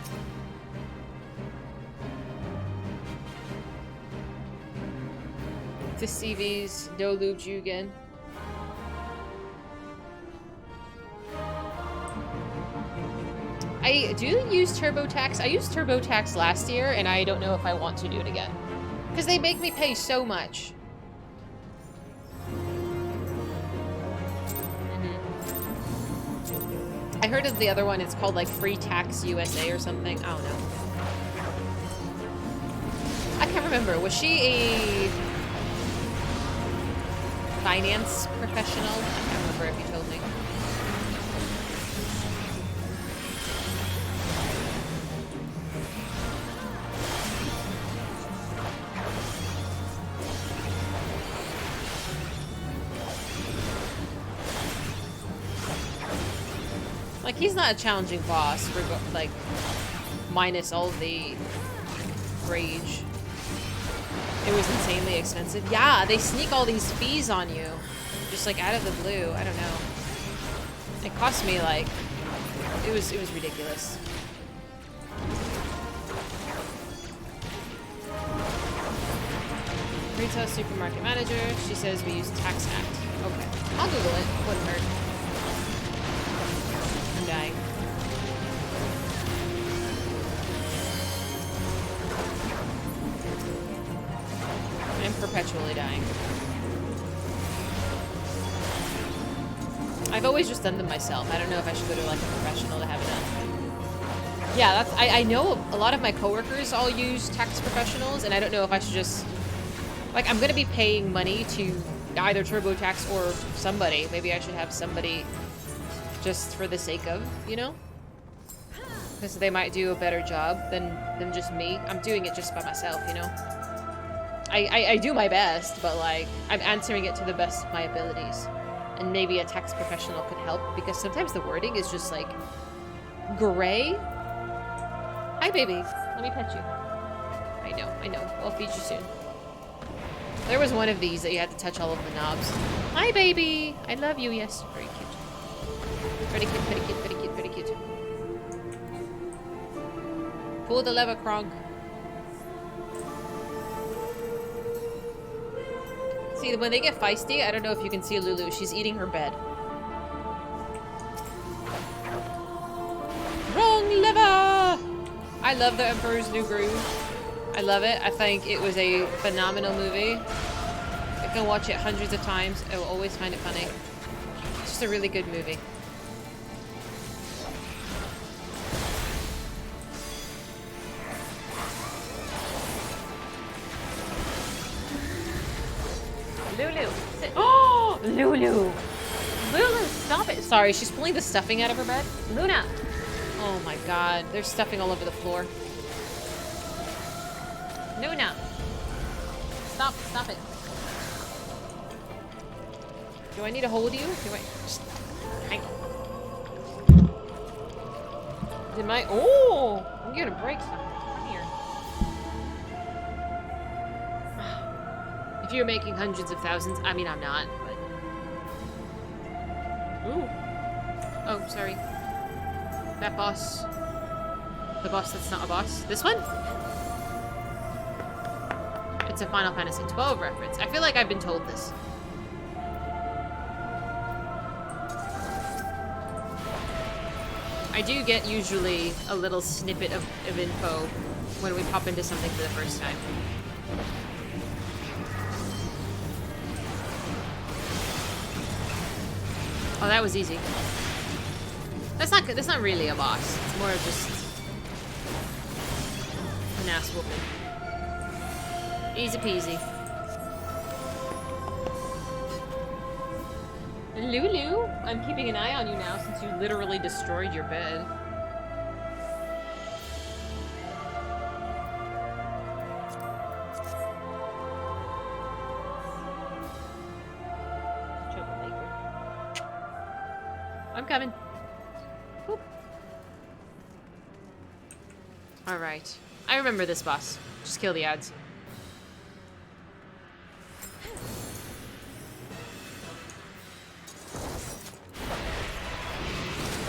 To CVs, no lubed you again. I do use TurboTax. I used TurboTax last year, and I don't know if I want to do it again. Because they make me pay so much. I heard of the other one. It's called like Free Tax USA or something. I don't know. I can't remember. Was she a finance professional? I can't remember if you told me. Like, he's not a challenging boss, like, minus all the rage. It was insanely expensive. Yeah, they sneak all these fees on you. Just, like, out of the blue. I don't know. It cost me, like... It was ridiculous. Retail supermarket manager. She says we use Tax Act. Okay. I'll Google it. Wouldn't hurt. I'm dying. I'm perpetually dying. I've always just done them myself. I don't know if I should go to like a professional to have it done. Yeah, that's I know a lot of my coworkers all use tax professionals, and I don't know if I should just like I'm gonna be paying money to either TurboTax or somebody. Maybe I should have somebody just for the sake of, you know? Because they might do a better job than just me. I'm doing it just by myself, you know? I do my best, but like, I'm answering it to the best of my abilities. And maybe a tax professional could help, because sometimes the wording is just like, gray? Hi, baby. Let me pet you. I know. I'll feed you soon. There was one of these that you had to touch all of the knobs. Hi, baby! I love you, yes. Very cute. Very cute, very cute, very cute, very cute. Pull the lever, Kronk. See, when they get feisty, I don't know if you can see Lulu. She's eating her bed. Wrong lever! I love The Emperor's New Groove. I love it. I think it was a phenomenal movie. I can watch it hundreds of times. I will always find it funny. It's just a really good movie. Lulu. Sit. Oh, Lulu. Lulu, stop it. Sorry, she's pulling the stuffing out of her bed. Luna. Oh my god, there's stuffing all over the floor. Luna. Stop it. Do I need to hold you? Do I... Just... Hang on. Did my... Oh! I'm gonna break something. Come here. If you're making hundreds of thousands... I mean, I'm not, but... Ooh. Oh, sorry. That boss. The boss that's not a boss. This one? It's a Final Fantasy XII reference. I feel like I've been told this. I do get usually a little snippet of info when we pop into something for the first time. Oh, that was easy. That's not really a boss. It's more of just an ass whooping. Easy peasy. Lulu, I'm keeping an eye on you now since you literally destroyed your bed. Troublemaker. I'm coming. Boop. All right. I remember this boss. Just kill the ads.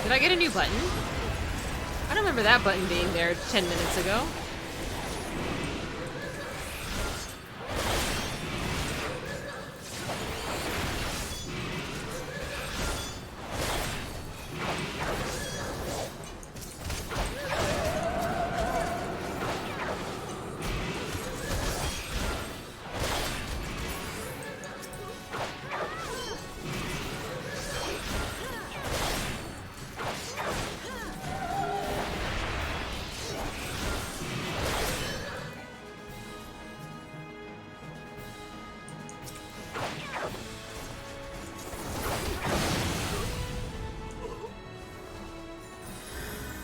Did I get a new button? I don't remember that button being there 10 minutes ago.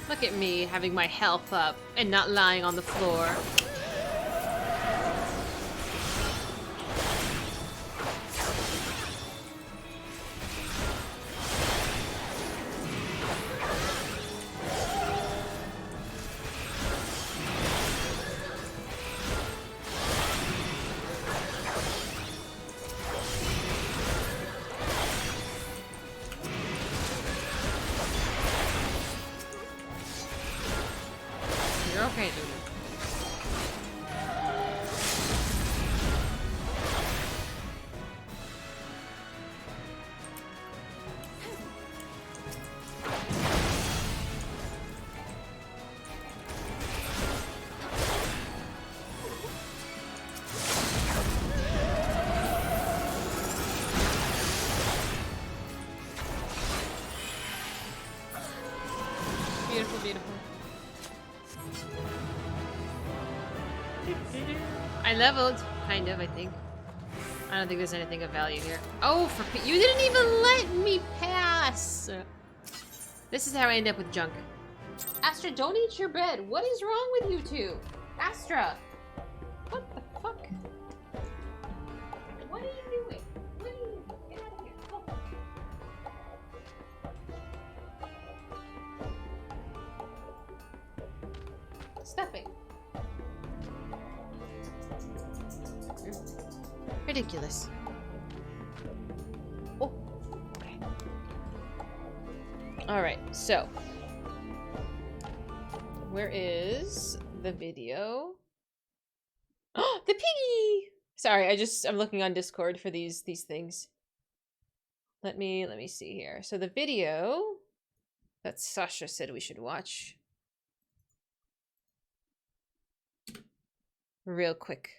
Look at me having my health up and not lying on the floor. Okay, Lulu. Beautiful, beautiful. I leveled, kind of, I think. I don't think there's anything of value here. Oh, you didn't even let me pass! This is how I end up with junk. Astra, don't eat your bed. What is wrong with you two? Astra! What the fuck? What are you doing? What are you doing? Get out of here. Go. Stuffing. Ridiculous. Oh, okay. All right, so where is the video? Oh, the piggy! Sorry, I'm looking on Discord for these things. Let me see here. So the video that Sasha said we should watch. Real quick.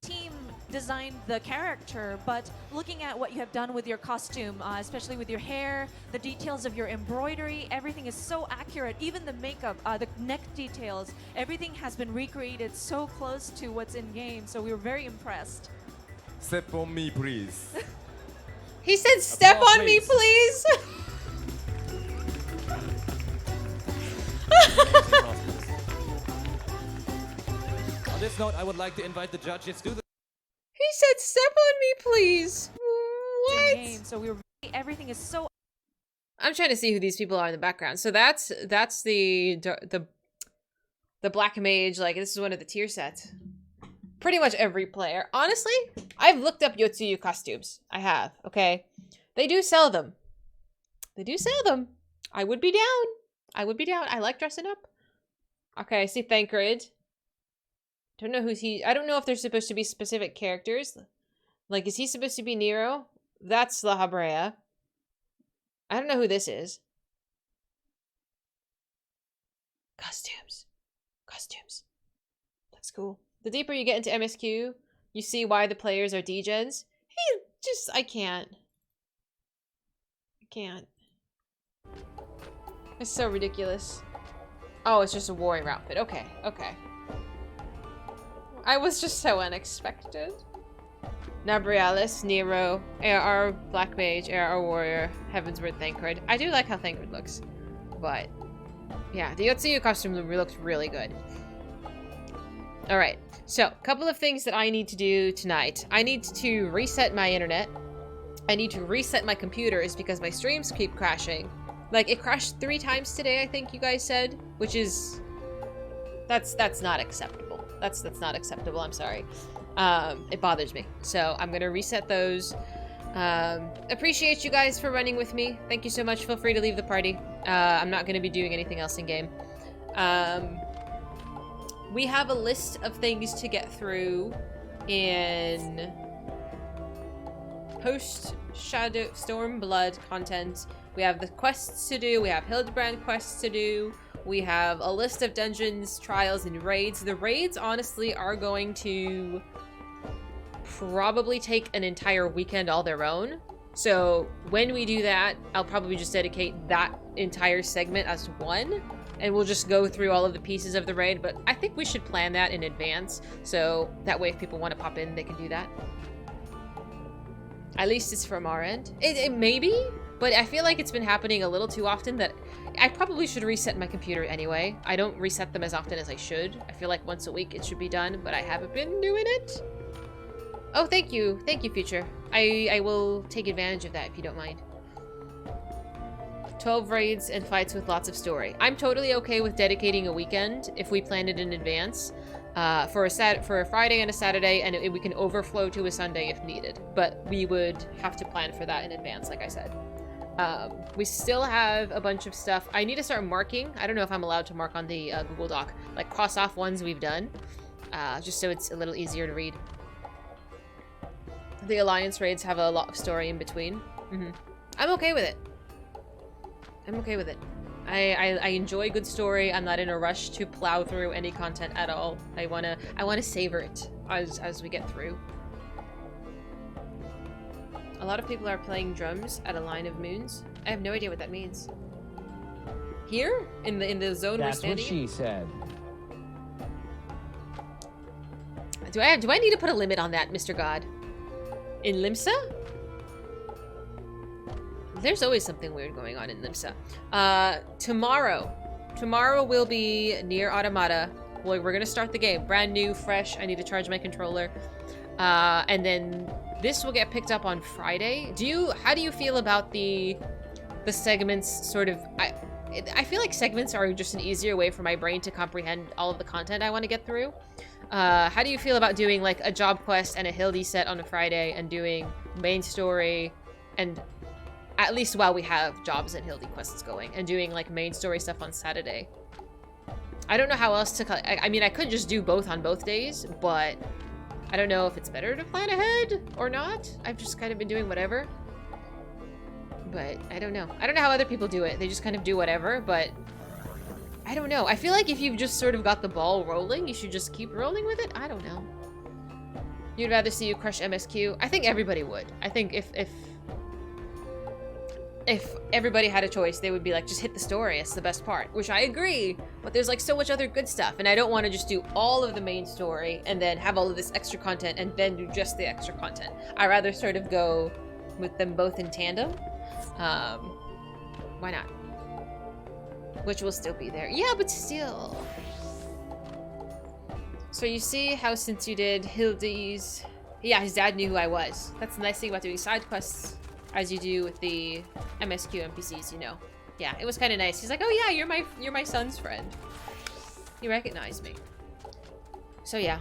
Team designed the character, but looking at what you have done with your costume, especially with your hair, the details of your embroidery, everything is so accurate. Even the makeup, the neck details, everything has been recreated so close to what's in game. So we were very impressed. Step on me, please. He said, "Step Applause, on me, please." On this note, I would like to invite the judges to the. He said, "Step on me, please." What? Game, so we were everything is so. I'm trying to see who these people are in the background. So that's the black mage. Like, this is one of the tier sets. Pretty much every player. Honestly, I've looked up Yotsuyu costumes. I have. Okay, they do sell them. They do sell them. I would be down. I would be down. I like dressing up. Okay, I see Thancred. Don't know who's he. I don't know if they're supposed to be specific characters. Like, is he supposed to be Nero? That's La Habrea. I don't know who this is. Costumes. Costumes. That's cool. The deeper you get into MSQ, you see why the players are degens. I can't. I can't. It's so ridiculous. Oh, it's just a warrior outfit. Okay, okay. I was just so unexpected. Nabrialis, Nero, AR Black Mage, AR Warrior, Heavensward Thancred. I do like how Thancred looks. But, yeah, the Yotsuyu costume looks really good. Alright, so, a couple of things that I need to do tonight. I need to reset my internet. I need to reset my computers because my streams keep crashing. Like, it crashed 3 times today, I think you guys said, which is... That's not acceptable. That's not acceptable, I'm sorry. It bothers me. So, I'm gonna reset those. Appreciate you guys for running with me. Thank you so much. Feel free to leave the party. I'm not gonna be doing anything else in game. We have a list of things to get through in post-Shadow Stormblood content. We have the quests to do, we have Hildebrand quests to do, we have a list of dungeons, trials, and raids. The raids, honestly, are going to probably take an entire weekend all their own. So when we do that, I'll probably just dedicate that entire segment as one, and we'll just go through all of the pieces of the raid, but I think we should plan that in advance, so that way if people want to pop in, they can do that. At least it's from our end. It may be, but I feel like it's been happening a little too often that I probably should reset my computer anyway. I don't reset them as often as I should. I feel like once a week it should be done, but I haven't been doing it. Oh, thank you. Thank you, Future. I will take advantage of that if you don't mind. 12 raids and fights with lots of story. I'm totally okay with dedicating a weekend if we plan it in advance. For a Friday and a Saturday, and we can overflow to a Sunday if needed. But we would have to plan for that in advance, like I said. We still have a bunch of stuff. I need to start marking. I don't know if I'm allowed to mark on the Google Doc. Like, cross off ones we've done. Just so it's a little easier to read. The Alliance raids have a lot of story in between. I'm okay with it. I'm okay with it. I enjoy good story. I'm not in a rush to plow through any content at all. I wanna savor it as we get through. A lot of people are playing drums at a line of moons. I have no idea what that means. Here? In the zone we're standing? That's what she said. Do I need to put a limit on that, Mr. God? In Limsa? There's always something weird going on in Limsa. Tomorrow will be Nier Automata. We're gonna start the game. Brand new, fresh. I need to charge my controller. And then this will get picked up on Friday. How do you feel about the segments sort of... I feel like segments are just an easier way for my brain to comprehend all of the content I want to get through. How do you feel about doing like a job quest and a Hildy set on a Friday and doing main story and at least while we have jobs and Hildy quests going and doing like main story stuff on Saturday? I don't know how else to... I mean, I could just do both on both days, but I don't know if it's better to plan ahead or not. I've just kind of been doing whatever. But I don't know. I don't know how other people do it. They just kind of do whatever, but I don't know. I feel like if you've just sort of got the ball rolling, you should just keep rolling with it. I don't know. You'd rather see you crush MSQ? I think everybody would. I think if everybody had a choice, they would be like, just hit the story, it's the best part. Which I agree, but there's like so much other good stuff, and I don't want to just do all of the main story and then have all of this extra content and then do just the extra content. I'd rather sort of go with them both in tandem. Why not? Which will still be there. Yeah, but still. So you see how since you did Hildy's... Yeah, his dad knew who I was. That's the nice thing about doing side quests as you do with the MSQ NPCs, you know. Yeah, it was kind of nice. He's like, oh yeah, you're my son's friend. He recognized me. So yeah.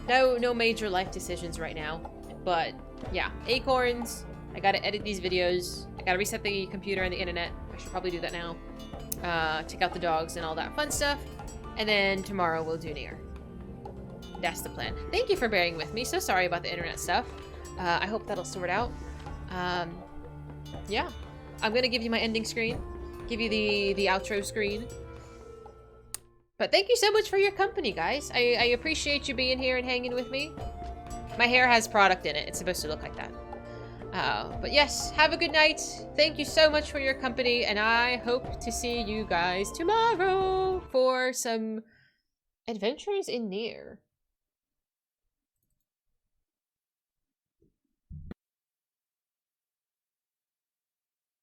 No major life decisions right now. But yeah, acorns. I gotta edit these videos. I gotta reset the computer and the internet. I should probably do that now. Check out the dogs and all that fun stuff. And then tomorrow we'll do Nier. That's the plan. Thank you for bearing with me. So sorry about the internet stuff. I hope that'll sort out. Yeah. I'm gonna give you my ending screen. Give you the outro screen. But thank you so much for your company, guys. I appreciate you being here and hanging with me. My hair has product in it. It's supposed to look like that. But yes, have a good night. Thank you so much for your company, and I hope to see you guys tomorrow for some adventures in Nier.